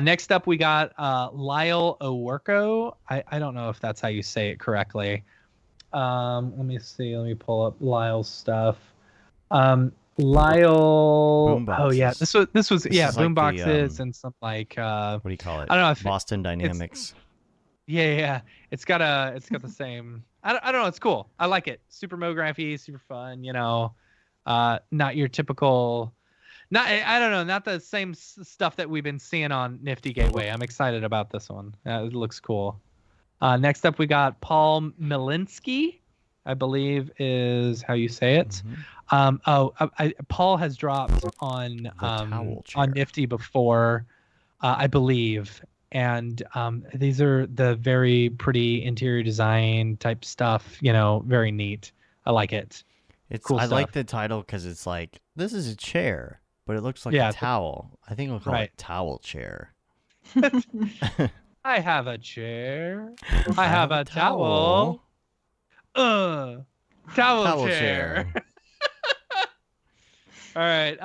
Next up, we got Lyle Owerko. I don't know if that's how you say it correctly. Let me see. Let me pull up Lyle's stuff. Lyle. Boomboxes. Oh yeah, this was boomboxes and some like. What do you call it? I don't know. Boston Dynamics. Yeah. It's got the same. I don't know. It's cool. I like it. Super Mography, super fun. Not your typical, I don't know, not the same stuff that we've been seeing on Nifty Gateway. I'm excited about this one. It looks cool. Next up, we got Paul Milinski, I believe is how you say it. Paul has dropped on Nifty before, I believe. And these are the very pretty interior design type stuff, very neat. I like it. It's cool I stuff. like the title because it's like, this is a chair, but it looks like a towel. I think we'll call it towel chair. I have a chair. I have a towel. Towel chair. All right.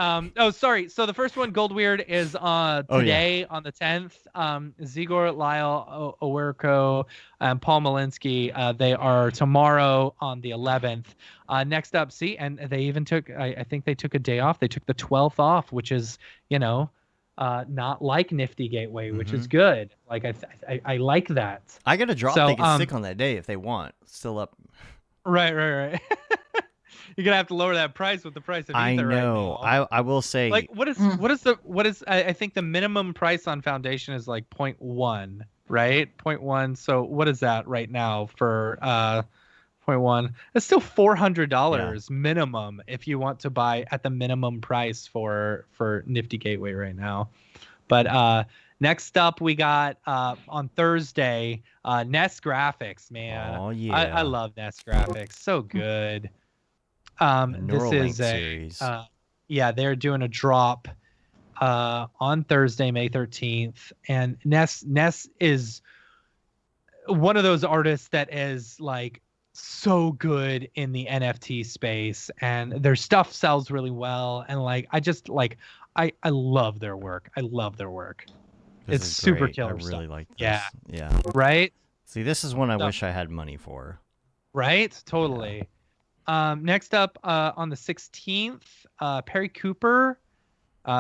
Sorry. So the first one, Gold Weird, is today on the 10th. Zigor, Lyle, Owerko, and Paul Milinski, they are tomorrow on the 11th. Next up, and they even took, I think they took a day off. They took the 12th off, which is, not like Nifty Gateway, which is good. Like, I like that. I got a drop they can stick on that day if they want. Still up. Right. You're gonna have to lower that price with the price of Ether. I know. Right now. I will say. Like, what is? I think the minimum price on Foundation is like 0.1, right? 0.1. So what is that right now for 0.1? It's still $400 minimum if you want to buy at the minimum price for Nifty Gateway right now. But next up, we got on Thursday, Nest Graphics, man. Oh yeah. I love Nest Graphics. So good. This is series. They're doing a drop on Thursday, May 13th, and Ness is one of those artists that is like so good in the NFT space, and their stuff sells really well, and like I love their work. It's super killer. I really like this. Yeah. Right? See, this is one I wish I had money for. Right? Totally. Yeah. Next up, on the 16th, Perry Cooper.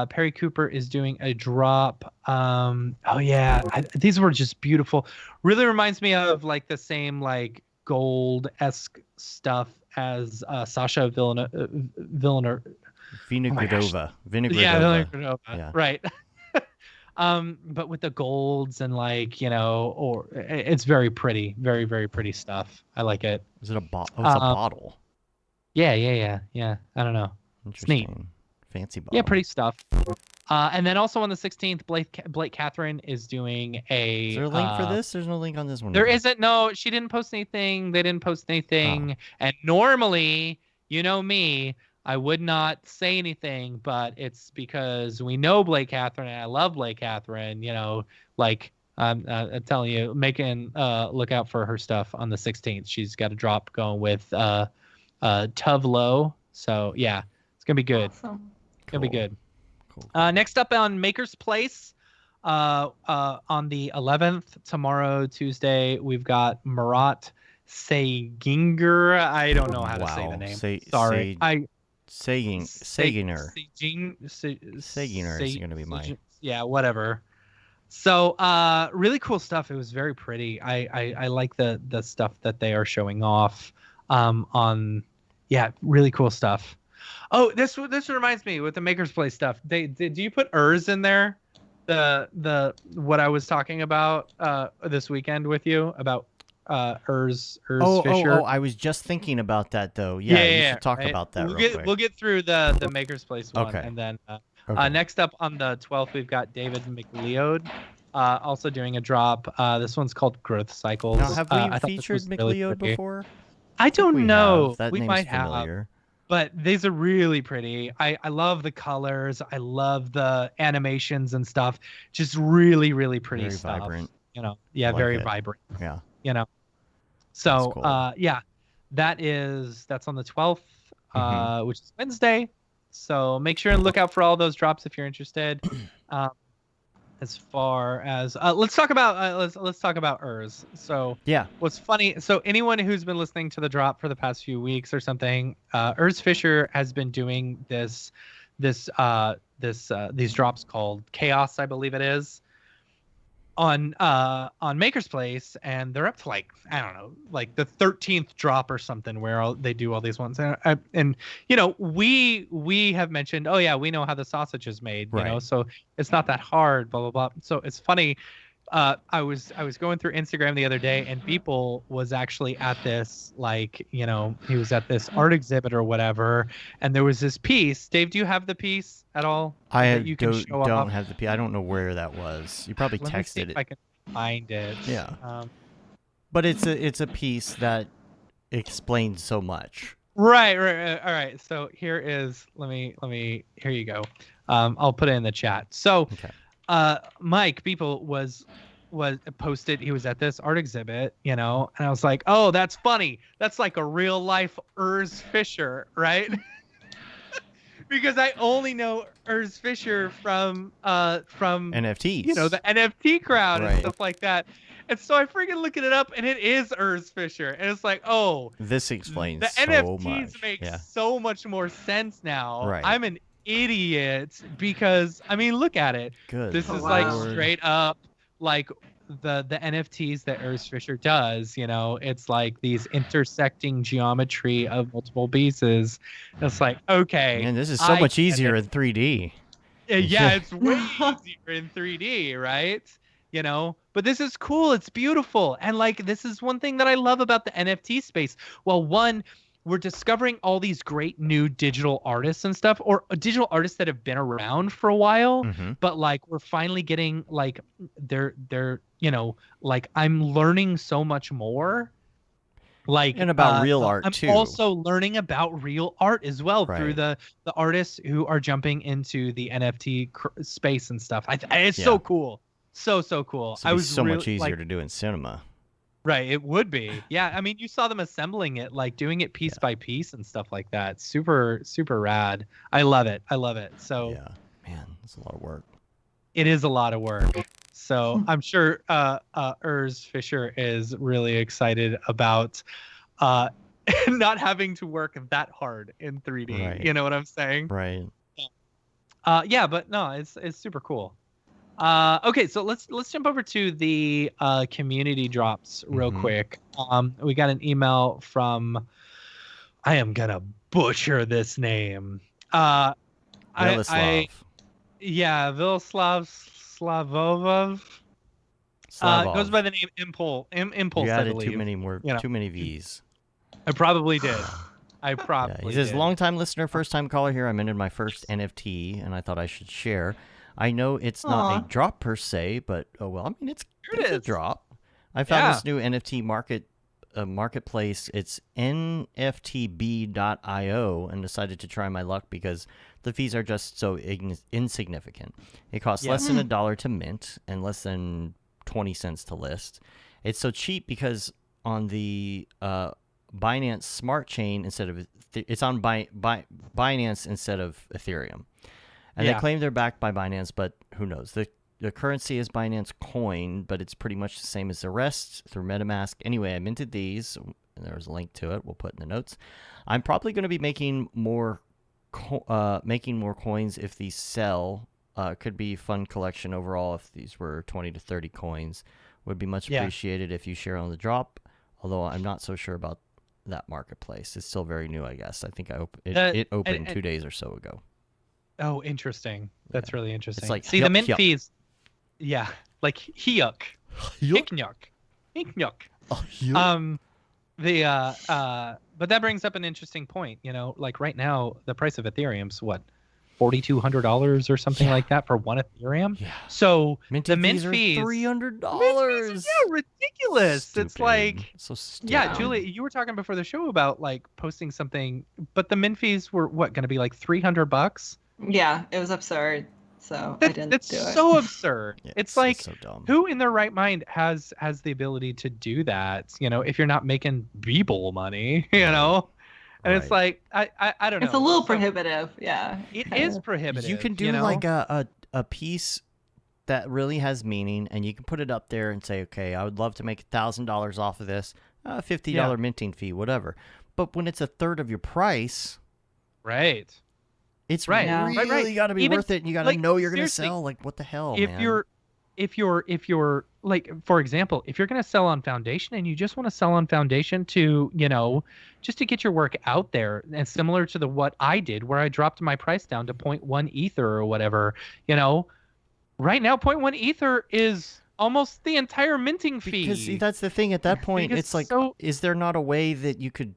Perry Cooper is doing a drop. These were just beautiful. Really reminds me of like the same like gold-esque stuff as Sasha Vinogradova. Vinogradova. Yeah. Right. But with the golds and like, or it's very pretty, very, very pretty stuff. I like it. Is it a bottle? Oh, it's a bottle. Yeah. I don't know. It's neat. Fancy bottle. Yeah, pretty stuff. And then also on the 16th, Blake Catherine is doing a... Is there a link for this? There's no link on this one. There isn't. No, she didn't post anything. They didn't post anything. And normally, me, I would not say anything, but it's because we know Blake Catherine and I love Blake Catherine, I'm telling you, making look out for her stuff on the 16th. She's got a drop going with Tuvlo. So yeah, it's gonna be good. Awesome. It's gonna be good. Cool. Next up on Maker's Place, on the 11th, tomorrow, Tuesday, we've got Murat Saginger. I don't know how to say the name. Sorry. Saginer is going to be mine. Yeah, whatever. So, really cool stuff. It was very pretty. I like the stuff that they are showing off. Really cool stuff. Oh, this reminds me with the Maker's Place stuff. Do you put Urs in there? The what I was talking about this weekend with you about Urs Fisher. Oh, I was just thinking about that though. You should talk about that. We'll get through the Maker's Place one, and then next up on the 12th we've got David McLeod, also doing a drop. This one's called Growth Cycles. Now, have we featured McLeod before? I don't know. We might familiar. have. But these are really pretty. I love the colors. I love the animations and stuff. Just really, really pretty very stuff. Vibrant. Very vibrant. Yeah. So cool. That's on the 12th, which is Wednesday. So make sure and look out for all those drops if you're interested. As far as let's talk about Urs. So yeah, what's funny? So anyone who's been listening to the drop for the past few weeks or something, Urs Fisher has been doing these drops called Chaos, I believe it is. on Maker's Place, and they're up to like, I don't know, like the 13th drop or something where they do all these ones. And you know, we have mentioned, oh yeah, we know how the sausage is made, you know, so it's not that hard, blah blah blah. So it's funny. I was going through Instagram the other day, and Beeple was actually at this, like, you know, he was at this art exhibit or whatever, and there was this piece. Dave, do you have the piece at all? I don't have the piece. I don't know where that was. You probably Let texted me see it. if I can find it. Yeah. But it's a piece that explains so much. Right. All right. So here is. Let me. Here you go. I'll put it in the chat. So. Okay. Mike Beeple was posted, he was at this art exhibit, you know, and I was like, oh, that's funny. That's like a real life Urs Fisher, right? Because I only know Urs Fisher from NFTs. You know, the NFT crowd Right. and stuff like that. And so I freaking looking it up, and it is Urs Fisher. And it's like, oh, This explains the so NFTs much. make Yeah. so much more sense now. Right. I'm an idiot because, I mean, look at it. Good. This is Wow. like straight up like the NFTs that Urs Fisher does, you know. It's like these intersecting geometry of multiple pieces. It's like, okay. Man, this is so much easier in 3D. Yeah, it's way easier in 3D, right? You know, but this is cool. It's beautiful. And like, this is one thing that I love about the NFT space. Well, one, we're discovering all these great new digital artists and stuff, or digital artists that have been around for a while, but like we're finally getting like they're you know, like I'm learning so much more, like, and about real art I'm too. also learning about real art as well through Right. the artists who are jumping into the NFT space and stuff. It's so cool, so cool. So it's so much easier to do in cinema. Right, it would be. Yeah, I mean, you saw them assembling it, like doing it piece by piece and stuff like that. Super rad. I love it. So Yeah, man, that's a lot of work. it is a lot of work. So I'm sure Urs Fisher is really excited about not having to work that hard in 3D. Right. You know what I'm saying? Right. Yeah, but no, it's super cool. Okay, so let's jump over to the community drops real quick. We got an email from, I am gonna butcher this name. Yaroslav. Vilslav Slavovov. Goes by the name Impulse. Impulse. You I added believe. too many more, You know. too many V's. I probably did. Yeah, he says, long-time listener, first-time caller here. I minted my first NFT, and I thought I should share. I know it's not a drop per se, but oh well. I mean, it's a drop. I found this new NFT marketplace. It's nftb.io, and decided to try my luck because the fees are just so insignificant. It costs less than $1 to mint and less than 20 cents to list. It's so cheap because on the Binance Smart Chain instead of it's on Binance instead of Ethereum. And they claim they're backed by Binance, but who knows? The currency is Binance Coin, but it's pretty much the same as the rest through MetaMask. Anyway, I minted these, and there's a link to it. We'll put in the notes. I'm probably going to be making more coins if these sell. Could be fun collection overall if these were 20 to 30 coins. Would be much appreciated if you share on the drop, although I'm not so sure about that marketplace. It's still very new, I guess. I think it opened 2 days or so ago. Oh, interesting. That's really interesting. It's like see the mint fees. Yeah, like Hyuk. Hicknyuk. But that brings up an interesting point. You know, like right now, the price of Ethereum's what, $4,200 or something like that for one Ethereum. Yeah. So Minty the mint fees are fees, $300. yeah, ridiculous. Stupid. It's like, so stupid. yeah, Julie, you were talking before the show about like posting something, but the mint fees were what, going to be like $300? Yeah, it was absurd. So I didn't That's do it. so absurd. Yeah, it's like, so dumb. who in their right mind has the ability to do that? You know, if you're not making Beeple money, you know, and it's like, I don't know. It's a little prohibitive. Yeah. It is prohibitive. You can do know? like a piece that really has meaning, and you can put it up there and say, okay, I would love to make $1,000 off of this, $50 minting fee, whatever. But when it's a third of your price, right? It's right. really got to be Even, worth it, and you got to like, know you're going to seriously, sell. Like, what the hell, if man? if you're like, for example, if you're going to sell on Foundation and you just want to sell on Foundation to, just to get your work out there, and similar to what I did, where I dropped my price down to 0.1 Ether or whatever, right now 0.1 Ether is almost the entire minting fee. Because see, that's the thing. At that point, it's like, is there not a way that you could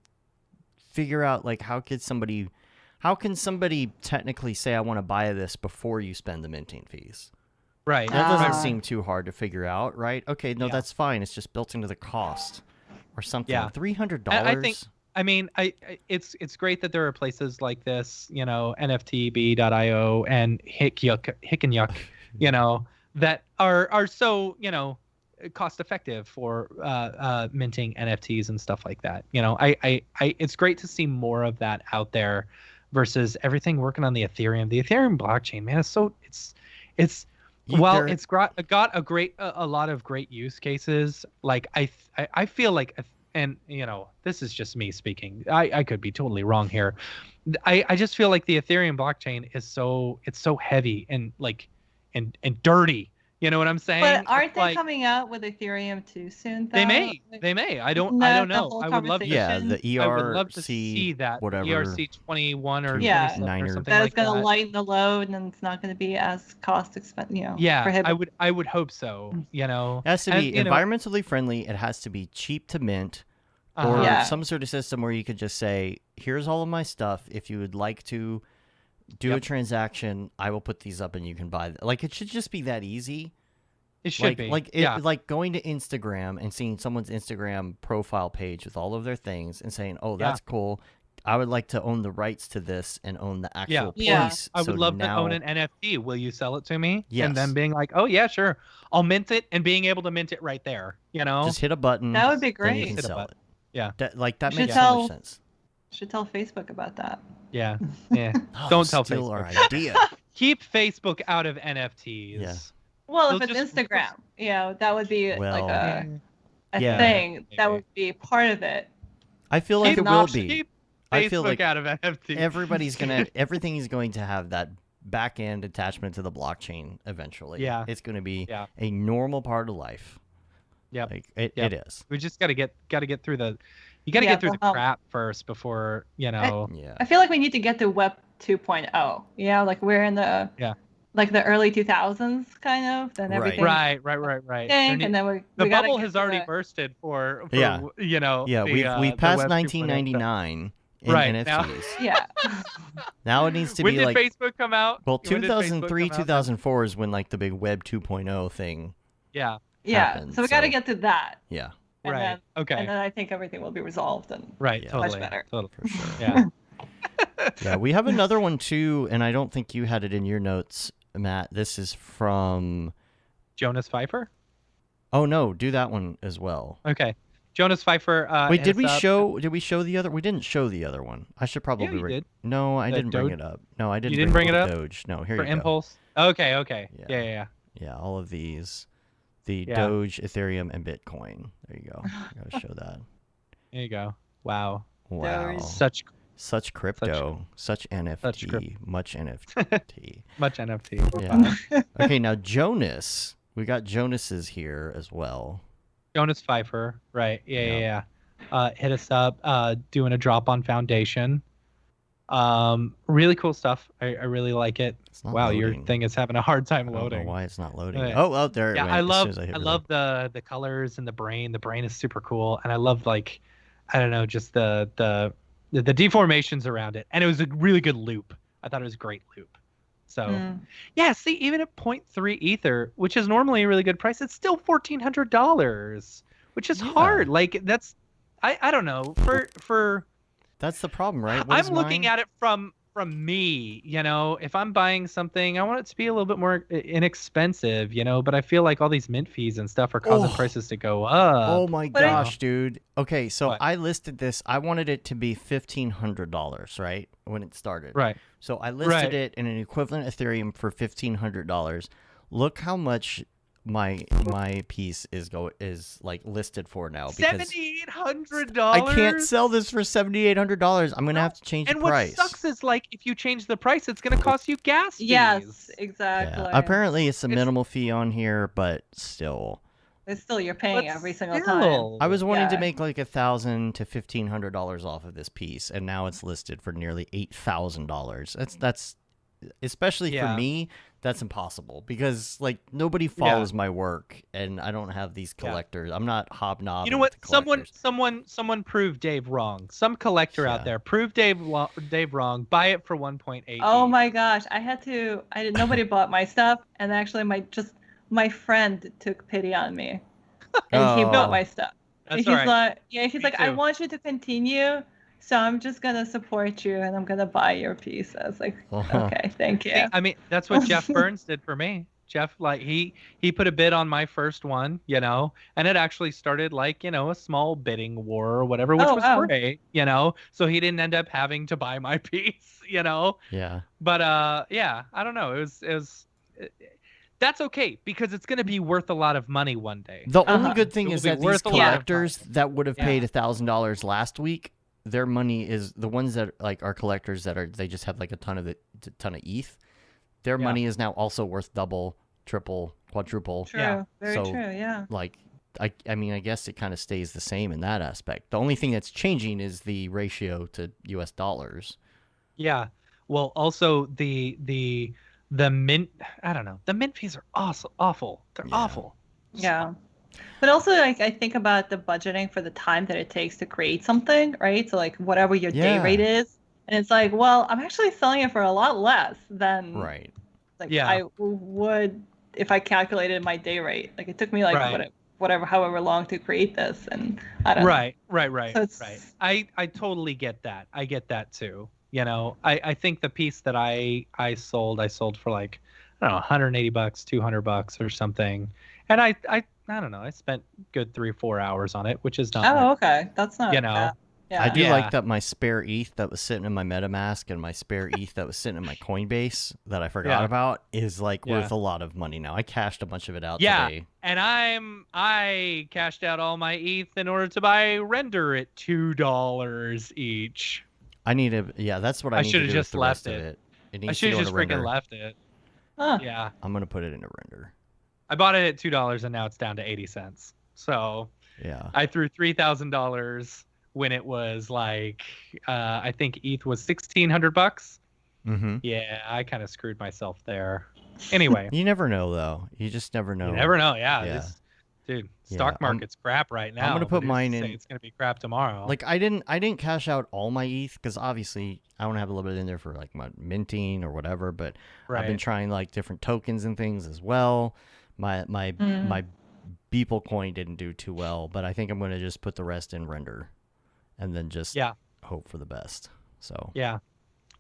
figure out, like, how can somebody technically say, I want to buy this before you spend the minting fees? Right. That doesn't seem too hard to figure out, right? Okay, no, that's fine. It's just built into the cost or something. Yeah. $300. I think. I mean, it's great that there are places like this, NFTB.io and Hick and Yuck, that are so, cost effective for minting NFTs and stuff like that. It's great to see more of that out there versus everything working on the Ethereum. The Ethereum blockchain, man, it's got a lot of great use cases. Like I feel like, and this is just me speaking, I could be totally wrong here. I just feel like the Ethereum blockchain is so heavy and like and dirty. You know what I'm saying? But aren't they coming out with Ethereum too soon? Though? They may. I don't know. I would love to. Yeah, the ERC. I would love to see that. Whatever. ERC 21 or 27 or something that's like going that. to lighten the load and it's not going to be as cost expensive. Yeah, prohibitive. I would hope so. It has to be environmentally friendly. It has to be cheap to mint, or some sort of system where you could just say, "Here's all of my stuff. If you would like to do a transaction, I will put these up and you can buy them." Like, it should just be that easy. It should be. Like going to Instagram and seeing someone's Instagram profile page with all of their things and saying, "Oh, that's cool. I would like to own the rights to this and own the actual piece." I would love to own an NFT. Will you sell it to me? Yes. And then being like, "Oh yeah, sure. I'll mint it," and being able to mint it right there. Just hit a button. That would be then you great. can sell it. Yeah. That makes so much sense. Should tell Facebook about that. Yeah. Don't tell Steal Facebook. our idea. Keep Facebook out of NFTs. Yeah. Well, They'll if it's just- Instagram, that would be like a yeah. thing. That would be part of it. I feel like it will be. Keep I feel Facebook like out of NFTs. everything is going to have that back end attachment to the blockchain eventually. Yeah. It's going to be a normal part of life. Yeah. Like it is. We just got to get through the. You got to get through the crap first before Yeah. I feel like we need to get to Web 2.0. Yeah, like we're in the like the early 2000s kind of. Then everything. Right. And then The we gotta bubble get has to already the- bursted for Yeah. We've passed the Web 2.0 1999 in Right, NFTs. Yeah. Now it needs to When be did like Facebook come out? well, When did Facebook 2003, come out? 2004 is when like the big Web 2.0 thing. Yeah. happened, So we got to so- get to that. Yeah. And Right. Then, Okay. And then I think everything will be resolved and Right. Yeah. Totally. much better. Totally. For sure. Yeah. Yeah, we have another one too, and I don't think you had it in your notes, Matt. This is from. Jonas Pfeiffer. Oh no, do that one as well. Okay. Jonas Pfeiffer. Wait, hit did we us up. show? Did we show the other? We didn't show the other one. I should probably. Yeah, you did. No, I The didn't bring Doge? it up. No, I didn't. You didn't bring it up? Doge. No, here for you go. Impulse? Okay. Okay. Yeah. Yeah. Yeah, all of these, the Yeah. Doge, Ethereum, and Bitcoin. There you go. I gotta show that. There you go. Wow. Wow. Such crypto, such NFT, crypto. much NFT. much NFT. Yeah. Okay, now Jonas. We got Jonas's here as well. Jonas Pfeiffer. Right. Yeah. Yeah. Hit us up. Doing a drop on Foundation. Really cool stuff. I really like it. It's not Wow, your loading. thing is having a hard time I don't know loading. why it's not loading. Okay. Oh, there it Yeah, went. I as love soon as I hit the colors and the brain. The brain is super cool, and I love like, I don't know, just the deformations around it. And it was a really good loop. I thought it was a great loop. So yeah, see, even at 0.3 Ether, which is normally a really good price, it's still $1,400, which is hard. Like that's, I don't know, for That's the problem, right? What is I'm looking mine? at it from me, if I'm buying something, I want it to be a little bit more inexpensive, but I feel like all these mint fees and stuff are causing prices to go up. Oh my gosh, dude. Okay, so What? I listed this. I wanted it to be $1,500, right? When it started. Right. So I listed Right. it in an equivalent Ethereum for $1,500. Look how much my piece is like listed for now because $7,800. I can't sell this for $7,800. I'm gonna have to change the price. And what sucks is like if you change the price, it's gonna cost you gas fees. Yes, exactly. Yeah. Apparently, it's a minimal fee on here, but still. It's still you're paying every single time. I was wanting to make like $1,000 to $1,500 off of this piece, and now it's listed for nearly $8,000. That's especially for me. That's impossible because like nobody follows my work, and I don't have these collectors. I'm not hobnobbing. You know what? With Someone proved Dave wrong. Some collector out there proved Dave wrong. Buy it for 1.8. Oh my gosh! Nobody bought my stuff, and actually my friend took pity on me, and he bought my stuff. That's all right. He's Me like, too. I want you to continue, so I'm just gonna support you, and I'm gonna buy your piece. I was like, okay, thank you. I mean, that's what Jeff Burns did for me. Jeff, like he put a bid on my first one, and it actually started like, a small bidding war or whatever, which was great, so he didn't end up having to buy my piece, Yeah. But I don't know. It was that's okay because it's going to be worth a lot of money one day. The only good thing is that these worth a lot of collectors that would have paid $1,000 last week, their money is the ones that like are collectors they just have like a ton of ETH. Their money is now also worth double, triple, quadruple. True. Very true. Yeah. Like I mean, I guess it kind of stays the same in that aspect. The only thing that's changing is the ratio to US dollars. Yeah. Well, also the mint, I don't know. The mint fees are awful. They're awful. Yeah. But also, like, I think about the budgeting for the time that it takes to create something, right? So, like, whatever your day rate is. And it's like, well, I'm actually selling it for a lot less than I would if I calculated my day rate. Like, it took me, like, however long to create this. And I don't know. Right. So I totally get that. I get that, too. I think the piece that I sold for like, I don't know, $180, $200 or something. And I don't know, I spent good 3-4 hours on it, which is not okay. That's not bad. Yeah. I do like that my spare ETH that was sitting in my MetaMask and my spare ETH that was sitting in my Coinbase that I forgot about is like worth a lot of money now. I cashed a bunch of it out today. And I cashed out all my ETH in order to buy Render at $2 each. I need to, that's what I need to do. I should have just left it. I should have just freaking left it. Huh. Yeah. I'm going to put it into Render. I bought it at $2 and now it's down to 80 cents. So I threw $3,000 when it was like, I think ETH was $1,600. Mm-hmm. Yeah, I kind of screwed myself there. Anyway. You never know, though. You just never know. You never know, Dude, stock market's crap right now. I'm gonna put mine in. It's gonna be crap tomorrow. Like I didn't cash out all my ETH because obviously I want to have a little bit in there for like my minting or whatever. But I've been trying like different tokens and things as well. My Beeple coin didn't do too well, but I think I'm gonna just put the rest in Render, and then just hope for the best. So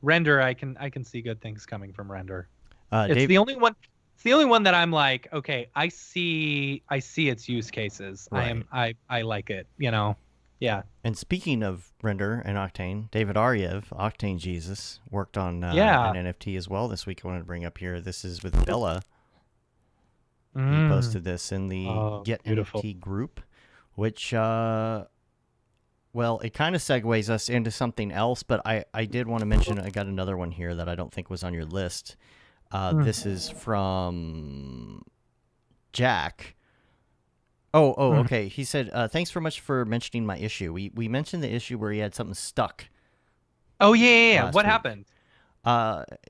Render, I can see good things coming from Render. It's Dave, the only one. It's the only one that I'm like, okay, I see its use cases. Right. I like it, Yeah. And speaking of Render and Octane, David Aryev, Octane Jesus, worked on an NFT as well this week. I wanted to bring up here. This is with Bella. He posted this in the Get NFT group, which, well, it kind of segues us into something else, but I did want to mention, I got another one here that I don't think was on your list. This is from Jack. Okay. He said, thanks very much for mentioning my issue. We mentioned the issue where he had something stuck. Oh, yeah. What happened?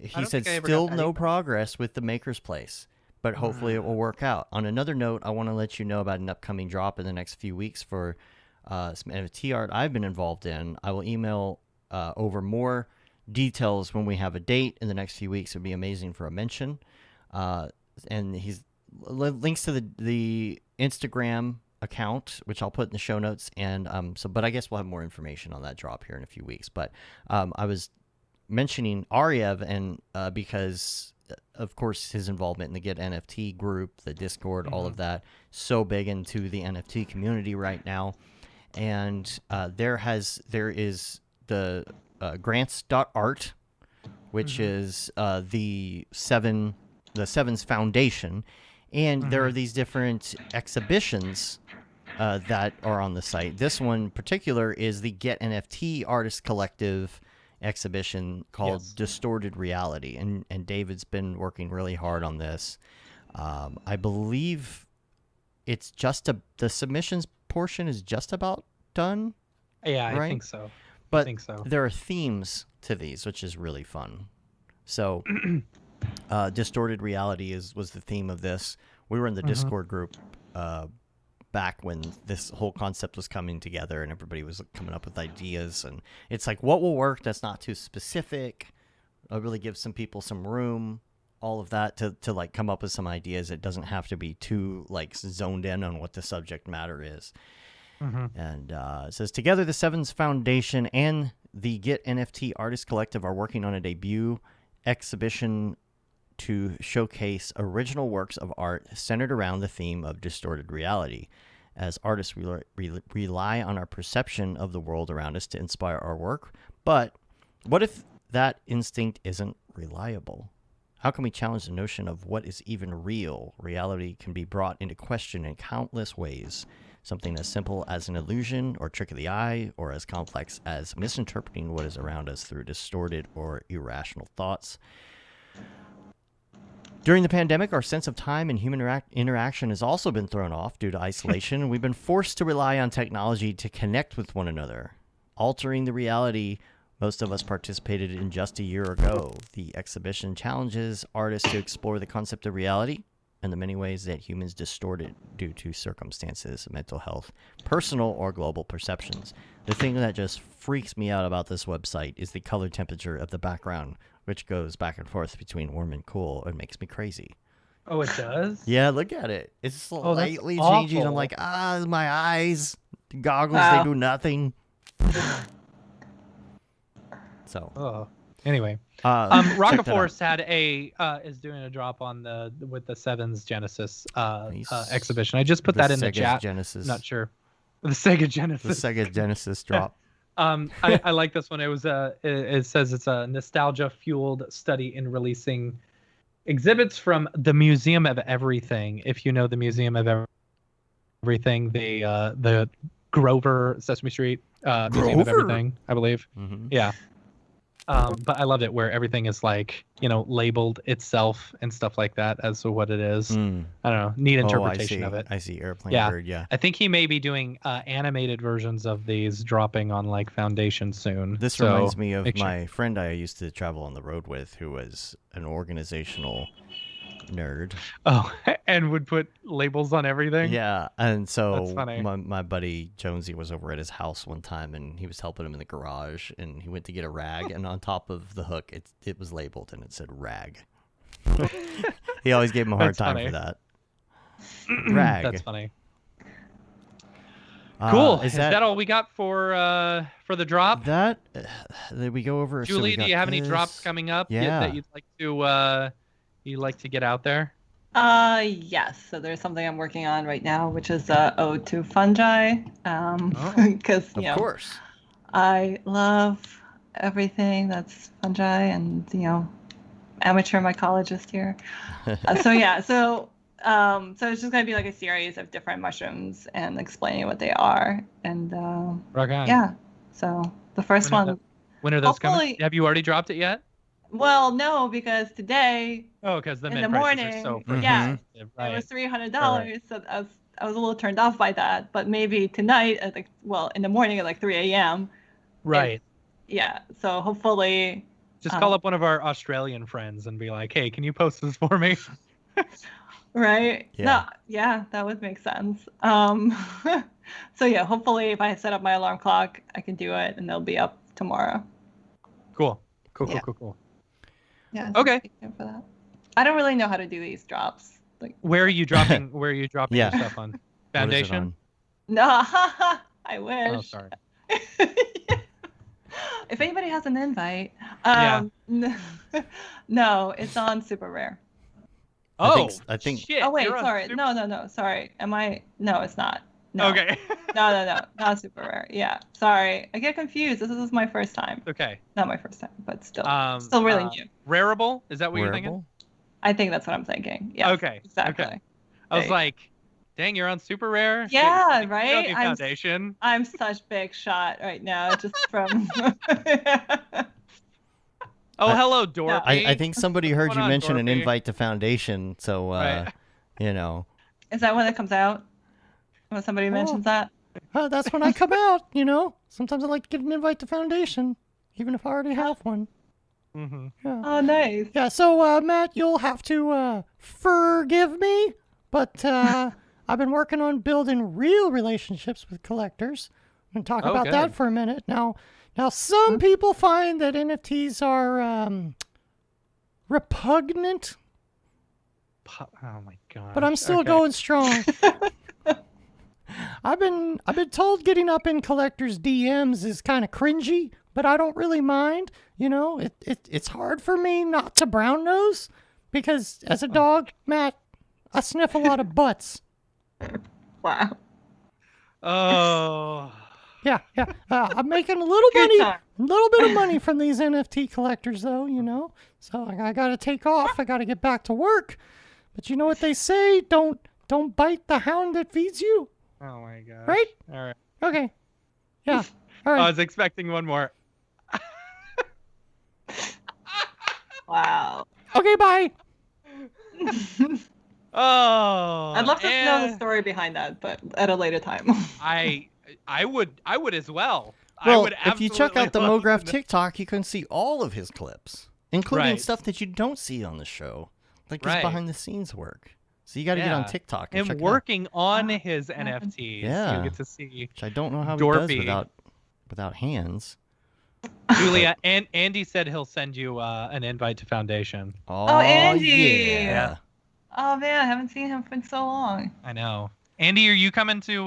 He said, still no progress with the Maker's Place, but hopefully it will work out. On another note, I want to let you know about an upcoming drop in the next few weeks for some NFT art I've been involved in. I will email over more details when we have a date in the next few weeks. Would be amazing for a mention. And he's links to the Instagram account, which I'll put in the show notes. And but I guess we'll have more information on that drop here in a few weeks. But I was mentioning Aryev and because of course his involvement in the Get NFT group, the Discord, all of that, so big into the NFT community right now. And there is the grants.art, which is the Sevens Foundation, And there are these different exhibitions that are on the site. This one in particular is the Get NFT Artist Collective exhibition called Distorted Reality. And David's been working really hard on this. I believe it's just the submissions portion is just about done. Yeah, right? I think so. But I think so. there are themes to these, which is really fun. So, distorted reality was the theme of this. We were in the Discord group back when this whole concept was coming together, and everybody was coming up with ideas. And it's like, what will work that's not too specific? Really give some people some room. All of that to like come up with some ideas. It doesn't have to be too like zoned in on what the subject matter is. And it says, together the Sevens Foundation and the Get NFT Artist Collective are working on a debut exhibition to showcase original works of art centered around the theme of distorted reality. As artists, we rely on our perception of the world around us to inspire our work. But what if that instinct isn't reliable? How can we challenge the notion of what is even real? Reality can be brought into question in countless ways. Something as simple as an illusion or trick of the eye, or as complex as misinterpreting what is around us through distorted or irrational thoughts. During the pandemic, our sense of time and human interaction has also been thrown off due to isolation, and we've been forced to rely on technology to connect with one another, altering the reality most of us participated in just a year ago. The exhibition challenges artists to explore the concept of reality and the many ways that humans distort it due to circumstances, mental health, personal or global perceptions. The thing that just freaks me out about this website is the color temperature of the background, which goes back and forth between warm and cool. It makes me crazy. Oh, it does? Yeah, look at it. It's slightly changing. I'm like, my eyes, goggles, they do nothing. So, anyway, Rockaforce is doing a drop on with the Sevens Genesis exhibition. I just put that in the chat. Genesis. Not sure. The Sega Genesis. The Sega Genesis drop. I like this one. It says it's a nostalgia fueled study in releasing exhibits from the Museum of Everything. If you know the Museum of Everything, the Grover Sesame Street Museum of Everything, I believe. Yeah. But I loved it where everything is like, labeled itself and stuff like that as to what it is. I don't know. Neat interpretation of it. I see. Airplane Bird. Yeah. I think he may be doing animated versions of these dropping on like Foundation soon. This reminds me of my friend I used to travel on the road with, who was an organizational nerd. Oh, and would put labels on everything? Yeah. And so That's funny. my buddy Jonesy was over at his house one time, and he was helping him in the garage, and he went to get a rag, and on top of the hook it was labeled and it said rag. He always gave him a hard time for that. Rag. That's funny. Cool. Is that all we got for the drop? Did we go over? Julie, do you have any drops coming up that you'd like to get out there? Yes. So there's something I'm working on right now, which is Ode to Fungi. Because of course, I love everything that's fungi, and amateur mycologist here. So it's just gonna be like a series of different mushrooms and explaining what they are, and Rock on. Yeah. So the first one. When are those coming? Have you already dropped it yet? Well, no, because today. Oh, because the in the morning, are so yeah, right. It was $300, so I was a little turned off by that. But maybe tonight at in the morning at like 3 a.m. Right. Yeah. So hopefully. Just call up one of our Australian friends and be like, "Hey, can you post this for me?" Right. Yeah. No. Yeah, that would make sense. So yeah, hopefully if I set up my alarm clock, I can do it, and they'll be up tomorrow. Cool. Yeah. Cool. Yeah. Okay. For that. I don't really know how to do these drops. Like. Where are you dropping? Your stuff on? Foundation? No, I wish. Oh, sorry. If anybody has an invite. Yeah. No, it's on Super Rare. I think. Shit, oh wait, sorry. No. Sorry. Am I? No, it's not. No. Okay. No. Not Super Rare. Yeah. Sorry. I get confused. This is my first time. Okay. Not my first time, but still really new. Rareable? Is that what you're thinking? I think that's what I'm thinking. Yeah. Okay. Exactly. Okay. I was Hey. like, dang, you're on super rare. Yeah, You right? don't need foundation. I'm such big shot right now, just from. Oh, hello, Dorothy. I think somebody heard What's you going on, mention an Dorothy? invite to Foundation, so Right. you know. Is that when it comes out? When somebody mentions that? That's when I come out, you know. Sometimes I like to get an invite to Foundation, even if I already have one. Mm-hmm. Yeah. Oh, nice. Yeah, so Matt, you'll have to forgive me, but I've been working on building real relationships with collectors. I'm going to talk about that good. for a minute. Now some people find that NFTs are repugnant, Oh my god. but I'm still going strong. I've been told getting up in collectors' DMs is kind of cringy, but I don't really mind. You know, it's hard for me not to brown nose because as a dog, Matt, I sniff a lot of butts. Wow. Oh. Yeah. I'm making a little Good money, time. a little bit of money from these NFT collectors, though. You know, so I got to take off. I got to get back to work. But you know what they say? Don't bite the hound that feeds you. Oh my god. Right? All right. Okay. Yeah. All I right. was expecting one more. Wow. Okay. Bye. Oh. I'd love to know the and story behind that, but at a later time. I would as well. I Well, would if you check absolutely out the love to Mograph know- TikTok, you can see all of his clips, including Right. stuff that you don't see on the show, like his Right. behind the scenes work. So you got to get on Yeah. TikTok and check and it out, working on Oh, his yeah. NFTs. Yeah. You get to see which I don't know how Dorpy. he does without hands. Julia. And Andy said he'll send you an invite to Foundation. Oh, Andy! Yeah. Oh man, I haven't seen him for so long. I know. Andy, are you coming to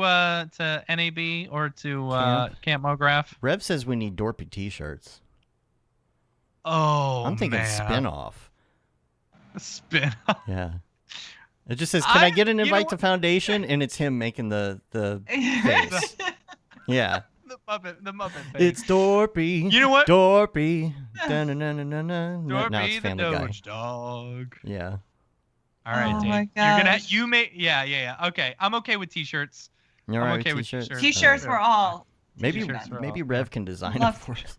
NAB or to Camp Mograph? Rev says we need Dorpy T-shirts. Oh, I'm thinking man. spin-off. Spin. Yeah. It just says, "Can I get an you know invite to what? Foundation?" And it's him making the face. Yeah. The Muppet face. It's Dorpy. You know what? Dorpy. Dun-dun-dun-dun-dun. Now Dorpy it's the Family Guy. Doge Dog. Yeah. All right, Oh Dave. my You're gonna gosh. you may yeah. Okay, I'm okay with t-shirts. You're I'm all right okay with with T-shirts? t-shirts. T-shirts Yeah. were all. Maybe T-shirts for maybe all. Rev can design it Love for us.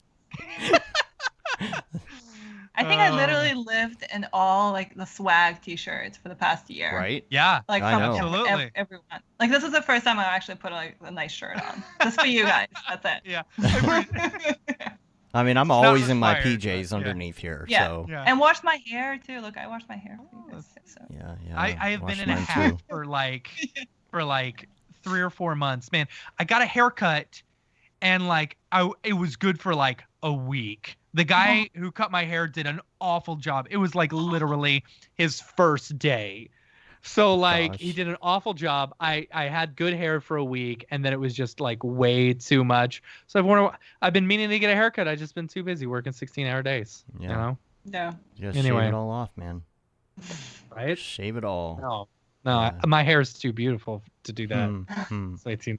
I think I literally lived in all like the swag T-shirts for the past year. Right? Yeah. Like I from know. Absolutely. everyone. Like this is the first time I actually put like a nice shirt on, just for you guys. That's it. Yeah. I mean, I'm not always in my required, but PJs yeah. underneath here. Yeah. So Yeah. And wash my hair too. Look, I washed my hair. For you guys, so. yeah. I have wash been in a mine hat too. for like 3 or 4 months. Man, I got a haircut and like it was good for like a week. The guy who cut my hair did an awful job. It was like literally his first day. So like he Gosh. did an awful job. I had good hair for a week and then it was just like way too much. So I've been meaning to get a haircut. I've just been too busy working 16-hour days. Yeah. You know? No. Just Anyway. shave it all off, man. Right? Shave it all. No, Yeah. my hair is too beautiful to do that. Hmm. So 18.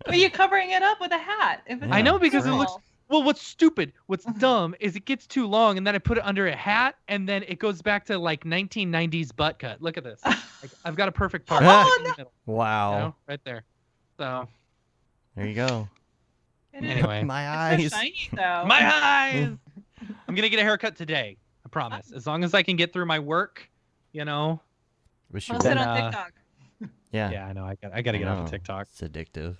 But you're covering it up with a hat. If it's I know, because it cool. looks- Well, what's stupid, what's dumb is it gets too long and then I put it under a hat and then it goes back to like 1990s butt cut. Look at this. Like, I've got a perfect part Oh, in the middle, Wow. you know, right there. So There you go. It is. anyway, My It's eyes. so shiny though. my eyes. I'm gonna get a haircut today. I promise. As long as I can get through my work, you know. Wish you Post it would. on uh, TikTok. Yeah. Yeah, I know. I gotta get off of TikTok. It's addictive.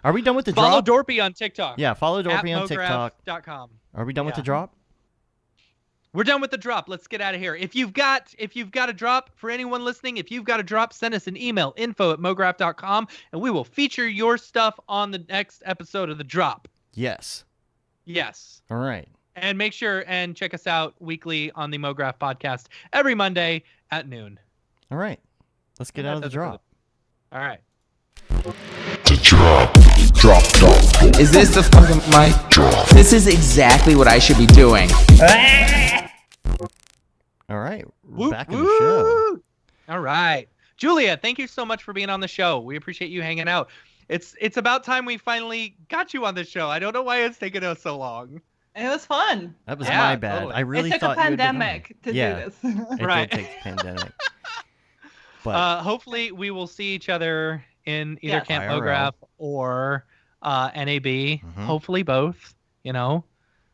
Are we done with the Follow drop? Dorpy on TikTok. Yeah, follow Dorpy on TikTok. @mograph.com. Are we done with the Yeah. drop? We're done with the drop. Let's get out of here. If you've got a drop for anyone listening, if you've got a drop, send us an email, info@mograph.com, and we will feature your stuff on the next episode of the drop. Yes. Yes. All right. And make sure and check us out weekly on the Mograph podcast every Monday at noon. All right. Let's get out of the drop. All right. The drop. Is this the fucking mic? This is exactly what I should be doing. All right. We're Whoop, back in the show. whoop. All right. Julia, thank you so much for being on the show. We appreciate you hanging out. It's about time we finally got you on the show. I don't know why it's taken us so long. It was fun. That was Yeah, my bad. totally. I really it took thought a you had been on. pandemic to Yeah. do this. It Right. did take the pandemic. But hopefully we will see each other in either Yes. Camp IRL. Mograph or NAB. Mhm. Hopefully both.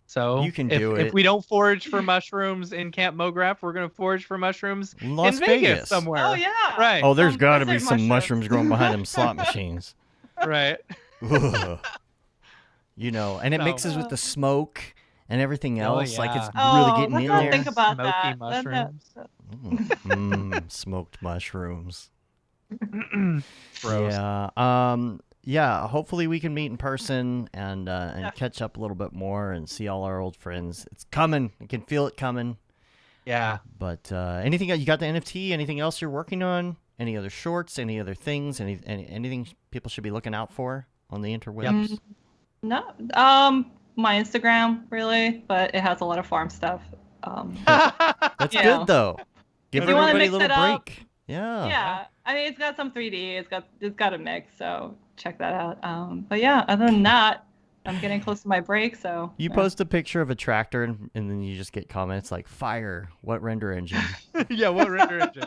So You can if, do if it. we don't forage for mushrooms in Camp Mograph, we're gonna forage for mushrooms Las in Vegas Vegas. somewhere. Oh yeah. Right. oh, there's got to be Blizzard some mushrooms growing behind them slot machines. Right. Ugh. And it So- mixes with the smoke and everything Oh, else. Like it's yeah. really getting let's in not there. think about Smoky that. mushrooms. Smoked mushrooms. Gross. Yeah. Hopefully we can meet in person and Yeah. catch up a little bit more and see all our old friends. It's coming. You can feel it coming. Yeah. But anything you got the NFT? Anything else you're working on? Any other shorts? Any other things? Anything people should be looking out for on the interwebs? No. My Instagram really, but it has a lot of farm stuff. That's Yeah. good though. Give If you wanna everybody a mix little it up, break. Yeah. Yeah. I mean, it's got some 3D. It's got a mix, so check that out. But yeah, other than that, I'm getting close to my break, so. You yeah. post a picture of a tractor and then you just get comments like "Fire! What render engine?" Yeah. What render engine?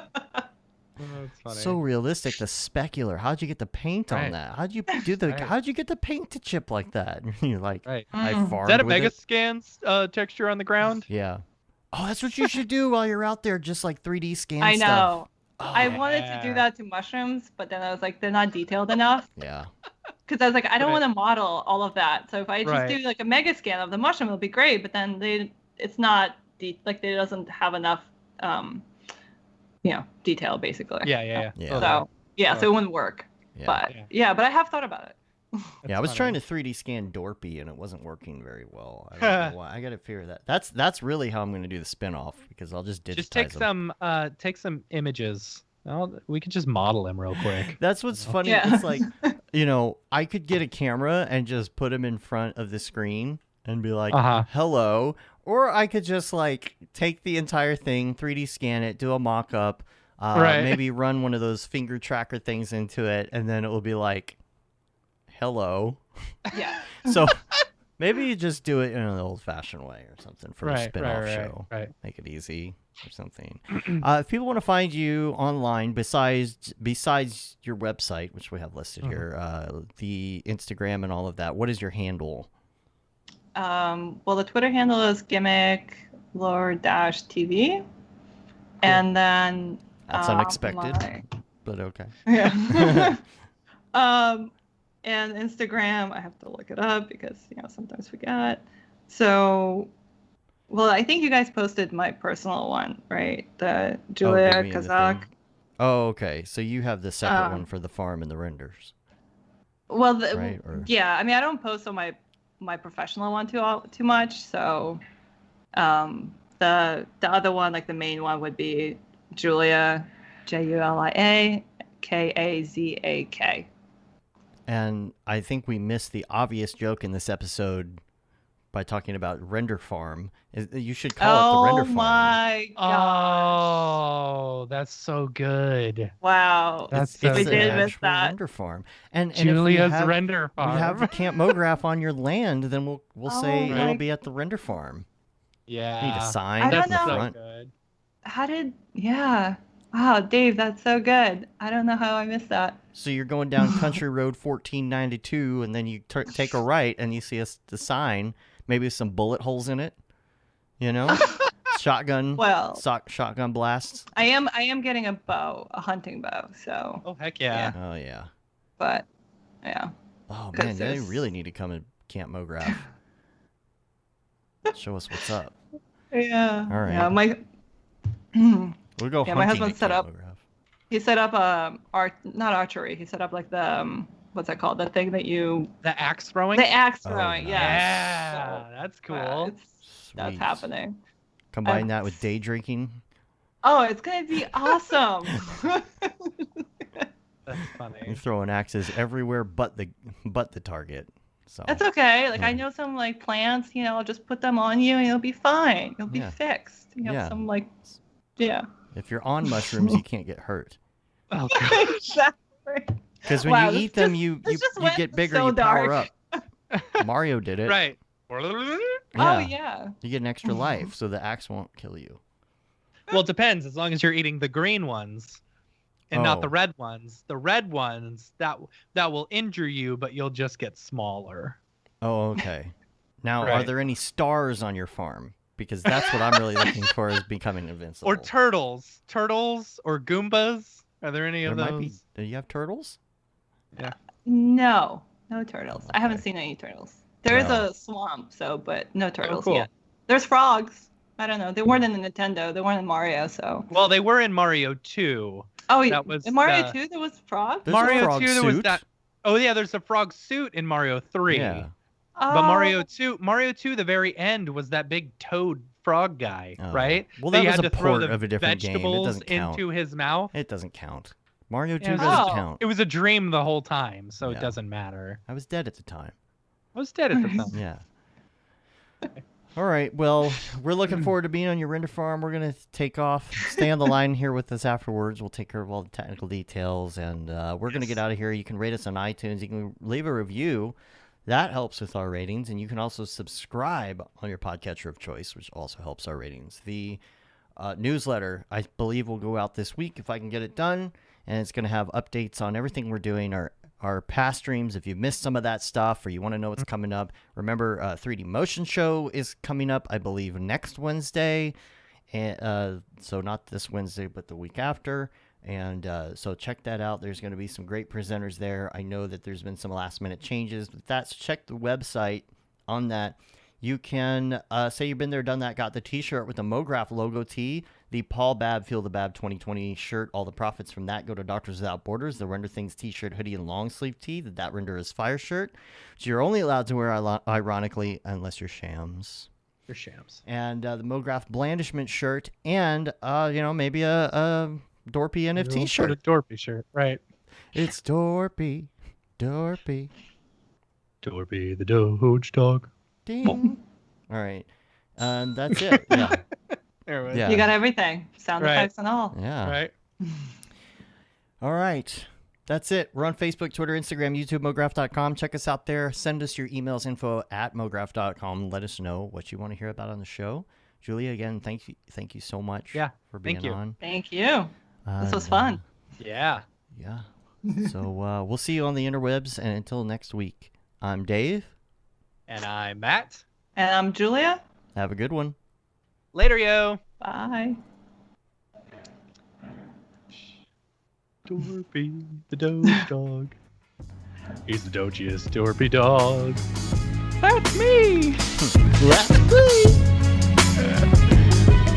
Oh, that's funny. So realistic. The specular. How'd you get the paint on Right. that? How'd you do the? Right. How'd you get the paint to chip like that? You're like, Right. I Mm. farmed Is that a with Mega it. Scans texture on the ground? Yeah. Oh, that's what you should do while you're out there, just like 3D scan I stuff. know. Oh, I wanted to do that to mushrooms, but then I was like, they're not detailed enough. yeah. Because I was like, I don't Right. want to model all of that. So if I just Right. do like a mega scan of the mushroom, it'll be great. But then it's not it doesn't have enough, detail basically. Yeah. Yeah. Totally. So so it wouldn't work. Yeah. But Yeah. but I have thought about it. Yeah, I was funny. trying to 3D scan Dorpy and it wasn't working very well. I don't know why. I got to figure that. That's really how I'm going to do the spin-off because I'll just digitize Just take them. some images. We could just model him real quick. That's what's funny. Yeah. It's like, I could get a camera and just put him in front of the screen and be like, Uh-huh. hello. Or I could just like take the entire thing, 3D scan it, do a mock-up, Right. maybe run one of those finger tracker things into it, and then it will be like, hello. Yeah. So maybe you just do it in an old-fashioned way or something for a spin-off show. Right. Make it easy or something. If people want to find you online, besides your website, which we have listed here, the Instagram and all of that, what is your handle? Well, the Twitter handle is gimmick_TV, and then That's unexpected, my- but okay. Yeah. And Instagram, I have to look it up because sometimes forget. So, well, I think you guys posted my personal one, right? The Julia give me the Kazak. thing. Oh, okay. So you have the separate Um, one for the farm and the renders. Well, Right, or- yeah. I mean, I don't post on my professional one too much. So, the other one, like the main one, would be Julia, Julia Kazak. And I think we missed the obvious joke in this episode by talking about render farm. You should call it the render farm. Oh my gosh! Oh, that's so good. Wow. That's It's so we an did good. miss actual that. render farm. And Julia's if we have, render we farm. have Camp Mograph on your land, then we'll say Oh it'll my- be at the render farm. Yeah. Need a sign I at don't the know. So front. good. How did? Yeah. Wow, Dave, that's so good. I don't know how I missed that. So you're going down Country Road 1492, and then you take a right, and you see the sign, maybe with some bullet holes in it. Shotgun. Well, Shotgun blasts. I am getting a bow, a hunting bow. So, Oh heck yeah. Oh yeah. but yeah. Oh 'Cause man, they there's- really need to come to Camp Mograph. Show us what's up. Yeah. All right. Yeah, my We'll go Yeah, my hunting husband at set Camp up- Mograph. he set up not archery. He set up like the what's that called? The thing that The axe throwing. the axe Oh, throwing. nice. Yeah, So, that's cool. that's Sweet. happening. Combine that with day drinking. Oh, it's gonna be awesome. That's You're funny. throwing axes everywhere but the target. So That's okay. Like I Yeah. know some like plants, I'll just put them on you and you'll be fine. You'll be Yeah. fixed. Yeah. Some like yeah. if you're on mushrooms, you can't get hurt. Oh god. Exactly. Because when Wow, you this eat them, just- you this just get went bigger, so you power dark. up. Mario did it. Right. Oh yeah. You get an extra life, so the axe won't kill you. Well, it depends. As long as you're eating the green ones. and not the red ones. The red ones that will injure you, but you'll just get smaller. Oh, okay. Now, Right. are there any stars on your farm? Because that's what I'm really looking for is becoming invincible. Or turtles or Goombas. Are there any of There those? might be. Do you have turtles? No turtles. I haven't Okay. seen any turtles. There is No. a swamp, but no turtles cool. yet. There's frogs. I don't know. They weren't in the Nintendo. They weren't in Mario, so. Well, they were in Mario 2. Oh, That was in Mario the- 2 there was frogs. There's a Mario frog 2 there was suit. that. Oh yeah, there's a frog suit in Mario 3. Yeah. But Mario 2, the very end was that big toad frog guy, Oh. right? Well, that that you was had a to throw port the of a different game. It vegetables doesn't count. into his mouth. It doesn't count. Mario 2 Yeah, doesn't Oh. count. It was a dream the whole time, so Yeah. it doesn't matter. I was dead at the time. I was dead at the time. Yeah. All right. Well, we're looking forward to being on your render farm. We're going to take off. Stay on the line here with us afterwards. We'll take care of all the technical details, and we're going to get out of here. You can rate us on iTunes. You can leave a review. That helps with our ratings, and you can also subscribe on your podcatcher of choice, which also helps our ratings. The newsletter, I believe, will go out this week if I can get it done, and it's going to have updates on everything we're doing, our past streams. If you missed some of that stuff or you want to know what's coming up, remember 3D Motion Show is coming up, I believe, next Wednesday. And so not this Wednesday, but the week after. And so check that out. There's going to be some great presenters there. I know that there's been some last-minute changes, but check the website on that. You can say you've been there, done that, got the T-shirt with the Mograph logo tee, the Paul Babb Feel the Babb 2020 shirt. All the profits from that go to Doctors Without Borders, the Render Things T-shirt, hoodie, and long sleeve tee, the That Render is Fire shirt, which you're only allowed to wear, ironically, unless you're shams. For shams. And the Mograph Blandishment shirt, and maybe a Dorpy NFT shirt. A Dorpy shirt, right? It's Dorpy. Dorpy the Doge dog. Ding. All right. That's it. Yeah. There we go. Yeah. You got everything. Sound Right. effects and all. Yeah. Right. All right. That's it. We're on Facebook, Twitter, Instagram, YouTube, Mograph.com. Check us out there. Send us your emails, info@mograph.com. Let us know what you want to hear about on the show. Julia, again, thank you so much for being thank you. on. Thank you. This was And, fun. Yeah. Yeah. So we'll see you on the interwebs. And until next week, I'm Dave. And I'm Matt. And I'm Julia. Have a good one. Later, yo. Bye. Dorpy the Doge dog. He's the dogiest Dorpy dog. That's me. That's me.